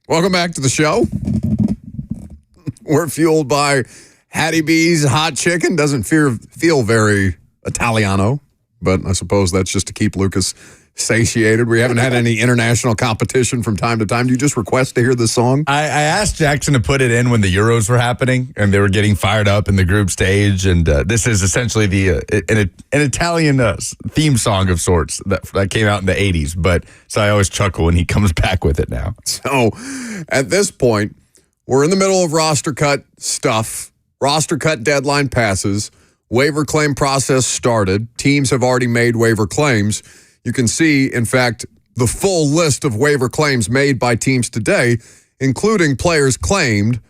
Welcome back to the show. We're fueled by Hattie B's hot chicken. Doesn't feel very Italiano, but I suppose that's just to keep Lucas satiated. We haven't had any international competition from time to time. Do you just request to hear this song? I asked Jackson to put it in when the Euros were happening and they were getting fired up in the group stage. And this is essentially an Italian theme song of sorts that came out in the 80s. But so I always chuckle when he comes back with it now. So at this point, we're in the middle of roster cut stuff. Roster cut deadline passes. Waiver claim process started. Teams have already made waiver claims. You can see, in fact, the full list of waiver claims made by teams today, including players claimed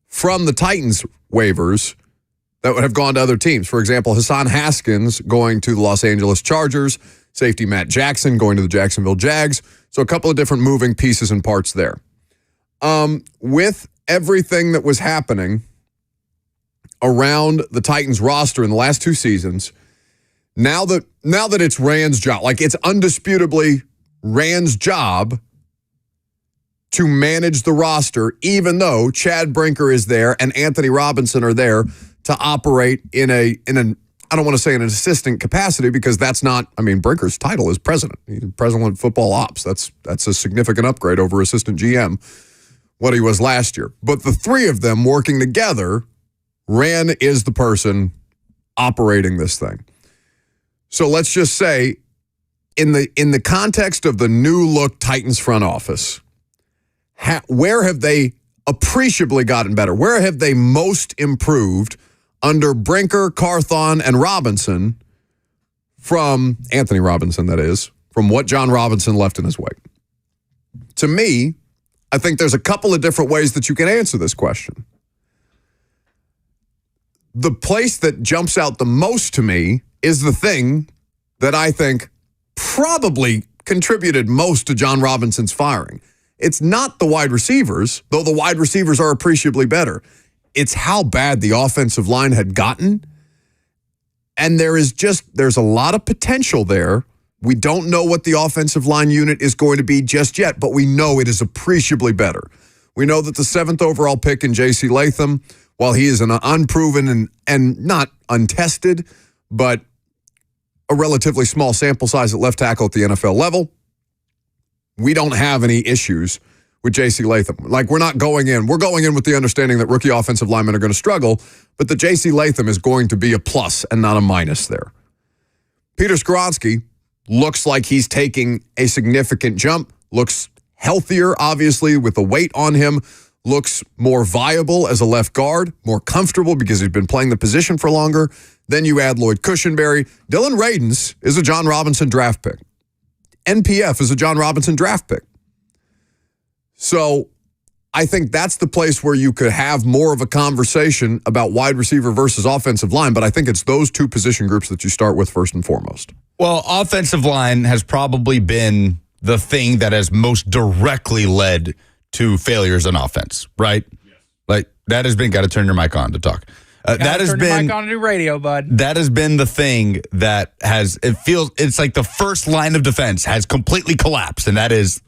from the Titans waivers that would have gone to other teams. For example, Hassan Haskins going to the Los Angeles Chargers, safety Matt Jackson going to the Jacksonville Jags. So a couple of different moving pieces and parts there. With everything that was happening around the Titans roster in the last two seasons, now that it's Rand's job, like it's undisputably Rand's job to manage the roster, even though Chad Brinker is there and Anthony Robinson are there to operate in an I don't want to say in an assistant capacity because that's not, I mean, Brinker's title is president. He's president of football ops. That's a significant upgrade over assistant GM, what he was last year. But the three of them working together, Rand is the person operating this thing. So let's just say, in the context of the new look Titans front office, where have they appreciably gotten better? Where have they most improved under Brinker, Carthon, and Robinson from Anthony Robinson, that is, from what John Robinson left in his wake? To me, I think there's a couple of different ways that you can answer this question. The place that jumps out the most to me is the thing that I think probably contributed most to John Robinson's firing. It's not the wide receivers, though the wide receivers are appreciably better. It's how bad the offensive line had gotten. And there's a lot of potential there. We don't know what the offensive line unit is going to be just yet, but we know it is appreciably better. We know that the 7th overall pick in J.C. Latham, while he is an unproven and not untested, but a relatively small sample size at left tackle at the NFL level, we don't have any issues with J.C. Latham. Like, we're going in with the understanding that rookie offensive linemen are going to struggle, but the J.C. Latham is going to be a plus and not a minus there. Peter Skoronski looks like he's taking a significant jump, looks healthier, obviously, with the weight on him, looks more viable as a left guard, more comfortable because he's been playing the position for longer. Then you add Lloyd Cushenberry. Dylan Radins is a John Robinson draft pick. NPF is a John Robinson draft pick. So I think that's the place where you could have more of a conversation about wide receiver versus offensive line, but I think it's those two position groups that you start with first and foremost. Well, offensive line has probably been the thing that has most directly led to failures in offense, right? Yes. Like, that has been, got to turn your mic on to talk. That has been your mic on to do radio, bud. That has been the thing that it's like the first line of defense has completely collapsed, and that is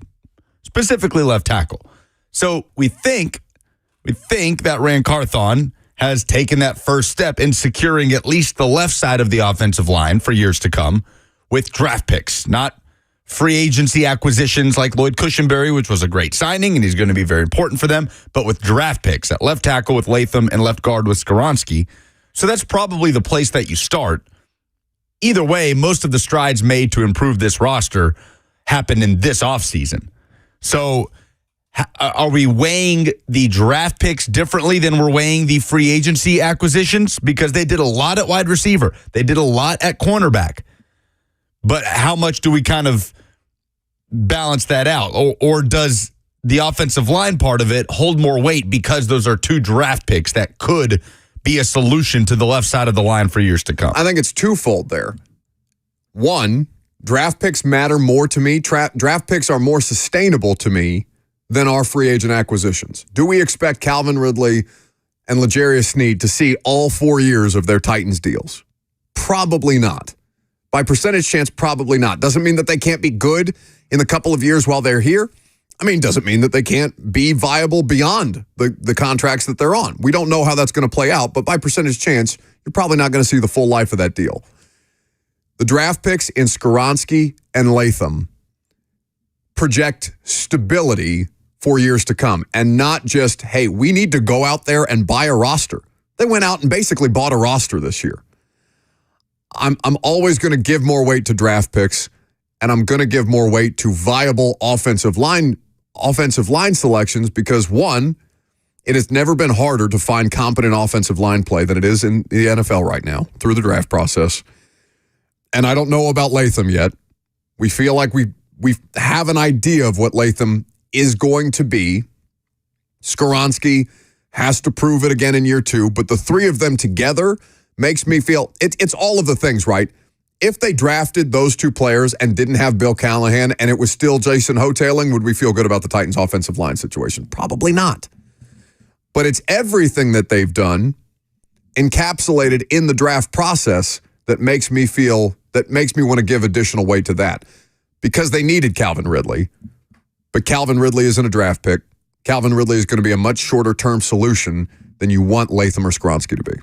specifically left tackle. So we think that Rand Carthon has taken that first step in securing at least the left side of the offensive line for years to come with draft picks, not free agency acquisitions like Lloyd Cushenberry, which was a great signing, and he's going to be very important for them, but with draft picks at left tackle with Latham and left guard with Skoronski. So that's probably the place that you start. Either way, most of the strides made to improve this roster happened in this offseason. So are we weighing the draft picks differently than we're weighing the free agency acquisitions? Because they did a lot at wide receiver. They did a lot at cornerback. But how much do we kind of balance that out? Or does the offensive line part of it hold more weight because those are two draft picks that could be a solution to the left side of the line for years to come? I think it's twofold there. One, draft picks matter more to me. Draft picks are more sustainable to me than our free agent acquisitions. Do we expect Calvin Ridley and L'Jarius Sneed to see all 4 years of their Titans deals? Probably not. By percentage chance, probably not. Doesn't mean that they can't be good in the couple of years while they're here. I mean, doesn't mean that they can't be viable beyond the contracts that they're on. We don't know how that's going to play out, but by percentage chance, you're probably not going to see the full life of that deal. The draft picks in Skoronski and Latham project stability for years to come, and not just, hey, we need to go out there and buy a roster. They went out and basically bought a roster this year. I'm always going to give more weight to draft picks, and I'm going to give more weight to viable offensive line selections because, one, it has never been harder to find competent offensive line play than it is in the NFL right now through the draft process. And I don't know about Latham yet. We feel like we have an idea of what Latham is going to be. Skoronski has to prove it again in year 2, but the three of them together makes me feel it's all of the things, right? If they drafted those two players and didn't have Bill Callahan and it was still Jason Hotailing, would we feel good about the Titans' offensive line situation? Probably not. But it's everything that they've done encapsulated in the draft process that makes me want to give additional weight to that. Because they needed Calvin Ridley, but Calvin Ridley isn't a draft pick. Calvin Ridley is going to be a much shorter-term solution than you want Latham or Skoronski to be.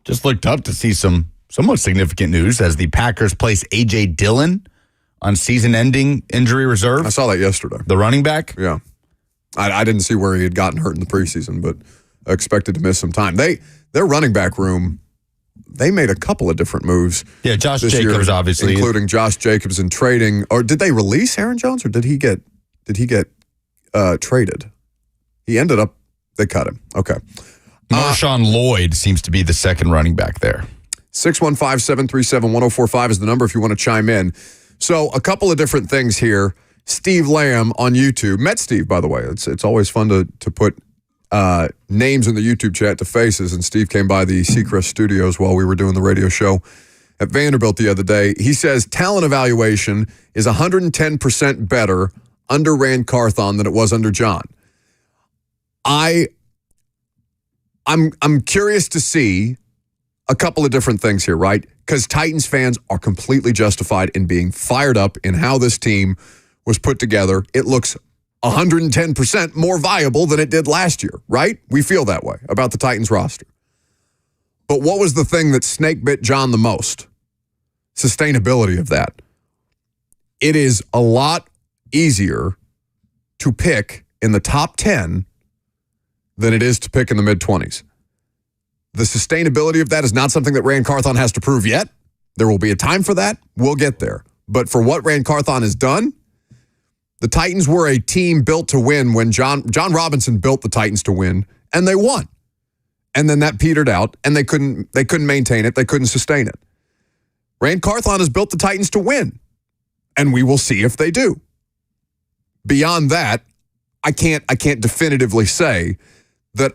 Just looked up to see some somewhat significant news as the Packers place A.J. Dillon on season-ending injury reserve. I saw that yesterday. The running back? Yeah. I didn't see where he had gotten hurt in the preseason, but expected to miss some time. Their running back room, they made a couple of different moves. Yeah, Josh this Jacobs, year, obviously. including Josh Jacobs in trading. Or did they release Aaron Jones, or did he get traded? He ended up, they cut him. Okay. Marshawn Lloyd seems to be the second running back there. 615-737-1045 is the number if you want to chime in. So a couple of different things here. Steve Lamb on YouTube. Met Steve, by the way. It's always fun to put names in the YouTube chat to faces, and Steve came by the Seacrest studios while we were doing the radio show at Vanderbilt the other day. He says talent evaluation is 110% better under Rand Carthon than it was under John. I'm curious to see a couple of different things here, right? Because Titans fans are completely justified in being fired up in how this team was put together. It looks 110% more viable than it did last year, right? We feel that way about the Titans roster. But what was the thing that snake bit John the most? Sustainability of that. It is a lot easier to pick in the top 10 than it is to pick in the mid-20s. The sustainability of that is not something that Rand Carthon has to prove yet. There will be a time for that. We'll get there. But for what Rand Carthon has done, the Titans were a team built to win when John Robinson built the Titans to win, and they won. And then that petered out, and they couldn't maintain it. They couldn't sustain it. Rand Carthon has built the Titans to win, and we will see if they do. Beyond that, I can't definitively say that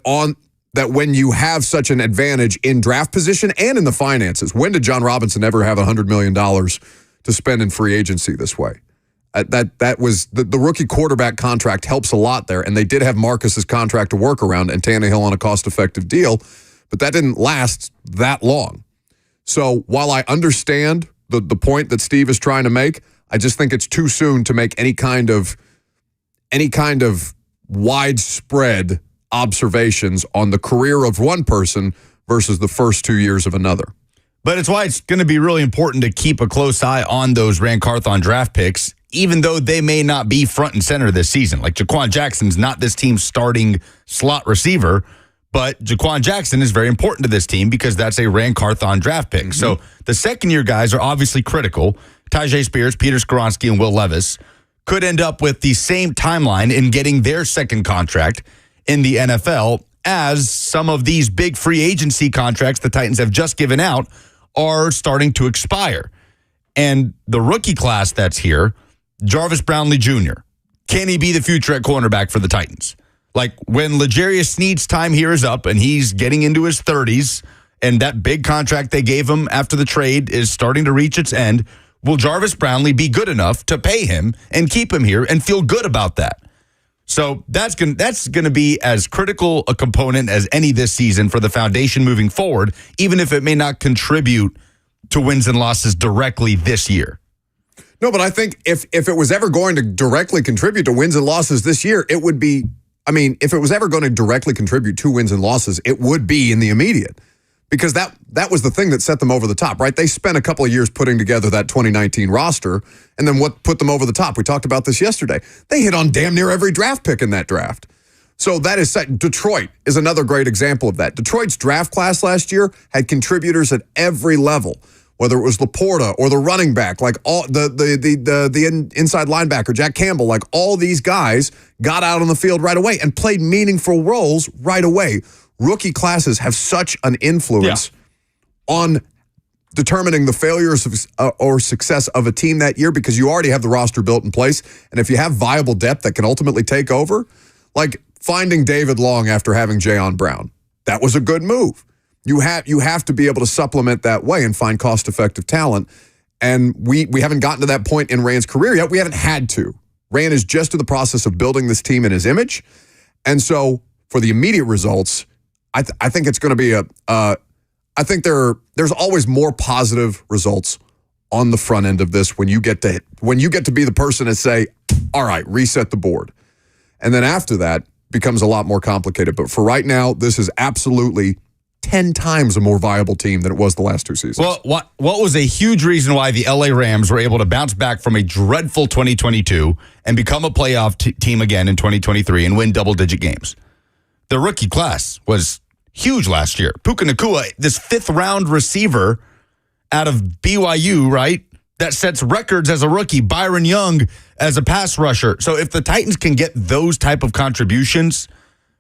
when you have such an advantage in draft position and in the finances. When did John Robinson ever have $100 million to spend in free agency this way? That was the rookie quarterback contract helps a lot there, and they did have Marcus's contract to work around and Tannehill on a cost-effective deal, but that didn't last that long. So while I understand the point that Steve is trying to make, I just think it's too soon to make any kind of widespread observations on the career of one person versus the first 2 years of another. But it's why it's going to be really important to keep a close eye on those Rand Carthon draft picks, even though they may not be front and center this season. Like Jaquan Jackson's not this team's starting slot receiver, but Jaquan Jackson is very important to this team because that's a Rand Carthon draft pick. Mm-hmm. So the second-year guys are obviously critical. Tyjae Spears, Peter Skoronski, and Will Levis could end up with the same timeline in getting their second contract in the NFL as some of these big free agency contracts the Titans have just given out are starting to expire. And the rookie class that's here, Jarvis Brownlee Jr., can he be the future at cornerback for the Titans? Like when L'Jarius Sneed's time here is up and he's getting into his 30s and that big contract they gave him after the trade is starting to reach its end, will Jarvis Brownlee be good enough to pay him and keep him here and feel good about that? So that's going to be as critical a component as any this season for the foundation moving forward, even if it may not contribute to wins and losses directly this year. No, but I think if it was ever going to directly contribute to wins and losses this year, it would be, if it was ever going to directly contribute to wins and losses, it would be in the immediate. Because that was the thing that set them over the top, right? They spent a couple of years putting together that 2019 roster, and then what put them over the top? We talked about this yesterday. They hit on damn near every draft pick in that draft. So that is set. Detroit is another great example of that. Detroit's draft class last year had contributors at every level, whether it was Laporta or the running back, like all the inside linebacker, Jack Campbell, like all these guys got out on the field right away and played meaningful roles right away. Rookie classes have such an influence on determining the failures or success of a team that year because you already have the roster built in place. And if you have viable depth that can ultimately take over, like finding David Long after having Jayon Brown, that was a good move. You have to be able to supplement that way and find cost-effective talent. And we haven't gotten to that point in Rand's career yet. We haven't had to. Rand is just in the process of building this team in his image. And so for the immediate results, I think it's going to be I think there's always more positive results on the front end of this when you get to be the person and say, all right, reset the board. And then after that becomes a lot more complicated. But for right now, this is absolutely 10 times a more viable team than it was the last two seasons. Well, what was a huge reason why the LA Rams were able to bounce back from a dreadful 2022 and become a playoff team again in 2023 and win double-digit games? The rookie class was huge last year. Puka Nacua, this fifth-round receiver out of BYU, right, that sets records as a rookie. Byron Young as a pass rusher. So if the Titans can get those type of contributions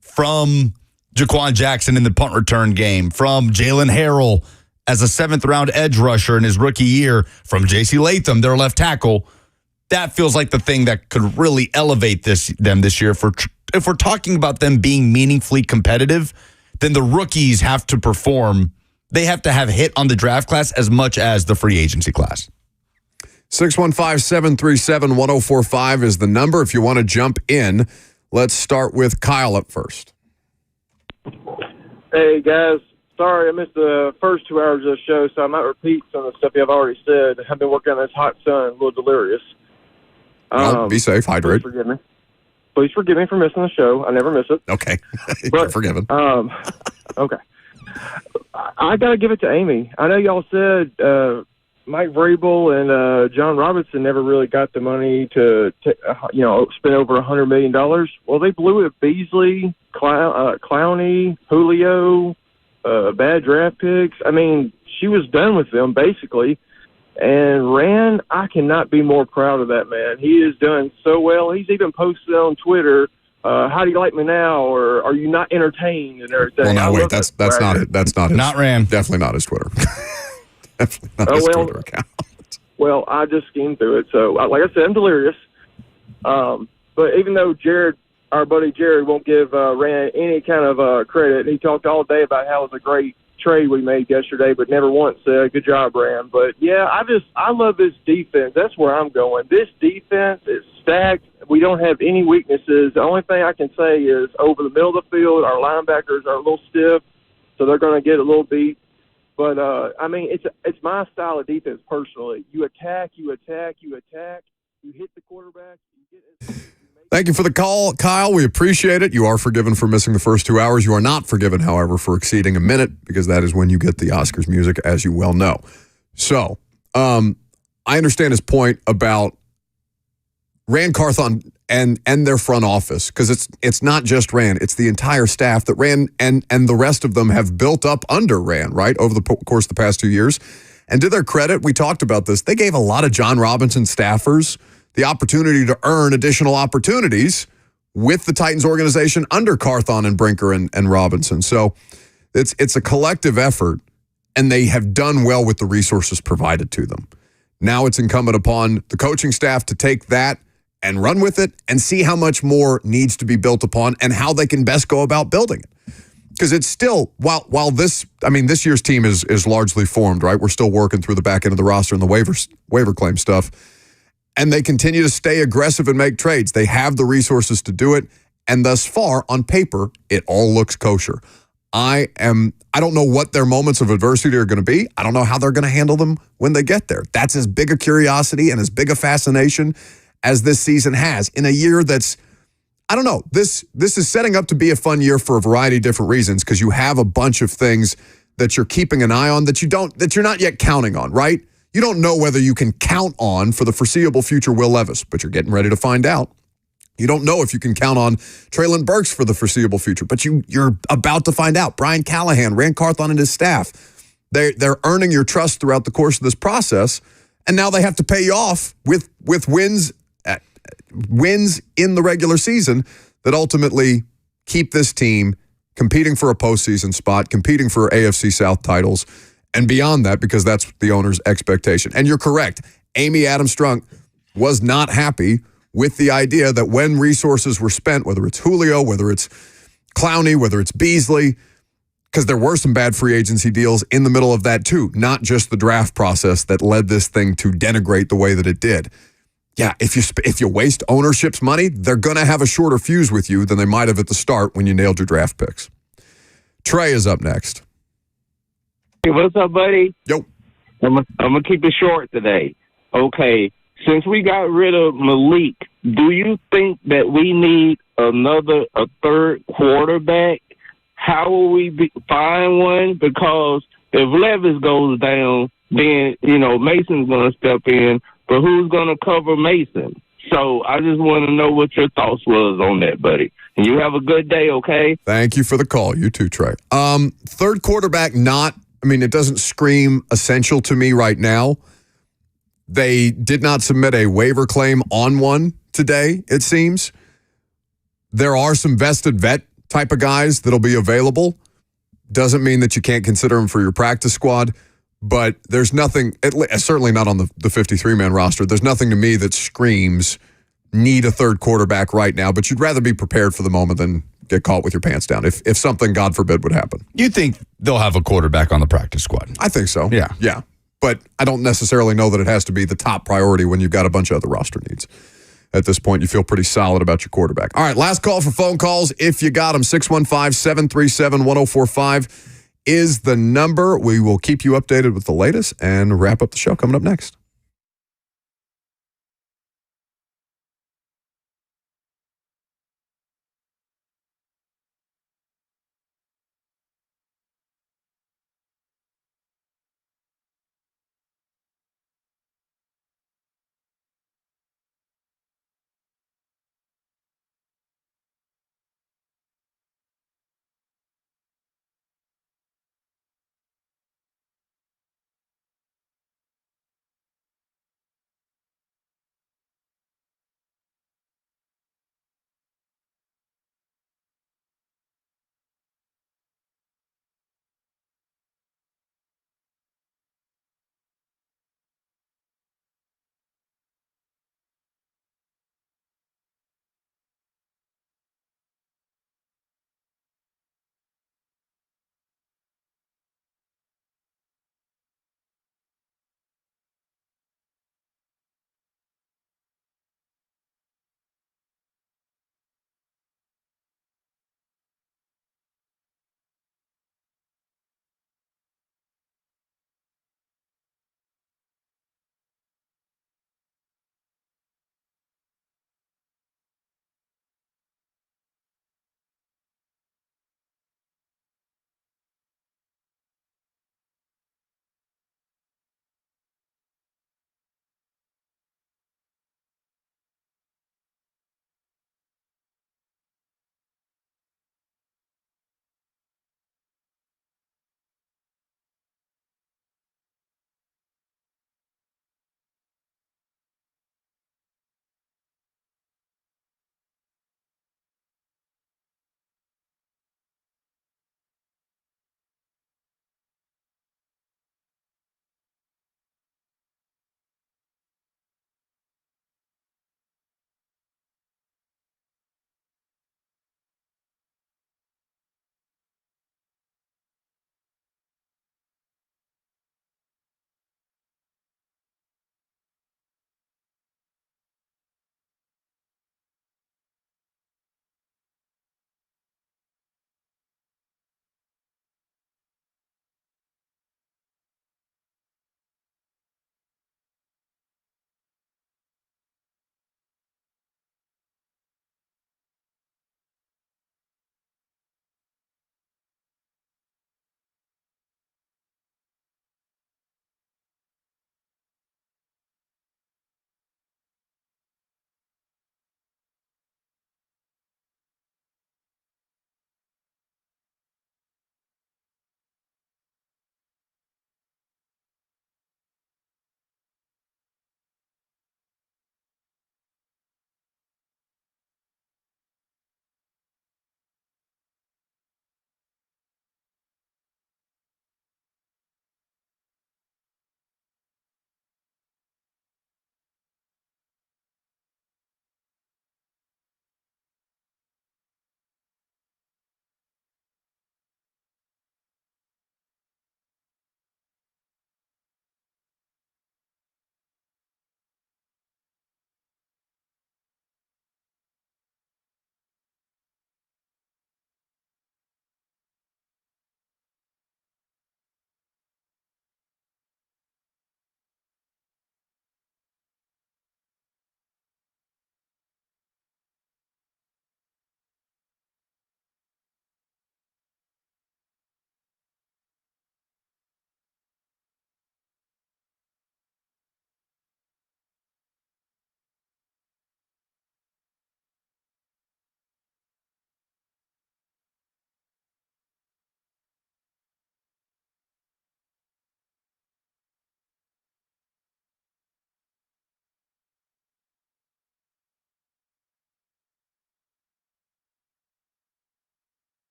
from Jaquan Jackson in the punt return game, from Jalen Harrell as a seventh-round edge rusher in his rookie year, from J.C. Latham, their left tackle, that feels like the thing that could really elevate them this year. If we're talking about them being meaningfully competitive, then the rookies have to perform. They have to have hit on the draft class as much as the free agency class. 615-737-1045 is the number if you want to jump in. Let's start with Kyle up first. Hey, guys. Sorry I missed the first 2 hours of the show, so I might repeat some of the stuff you've already said. I've been working on this hot sun, a little delirious. Be safe, hydrate. Please forgive me. Please forgive me for missing the show. I never miss it. Okay. You're forgiven. Okay. I got to give it to Amy. I know y'all said Mike Vrabel and John Robinson never really got the money to spend over $100 million. Well, they blew it. Beasley, Clowney, Julio, bad draft picks. I mean, she was done with them, basically. And Rand, I cannot be more proud of that man. He has done so well. He's even posted on Twitter, how do you like me now? Or are you not entertained and everything? Well, no, wait, that's not it. That's not his. Not Rand. Definitely not his Twitter. Definitely not his Twitter account. Well, I just skimmed through it. So, like I said, I'm delirious. But even though our buddy Jared won't give Rand any kind of credit, he talked all day about how it was a great trade we made yesterday, but never once said, good job, Rand. But, yeah, I love this defense. That's where I'm going. This defense is stacked. We don't have any weaknesses. The only thing I can say is over the middle of the field, our linebackers are a little stiff, so they're going to get a little beat. But, it's my style of defense personally. You attack, you hit the quarterback. Thank you for the call, Kyle. We appreciate it. You are forgiven for missing the first 2 hours. You are not forgiven, however, for exceeding a minute because that is when you get the Oscars music, as you well know. So, I understand his point about Rand Carthon and their front office because it's not just Rand. It's the entire staff that Rand and the rest of them have built up under Rand, right, over the course of the past 2 years. And to their credit, we talked about this. They gave a lot of John Robinson staffers the opportunity to earn additional opportunities with the Titans organization under Carthon and Brinker and Robinson. So it's a collective effort, and they have done well with the resources provided to them. Now it's incumbent upon the coaching staff to take that and run with it and see how much more needs to be built upon and how they can best go about building it. Because it's still, while this year's team is largely formed, right? We're still working through the back end of the roster and the waiver claim stuff. And they continue to stay aggressive and make trades. They have the resources to do it. And thus far, on paper, it all looks kosher. I don't know what their moments of adversity are going to be. I don't know how they're going to handle them when they get there. That's as big a curiosity and as big a fascination as this season has in a year that's, I don't know, this is setting up to be a fun year for a variety of different reasons because you have a bunch of things that you're keeping an eye on that you're not yet counting on, right? You don't know whether you can count on for the foreseeable future Will Levis, but you're getting ready to find out. You don't know if you can count on Treylon Burks for the foreseeable future, but you're about to find out. Brian Callahan, Rand Carthon, and his staff, they're earning your trust throughout the course of this process, and now they have to pay you off with wins in the regular season that ultimately keep this team competing for a postseason spot, competing for AFC South titles, and beyond that, because that's the owner's expectation. And you're correct. Amy Adams Strunk was not happy with the idea that when resources were spent, whether it's Julio, whether it's Clowney, whether it's Beasley, because there were some bad free agency deals in the middle of that too, not just the draft process that led this thing to denigrate the way that it did. Yeah, if you waste ownership's money, they're going to have a shorter fuse with you than they might have at the start when you nailed your draft picks. Trey is up next. Hey, what's up, buddy? Yo. I'm going to keep it short today. Okay, since we got rid of Malik, do you think that we need a third quarterback? How will we find one? Because if Levis goes down, then, Mason's going to step in. But who's going to cover Mason? So I just want to know what your thoughts was on that, buddy. And you have a good day, okay? Thank you for the call. You too, Trey. Third quarterback, it doesn't scream essential to me right now. They did not submit a waiver claim on one today, it seems. There are some vested vet type of guys that'll be available. Doesn't mean that you can't consider them for your practice squad. But there's nothing, certainly not on the 53-man roster, there's nothing to me that screams need a third quarterback right now, but you'd rather be prepared for the moment than get caught with your pants down if something, God forbid, would happen. You think they'll have a quarterback on the practice squad? I think so. Yeah. Yeah. But I don't necessarily know that it has to be the top priority when you've got a bunch of other roster needs. At this point, you feel pretty solid about your quarterback. All right, last call for phone calls. If you got them, 615-737-1045 is the number. We will keep you updated with the latest and wrap up the show coming up next.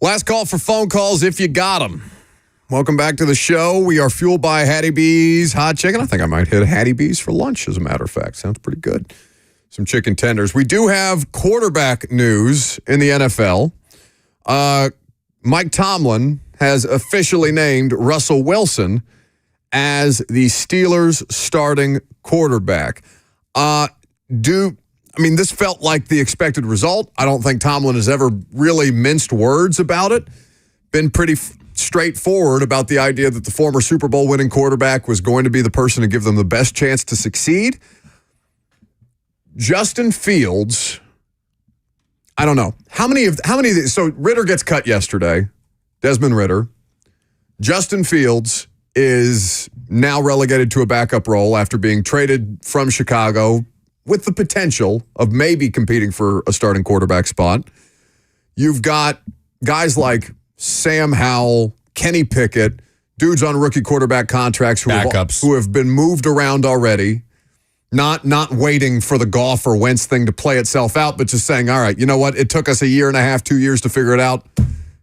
Last call for phone calls if you got them. Welcome back to the show. We are fueled by Hattie B's Hot Chicken. I think I might hit Hattie B's for lunch, as a matter of fact. Sounds pretty good. Some chicken tenders. We do have quarterback news in the NFL. Mike Tomlin has officially named Russell Wilson as the Steelers' starting quarterback. This felt like the expected result. I don't think Tomlin has ever really minced words about it. Been pretty straightforward about the idea that the former Super Bowl winning quarterback was going to be the person to give them the best chance to succeed. Justin Fields, I don't know. How many of these? So Ritter gets cut yesterday, Desmond Ritter. Justin Fields is now relegated to a backup role after being traded from Chicago with the potential of maybe competing for a starting quarterback spot. You've got guys like Sam Howell, Kenny Pickett, dudes on rookie quarterback contracts who have been moved around already, not waiting for the Goff or Wentz thing to play itself out, but just saying, all right, you know what? It took us a year and a half, 2 years to figure it out.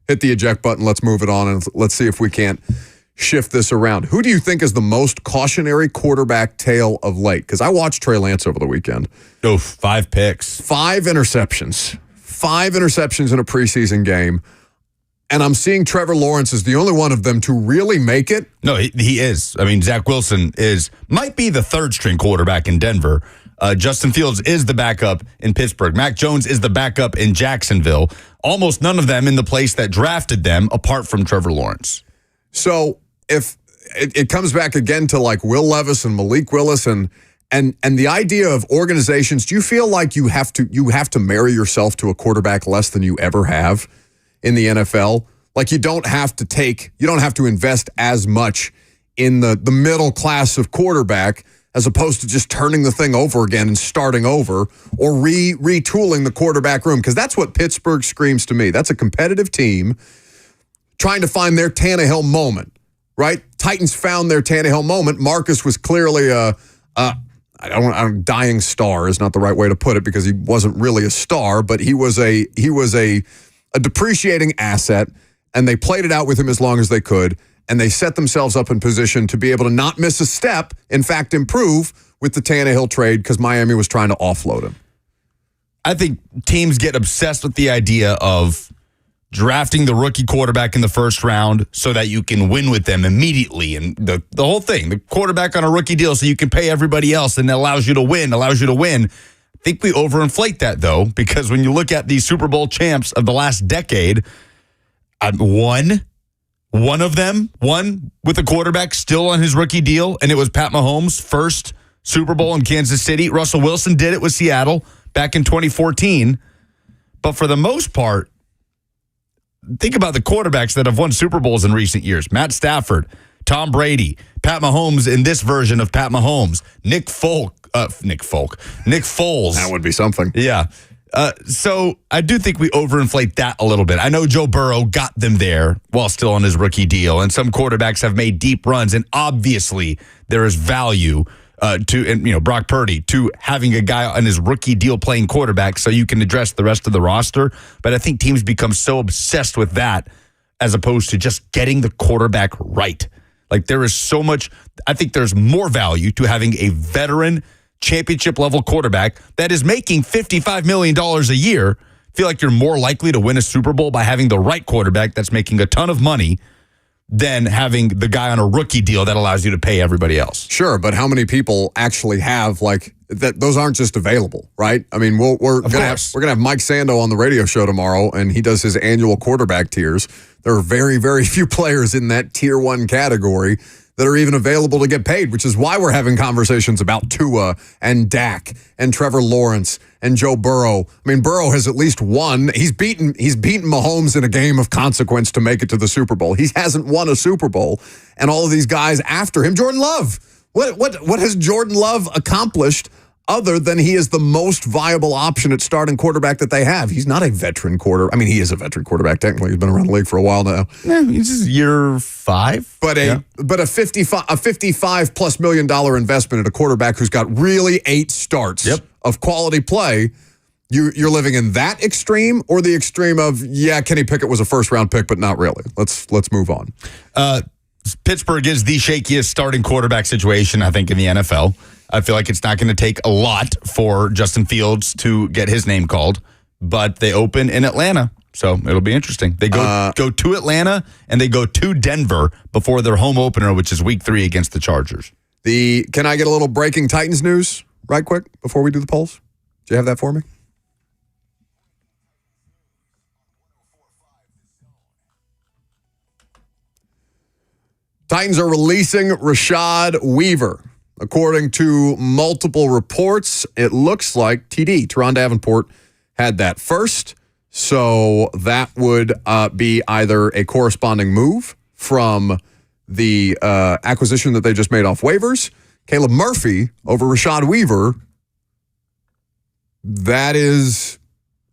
Hit the eject button. Let's move it on, and let's see if we can't shift this around. Who do you think is the most cautionary quarterback tale of late? Because I watched Trey Lance over the weekend. 5 picks. 5 interceptions. 5 interceptions in a preseason game. And I'm seeing Trevor Lawrence is the only one of them to really make it. No, he is. I mean, Zach Wilson might be the third string quarterback in Denver. Justin Fields is the backup in Pittsburgh. Mac Jones is the backup in Jacksonville. Almost none of them in the place that drafted them, apart from Trevor Lawrence. So if it comes back again to like Will Levis and Malik Willis and the idea of organizations, do you feel like you have to marry yourself to a quarterback less than you ever have in the NFL? Like you don't have to invest as much in the middle class of quarterback as opposed to just turning the thing over again and starting over or retooling the quarterback room, because that's what Pittsburgh screams to me. That's a competitive team trying to find their Tannehill moment, right? Titans found their Tannehill moment. Marcus was clearly a dying star is not the right way to put it, because he wasn't really a star, but he was a depreciating asset, and they played it out with him as long as they could, and they set themselves up in position to be able to not miss a step, in fact, improve with the Tannehill trade because Miami was trying to offload him. I think teams get obsessed with the idea of drafting the rookie quarterback in the first round so that you can win with them immediately. And the whole thing, the quarterback on a rookie deal so you can pay everybody else and it allows you to win. I think we overinflate that, though, because when you look at the Super Bowl champs of the last decade, one of them won with a quarterback still on his rookie deal, and it was Pat Mahomes' first Super Bowl in Kansas City. Russell Wilson did it with Seattle back in 2014. But for the most part, think about the quarterbacks that have won Super Bowls in recent years. Matt Stafford, Tom Brady, Pat Mahomes in this version of Pat Mahomes, Nick Foles. That would be something. Yeah. So I do think we overinflate that a little bit. I know Joe Burrow got them there while still on his rookie deal, and some quarterbacks have made deep runs, and obviously there is value to Brock Purdy, to having a guy on his rookie deal playing quarterback so you can address the rest of the roster. But I think teams become so obsessed with that as opposed to just getting the quarterback right. Like there is so much, I think there's more value to having a veteran championship level quarterback that is making $55 million a year. I feel like you're more likely to win a Super Bowl by having the right quarterback that's making a ton of money than having the guy on a rookie deal that allows you to pay everybody else. Sure, but how many people actually have like that? Those aren't just available, right? I mean, we're gonna have Mike Sando on the radio show tomorrow, and he does his annual quarterback tiers. There are very, very few players in that tier 1 category that are even available to get paid, which is why we're having conversations about Tua and Dak and Trevor Lawrence and Joe Burrow. I mean, Burrow has at least won. He's beaten Mahomes in a game of consequence to make it to the Super Bowl. He hasn't won a Super Bowl, and all of these guys after him. Jordan Love. What has Jordan Love accomplished other than he is the most viable option at starting quarterback that they have? He's not a veteran quarterback. I mean, he is a veteran quarterback technically. He's been around the league for a while now. Yeah, he's just year 5. But a $55+ million investment at a quarterback who's got really 8 starts of quality play You're living in that extreme or the extreme of, yeah, Kenny Pickett was a first-round pick, but not really. Let's move on. Pittsburgh is the shakiest starting quarterback situation, I think, in the NFL. I feel like it's not going to take a lot for Justin Fields to get his name called, but they open in Atlanta, so it'll be interesting. They go to Atlanta, and they go to Denver before their home opener, which is Week 3 against the Chargers. Can I get a little breaking Titans news right quick before we do the polls? Do you have that for me? Titans are releasing Rashad Weaver. According to multiple reports, it looks like Teron Davenport had that first. So that would be either a corresponding move from the acquisition that they just made off waivers. Caleb Murphy over Rashad Weaver. That is,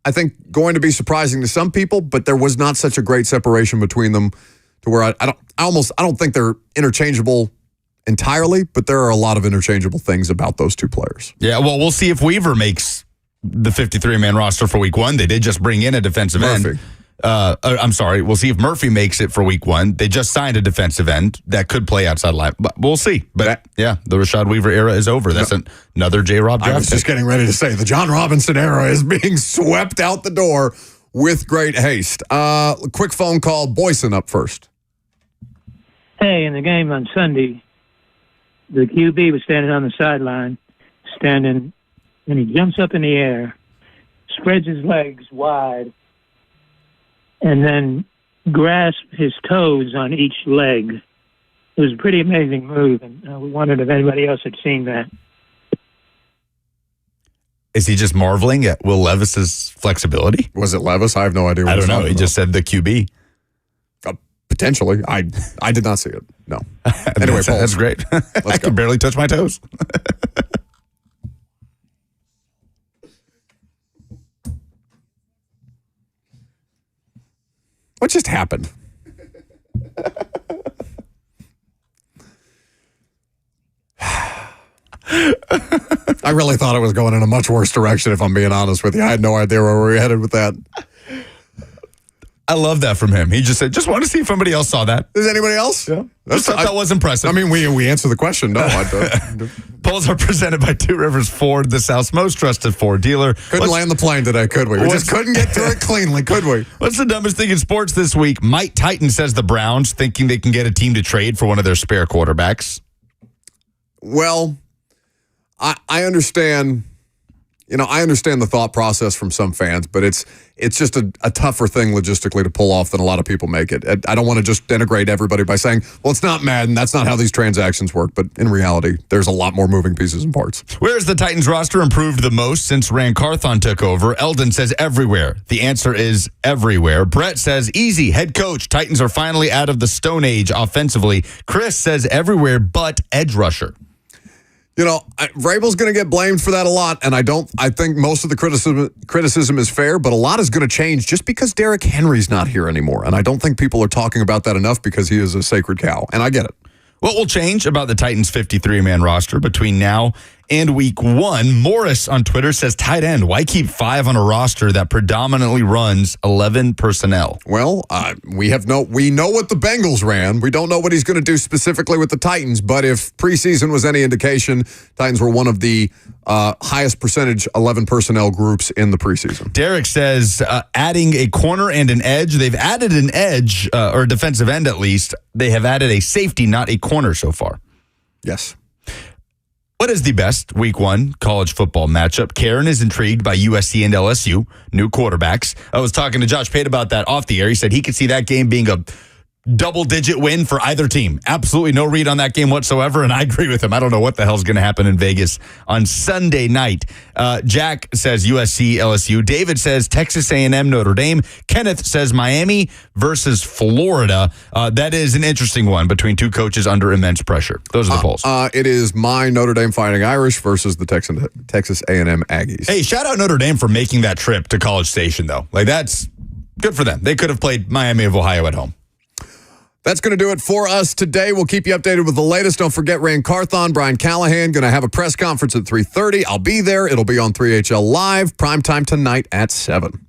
I think, going to be surprising to some people, but there was not such a great separation between them to where I don't think they're interchangeable entirely, but there are a lot of interchangeable things about those two players. Yeah, well, we'll see if Weaver makes the 53-man roster for Week 1. They did just bring in a defensive end. I'm sorry. We'll see if Murphy makes it for Week 1. They just signed a defensive end that could play outside line. But we'll see. But yeah, the Rashad Weaver era is over. That's another J-Rob draft. I was just getting ready to say the John Robinson era is being swept out the door with great haste. Quick phone call. Boyson up first. Hey, in the game on Sunday, the QB was standing on the sideline, and he jumps up in the air, spreads his legs wide, and then grasps his toes on each leg. It was a pretty amazing move, and we wondered if anybody else had seen that. Is he just marveling at Will Levis's flexibility? Was it Levis? I have no idea. I don't know. He just said the QB. Potentially. I did not see it. No. Anyway, that's great. I can barely touch my toes. What just happened? I really thought it was going in a much worse direction, if I'm being honest with you. I had no idea where we were headed with that. I love that from him. He just said, just want to see if somebody else saw that. Is anybody else? Yeah. That was impressive. I mean, we answered the question. No. Polls are presented by Two Rivers Ford, the South's most trusted Ford dealer. Couldn't land the plane today, could we? We just couldn't get through it cleanly, could we? What's the dumbest thing in sports this week? Mike Titan says the Browns, thinking they can get a team to trade for one of their spare quarterbacks. Well, I understand. I understand the thought process from some fans, but it's just a tougher thing logistically to pull off than a lot of people make it. I don't want to just denigrate everybody by saying, well, it's not Madden. That's not how these transactions work. But in reality, there's a lot more moving pieces and parts. Where has the Titans roster improved the most since Ran Carthon took over? Eldon says everywhere. The answer is everywhere. Brett says easy. Head coach. Titans are finally out of the Stone Age offensively. Chris says everywhere but edge rusher. Vrabel's going to get blamed for that a lot, and I think most of the criticism is fair, but a lot is going to change just because Derrick Henry's not here anymore, and I don't think people are talking about that enough because he is a sacred cow, and I get it. What will change about the Titans' 53-man roster between now and Week 1? Morris on Twitter says, tight end, why keep 5 on a roster that predominantly runs 11 personnel? Well, we know what the Bengals ran. We don't know what he's going to do specifically with the Titans, but if preseason was any indication, Titans were one of the highest percentage 11 personnel groups in the preseason. Derek says, adding a corner and an edge. They've added an edge, or a defensive end at least. They have added a safety, not a corner so far. Yes. What is the best Week 1 college football matchup? Karen is intrigued by USC and LSU, new quarterbacks. I was talking to Josh Pate about that off the air. He said he could see that game being a double-digit win for either team. Absolutely no read on that game whatsoever, and I agree with him. I don't know what the hell's going to happen in Vegas on Sunday night. Jack says USC, LSU. David says Texas A&M, Notre Dame. Kenneth says Miami versus Florida. That is an interesting one between two coaches under immense pressure. Those are the polls. It is my Notre Dame Fighting Irish versus the Texas A&M Aggies. Hey, shout out Notre Dame for making that trip to College Station, though. That's good for them. They could have played Miami of Ohio at home. That's going to do it for us today. We'll keep you updated with the latest. Don't forget, Rand Carthon, Brian Callahan, going to have a press conference at 3:30. I'll be there. It'll be on 3HL Live, primetime tonight at 7.